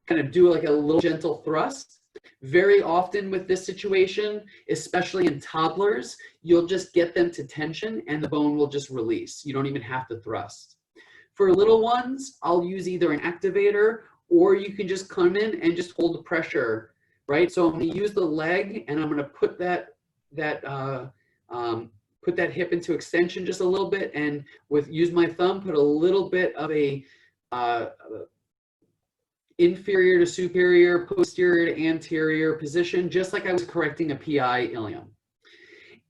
kind of do like a little gentle thrust. Very often with this situation, especially in toddlers, you'll just get them to tension and the bone will just release. You don't even have to thrust. For little ones, I'll use either an activator or you can just come in and just hold the pressure, right? So I'm going to use the leg and I'm going to put put that hip into extension just a little bit, and use my thumb, put a little bit of a inferior to superior, posterior to anterior position, just like I was correcting a PI ilium.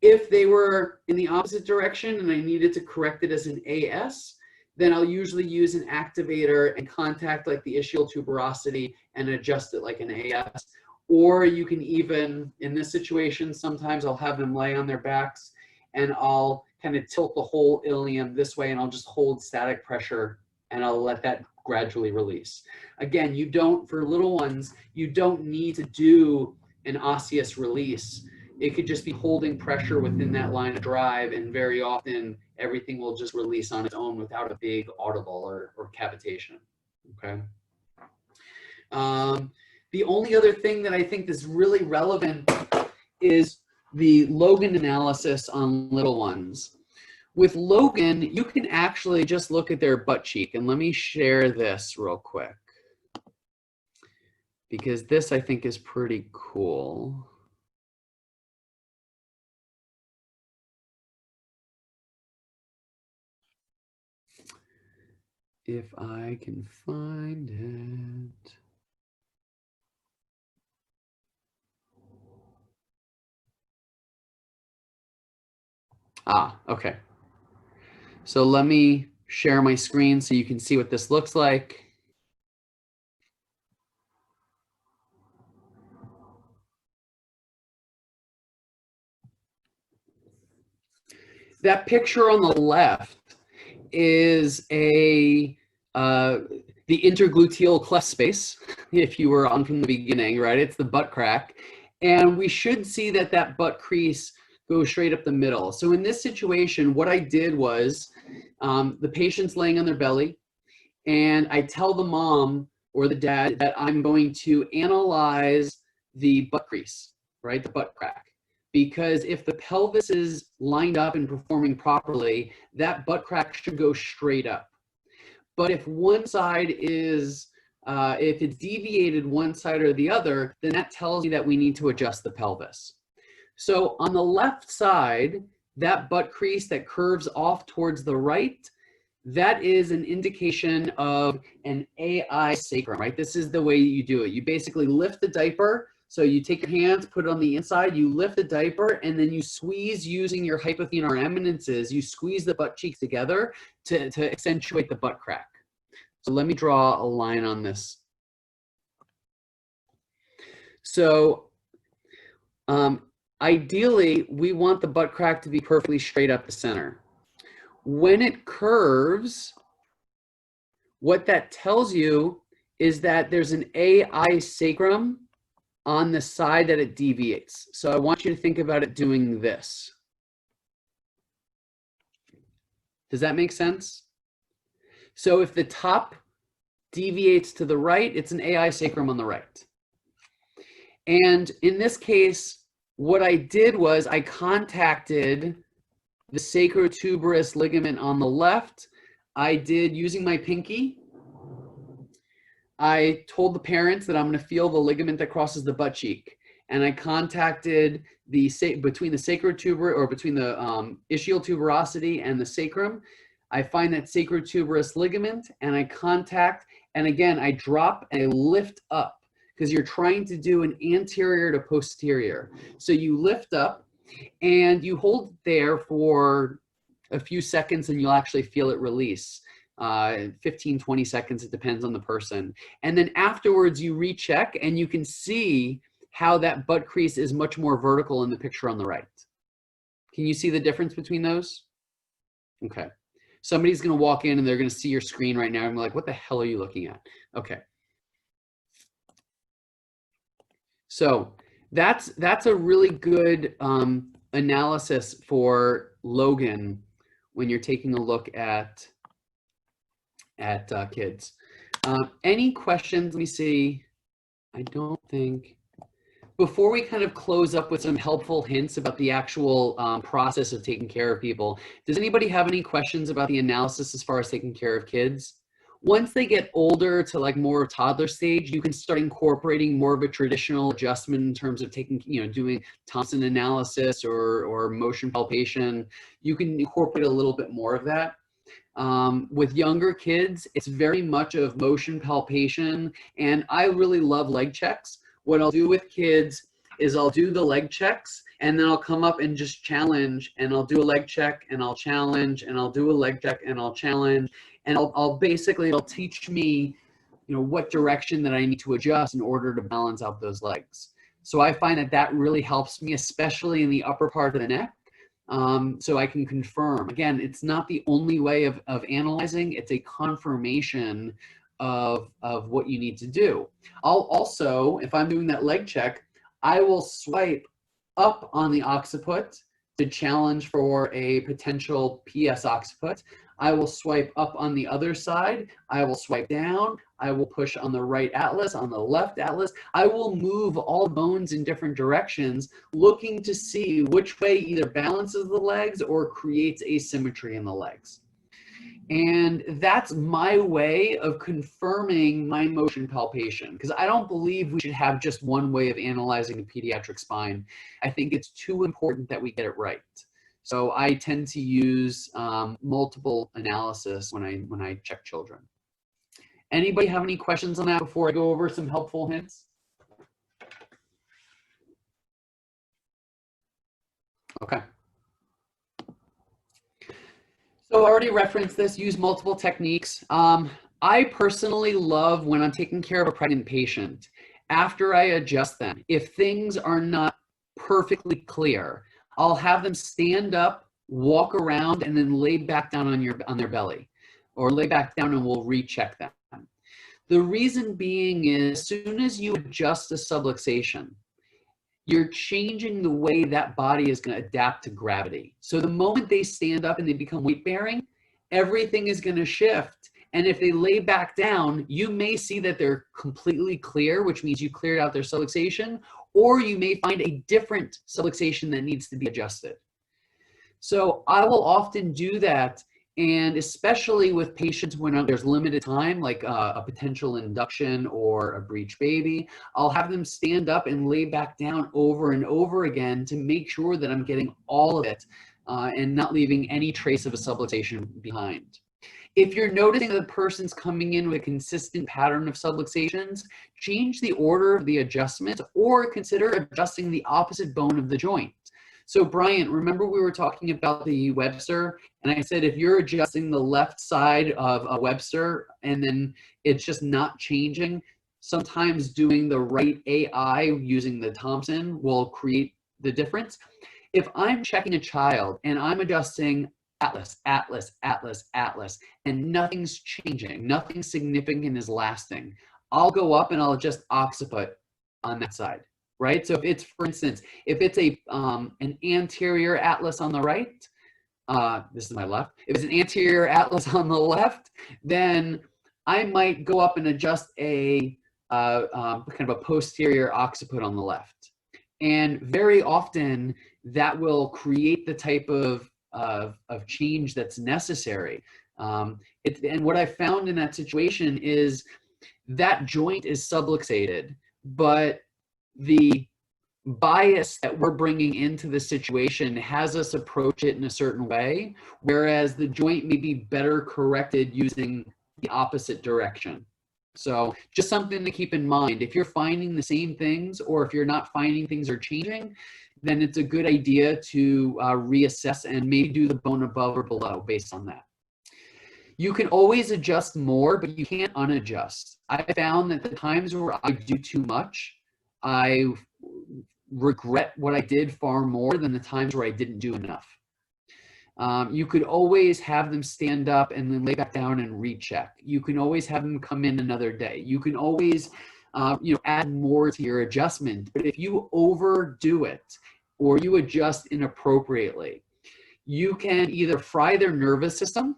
If they were in the opposite direction and I needed to correct it as an AS, then I'll usually use an activator and contact like the ischial tuberosity and adjust it like an AS. Or you can even, in this situation, sometimes I'll have them lay on their backs and I'll kind of tilt the whole ilium this way and I'll just hold static pressure and I'll let that gradually release. Again, you don't, for little ones, you don't need to do an osseous release. It could just be holding pressure within that line of drive, and very often everything will just release on its own without a big audible or cavitation, okay? The only other thing that I think is really relevant is the Logan analysis on little ones. With Logan, you can actually just look at their butt cheek, and let me share this real quick, because this I think is pretty cool. If I can find it. Ah, okay. So let me share my screen so you can see what this looks like. That picture on the left is the intergluteal cleft space, if you were on from the beginning, right? It's the butt crack. And we should see that that butt crease goes straight up the middle. So in this situation, what I did was the patient's laying on their belly, and I tell the mom or the dad that I'm going to analyze the butt crease, right? The butt crack. Because if the pelvis is lined up and performing properly, that butt crack should go straight up. But if one side is, if it's deviated one side or the other, then that tells you that we need to adjust the pelvis. So on the left side, that butt crease that curves off towards the right, that is an indication of an AI sacrum, right? This is the way you do it. You basically lift the diaper. So you take your hands, put it on the inside, you lift the diaper, and then you squeeze using your hypothenar eminences. You squeeze the butt cheeks together to accentuate the butt crack. So let me draw a line on this. So ideally, we want the butt crack to be perfectly straight up the center. When it curves, what that tells you is that there's an AI sacrum on the side that it deviates. So I want you to think about it doing this. Does that make sense? So if the top deviates to the right, it's an AI sacrum on the right. And in this case, what I did was I contacted the sacrotuberous ligament on the left. I did, using my pinky, I told the parents that I'm going to feel the ligament that crosses the butt cheek. And I contacted the, between the sacrotuber, or between the ischial tuberosity and the sacrum. I find that sacrotuberous ligament, and I contact, and again, I drop and I lift up, because you're trying to do an anterior to posterior. So you lift up and you hold there for a few seconds, and you'll actually feel it release. 15, 20 seconds, it depends on the person. And then afterwards you recheck, and you can see how that butt crease is much more vertical in the picture on the right. Can you see the difference between those? Okay. Somebody's gonna walk in and they're gonna see your screen right now and be like, what the hell are you looking at? Okay. So that's a really good analysis for Logan when you're taking a look at kids. Any questions? Let me see. I don't think. Before we kind of close up with some helpful hints about the actual process of taking care of people, does anybody have any questions about the analysis as far as taking care of kids? Once they get older to like more toddler stage, you can start incorporating more of a traditional adjustment in terms of taking, doing Thompson analysis or motion palpation. You can incorporate a little bit more of that. With younger kids, it's very much of motion palpation, and I really love leg checks. What I'll do with kids is I'll do the leg checks, and then I'll come up and just challenge, and I'll do a leg check, and I'll challenge, and I'll do a leg check, and I'll challenge, and I'll basically, it'll teach me, what direction that I need to adjust in order to balance out those legs. So I find that that really helps me, especially in the upper part of the neck. So I can confirm. Again, it's not the only way of analyzing. It's a confirmation of what you need to do. I'll also, if I'm doing that leg check, I will swipe up on the occiput to challenge for a potential PS occiput. I will swipe up on the other side. I will swipe down. I will push on the right atlas, on the left atlas. I will move all bones in different directions, looking to see which way either balances the legs or creates asymmetry in the legs. And that's my way of confirming my motion palpation, because I don't believe we should have just one way of analyzing the pediatric spine. I think it's too important that we get it right. So I tend to use multiple analysis when I check children. Anybody have any questions on that before I go over some helpful hints? Okay. I already referenced this, use multiple techniques. I personally love when I'm taking care of a pregnant patient, after I adjust them, if things are not perfectly clear, I'll have them stand up, walk around, and then lay back down on their belly, or lay back down and we'll recheck them. The reason being is, as soon as you adjust the subluxation, you're changing the way that body is going to adapt to gravity. So the moment they stand up and they become weight bearing, everything is going to shift. And if they lay back down, you may see that they're completely clear, which means you cleared out their subluxation, or you may find a different subluxation that needs to be adjusted. So I will often do that, and especially with patients when there's limited time, like a potential induction or a breech baby, I'll have them stand up and lay back down over and over again to make sure that I'm getting all of it and not leaving any trace of a subluxation behind. If you're noticing that the person's coming in with a consistent pattern of subluxations, change the order of the adjustment or consider adjusting the opposite bone of the joint. So Bryant, remember we were talking about the Webster, and I said if you're adjusting the left side of a Webster and then it's just not changing, sometimes doing the right AI using the Thompson will create the difference. If I'm checking a child and I'm adjusting Atlas, Atlas, Atlas, Atlas, and nothing's changing, nothing significant is lasting, I'll go up and I'll adjust occiput on that side, right? So if it's, for instance, if it's an anterior Atlas on the right, this is my left, if it's an anterior Atlas on the left, then I might go up and adjust a kind of a posterior occiput on the left. And very often that will create the type of change that's necessary. And what I found in that situation is that joint is subluxated, but the bias that we're bringing into the situation has us approach it in a certain way, whereas the joint may be better corrected using the opposite direction. So just something to keep in mind. If you're finding the same things, or if you're not finding things are changing, then it's a good idea to reassess and maybe do the bone above or below based on that. You can always adjust more, but you can't unadjust. I found that the times where I do too much, I regret what I did far more than the times where I didn't do enough. You could always have them stand up and then lay back down and recheck. You can always have them come in another day. You can always add more to your adjustment. But if you overdo it or you adjust inappropriately, you can either fry their nervous system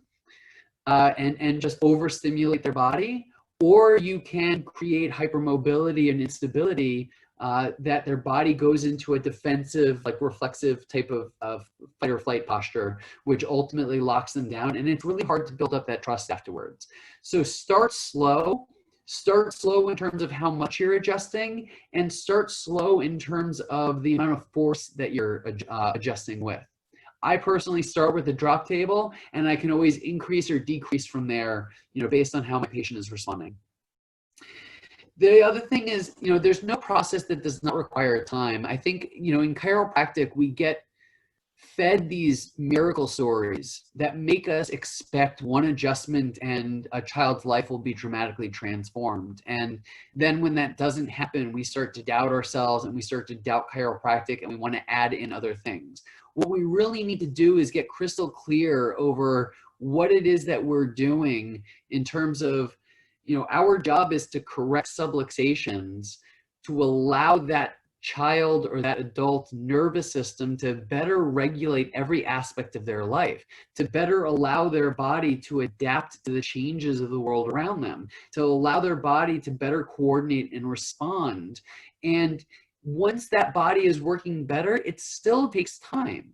and just overstimulate their body, or you can create hypermobility and instability that their body goes into a defensive, like reflexive type of fight or flight posture, which ultimately locks them down. And it's really hard to build up that trust afterwards. So start slow in terms of how much you're adjusting, and start slow in terms of the amount of force that you're adjusting with. I personally start with a drop table, and I can always increase or decrease from there, based on how my patient is responding. The other thing is, there's no process that does not require time. I think, in chiropractic, we get fed these miracle stories that make us expect one adjustment and a child's life will be dramatically transformed. And then when that doesn't happen, we start to doubt ourselves and we start to doubt chiropractic, and we want to add in other things. What we really need to do is get crystal clear over what it is that we're doing in terms of, our job is to correct subluxations to allow that child or that adult nervous system to better regulate every aspect of their life, to better allow their body to adapt to the changes of the world around them, to allow their body to better coordinate and respond. And once that body is working better, it still takes time.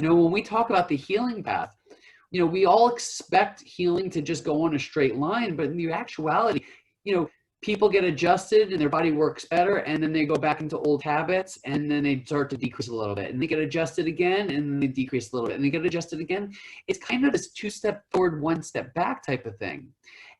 When we talk about the healing path, we all expect healing to just go on a straight line, but in the actuality, people get adjusted and their body works better, and then they go back into old habits, and then they start to decrease a little bit, and they get adjusted again, and then they decrease a little bit, and they get adjusted again. It's kind of this 2-step forward, 1-step back type of thing.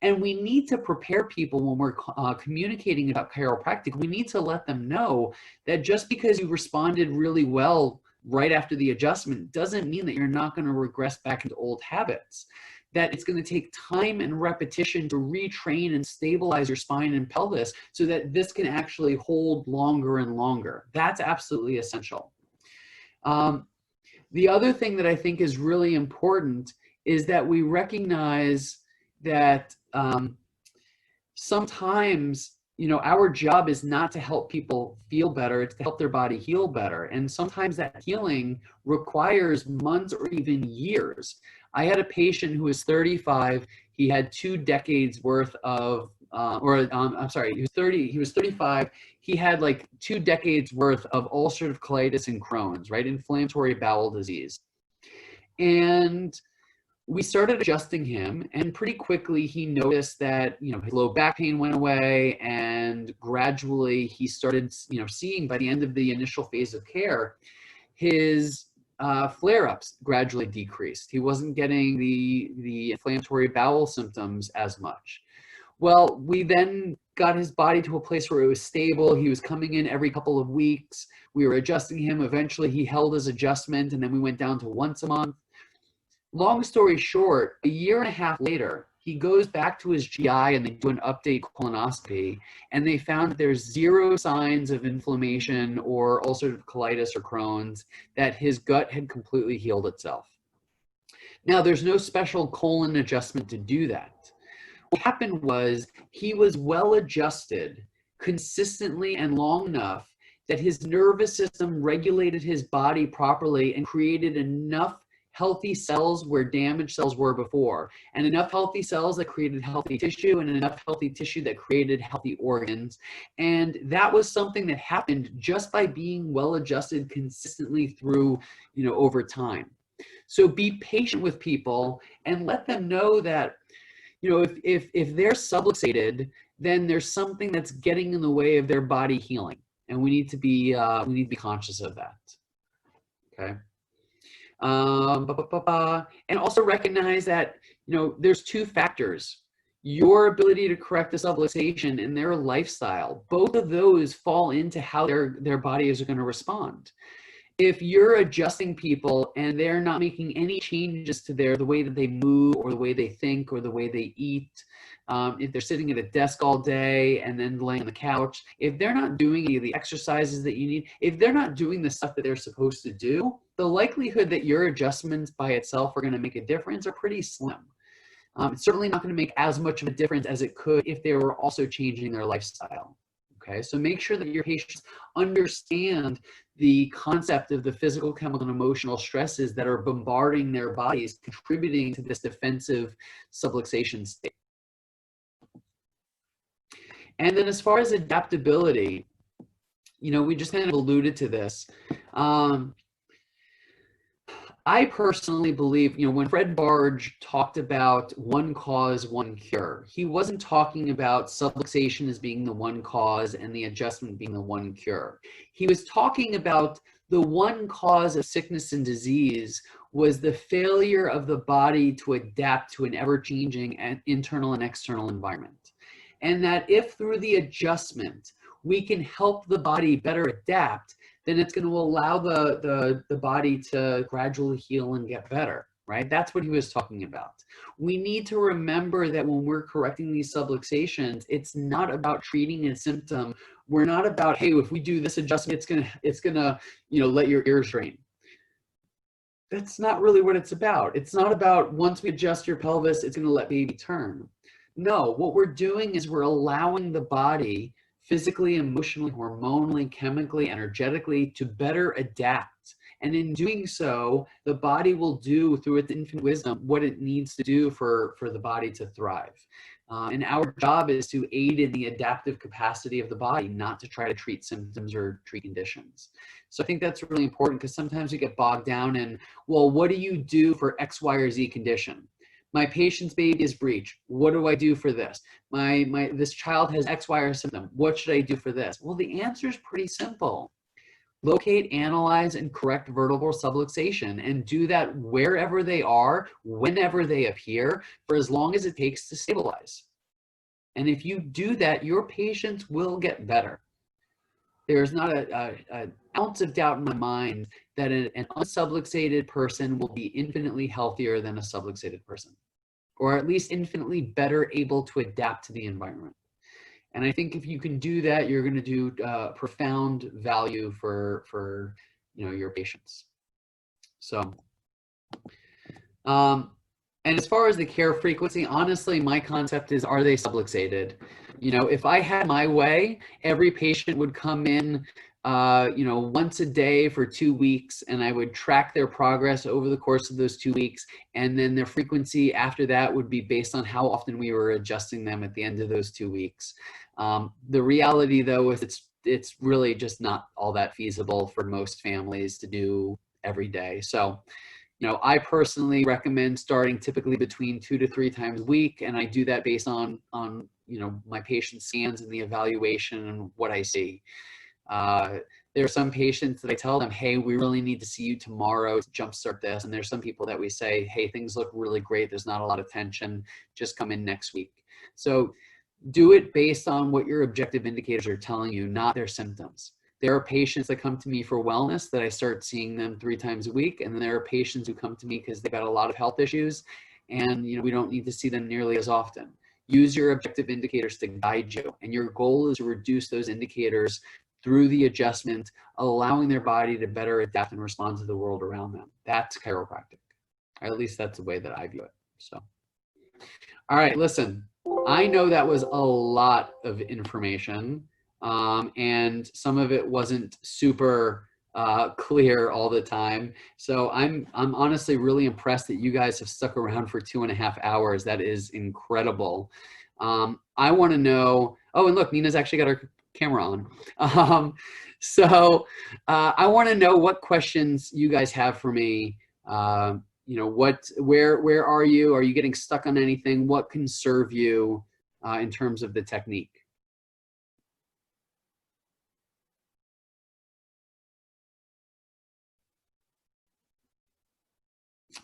And we need to prepare people when we're communicating about chiropractic. We need to let them know that just because you responded really well right after the adjustment doesn't mean that you're not going to regress back into old habits. That it's going to take time and repetition to retrain and stabilize your spine and pelvis so that this can actually hold longer and longer. That's absolutely essential. The other thing that I think is really important is that we recognize that sometimes, you know, our job is not to help people feel better, it's to help their body heal better. And sometimes that healing requires months or even years. I had a patient who was 35. He had 2 decades worth of, I'm sorry, he was 35. He had like 2 decades worth of ulcerative colitis and Crohn's, right? Inflammatory bowel disease. And we started adjusting him, and pretty quickly he noticed that, you know, his low back pain went away, and gradually he started, you know, seeing by the end of the initial phase of care, his flare-ups gradually decreased. He wasn't getting the inflammatory bowel symptoms as much. Well, we then got his body to a place where it was stable. He was coming in every couple of weeks. We were adjusting him. Eventually he held his adjustment, and then we went down to once a month. Long story short, a year and a half later, he goes back to his GI and they do an update colonoscopy, and they found that there's 0 signs of inflammation or ulcerative colitis or Crohn's, that his gut had completely healed itself. Now, there's no special colon adjustment to do that. What happened was he was well adjusted consistently and long enough that his nervous system regulated his body properly and created enough healthy cells where damaged cells were before, and enough healthy cells that created healthy tissue, and enough healthy tissue that created healthy organs. And that was something that happened just by being well adjusted consistently through, you know, over time. So be patient with people and let them know that, you know, if they're subluxated, then there's something that's getting in the way of their body healing, and we need to be conscious of that. Okay. And also recognize that, you know, there's 2 factors: your ability to correct the subluxation and their lifestyle. Both of those fall into how their bodies are going to respond. If you're adjusting people and they're not making any changes to the way that they move or the way they think or the way they eat, if they're sitting at a desk all day and then laying on the couch, if they're not doing any of the exercises that you need, if they're not doing the stuff that they're supposed to do, the likelihood that your adjustments by itself are going to make a difference are pretty slim. It's certainly not going to make as much of a difference as it could if they were also changing their lifestyle. Okay, so make sure that your patients understand the concept of the physical, chemical, and emotional stresses that are bombarding their bodies, contributing to this defensive subluxation state. And then as far as adaptability, you know, we just kind of alluded to this. I personally believe, you know, when Fred Barge talked about one cause, one cure, he wasn't talking about subluxation as being the one cause and the adjustment being the one cure. He was talking about the one cause of sickness and disease was the failure of the body to adapt to an ever-changing internal and external environment. And that if through the adjustment, we can help the body better adapt, then it's going to allow the body to gradually heal and get better, right? That's what he was talking about. We need to remember that when we're correcting these subluxations, it's not about treating a symptom. We're not about, hey, if we do this adjustment, it's gonna, you know, let your ears drain. That's not really what it's about. It's not about once we adjust your pelvis, it's going to let baby turn. No, what we're doing is we're allowing the body physically, emotionally, hormonally, chemically, energetically to better adapt. And in doing so, the body will do through its infinite wisdom what it needs to do for the body to thrive. And our job is to aid in the adaptive capacity of the body, not to try to treat symptoms or treat conditions. So I think that's really important because sometimes we get bogged down in, well, what do you do for X, Y, or Z condition? My patient's baby is breech. What do I do for this? This child has X, Y, or symptom. What should I do for this? Well, the answer is pretty simple. Locate, analyze, and correct vertebral subluxation, and do that wherever they are, whenever they appear, for as long as it takes to stabilize. And if you do that, your patients will get better. there's not an ounce of doubt in my mind that an unsubluxated person will be infinitely healthier than a subluxated person, or at least infinitely better able to adapt to the environment. And I think if you can do that, you're going to do profound value for your patients. So, and as far as the care frequency, honestly, my concept is, are they subluxated? If I had my way, every patient would come in, once a day for 2 weeks, and I would track their progress over the course of those 2 weeks. And then their frequency after that would be based on how often we were adjusting them at the end of those 2 weeks. The reality, though, is it's really just not all that feasible for most families to do every day. So, I personally recommend starting typically between 2 to 3 times a week, and I do that based on my patient scans and the evaluation and what I see. There are some patients that I tell them, hey, we really need to see you tomorrow to jumpstart this. And there's some people that we say, hey, things look really great. There's not a lot of tension. Just come in next week. So do it based on what your objective indicators are telling you, not their symptoms. There are patients that come to me for wellness that I start seeing them 3 times a week. And then there are patients who come to me because they've got a lot of health issues, and we don't need to see them nearly as often. Use your objective indicators to guide you. And your goal is to reduce those indicators through the adjustment, allowing their body to better adapt and respond to the world around them. That's chiropractic. Or at least that's the way that I view it. So, all right, listen, I know that was a lot of information, and some of it wasn't super clear all the time. So I'm honestly really impressed that you guys have stuck around for 2.5 hours. That is incredible. I want to know, oh, and look, Nina's actually got her camera on. So I want to know what questions you guys have for me. Where are you? Are you getting stuck on anything? What can serve you in terms of the technique?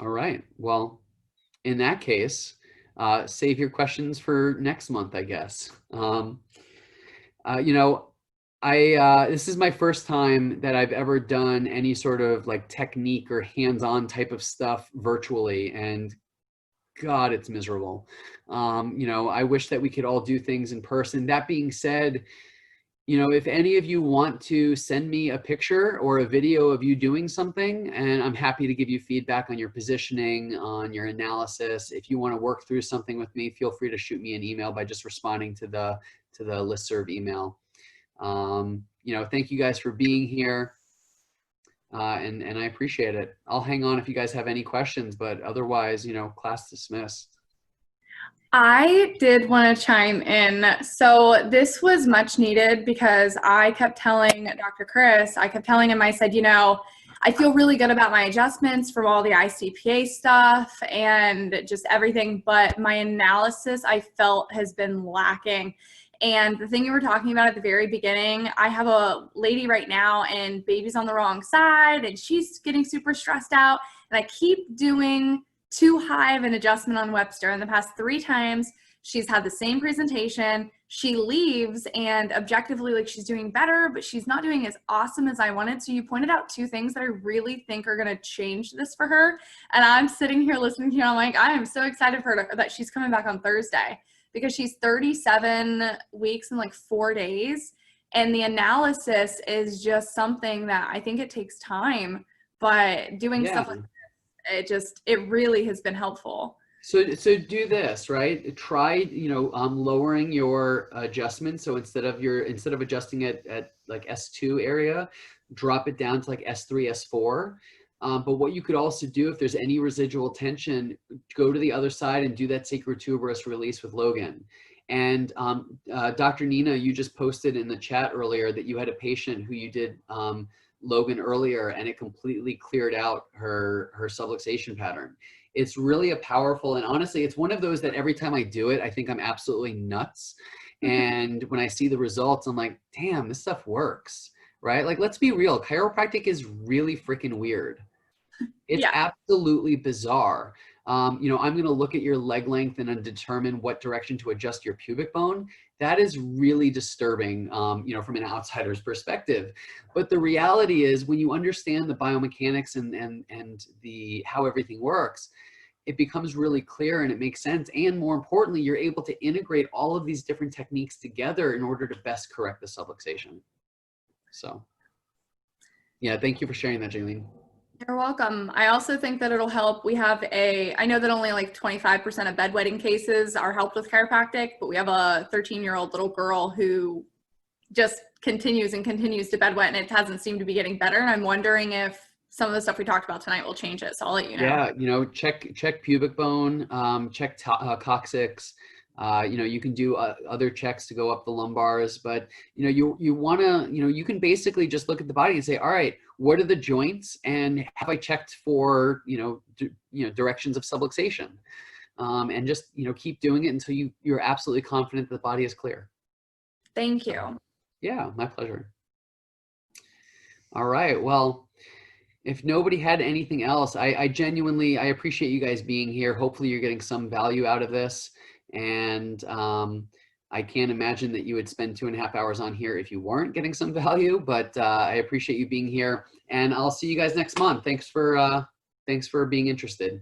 All right. Well, in that case, save your questions for next month, I guess. This is my first time that I've ever done any sort of like technique or hands-on type of stuff virtually, and God, it's miserable. I wish that we could all do things in person. That being said, if any of you want to send me a picture or a video of you doing something, and I'm happy to give you feedback on your positioning, on your analysis. If you want to work through something with me, feel free to shoot me an email by just responding to the listserv email. Thank you guys for being here. And I appreciate it. I'll hang on if you guys have any questions, but otherwise, class dismissed. I did want to chime in. So this was much needed because I kept telling Dr. Chris, I said, I feel really good about my adjustments from all the ICPA stuff and just everything, but my analysis I felt has been lacking. And the thing you were talking about at the very beginning, I have a lady right now and baby's on the wrong side and she's getting super stressed out. And I keep doing too high of an adjustment on Webster. In the past 3 times, she's had the same presentation. She leaves and objectively, like, she's doing better, but she's not doing as awesome as I wanted. So you pointed out 2 things that I really think are going to change this for her. And I'm sitting here listening to you. And I'm like, I am so excited for her that she's coming back on Thursday because she's 37 weeks and like 4 days. And the analysis is just something that I think it takes time, but doing stuff like it really has been helpful. So do this, right? Try, lowering your adjustment. So instead of adjusting it at like S2 area, drop it down to like S3, S4. But what you could also do, if there's any residual tension, go to the other side and do that sacrotuberous release with Logan. And Dr. Nina, you just posted in the chat earlier that you had a patient who you did Logan earlier, and it completely cleared out her subluxation pattern. It's really a powerful, and honestly, it's one of those that every time I do it, I think I'm absolutely nuts. And when I see the results, I'm like, damn, this stuff works, right? Like, let's be real. Chiropractic is really freaking weird. It's absolutely bizarre. you know, I'm going to look at your leg length and then determine what direction to adjust your pubic bone. That is really disturbing, you know, from an outsider's perspective. But the reality is, when you understand the biomechanics and the how everything works, it becomes really clear and it makes sense. And more importantly, you're able to integrate all of these different techniques together in order to best correct the subluxation. So yeah, thank you for sharing that, Jaylene. You're welcome. I also think that it'll help. We have I know that only like 25% of bedwetting cases are helped with chiropractic, but we have a 13-year-old little girl who just continues and continues to bedwet, and it hasn't seemed to be getting better. And I'm wondering if some of the stuff we talked about tonight will change it. So I'll let you know. Yeah, you know, check pubic bone, check coccyx. You know, you can do other checks to go up the lumbars, but you know, you want to, you know, you can basically just look at the body and say, all right, what are the joints, and have I checked for, you know, directions of subluxation, and just, you know, keep doing it until you're absolutely confident that the body is clear. Thank you. Yeah, my pleasure. All right, well, if nobody had anything else, I genuinely, I appreciate you guys being here. Hopefully you're getting some value out of this. And I can't imagine that you would spend 2.5 hours on here if you weren't getting some value, but I appreciate you being here, and I'll see you guys next month. Thanks for being interested.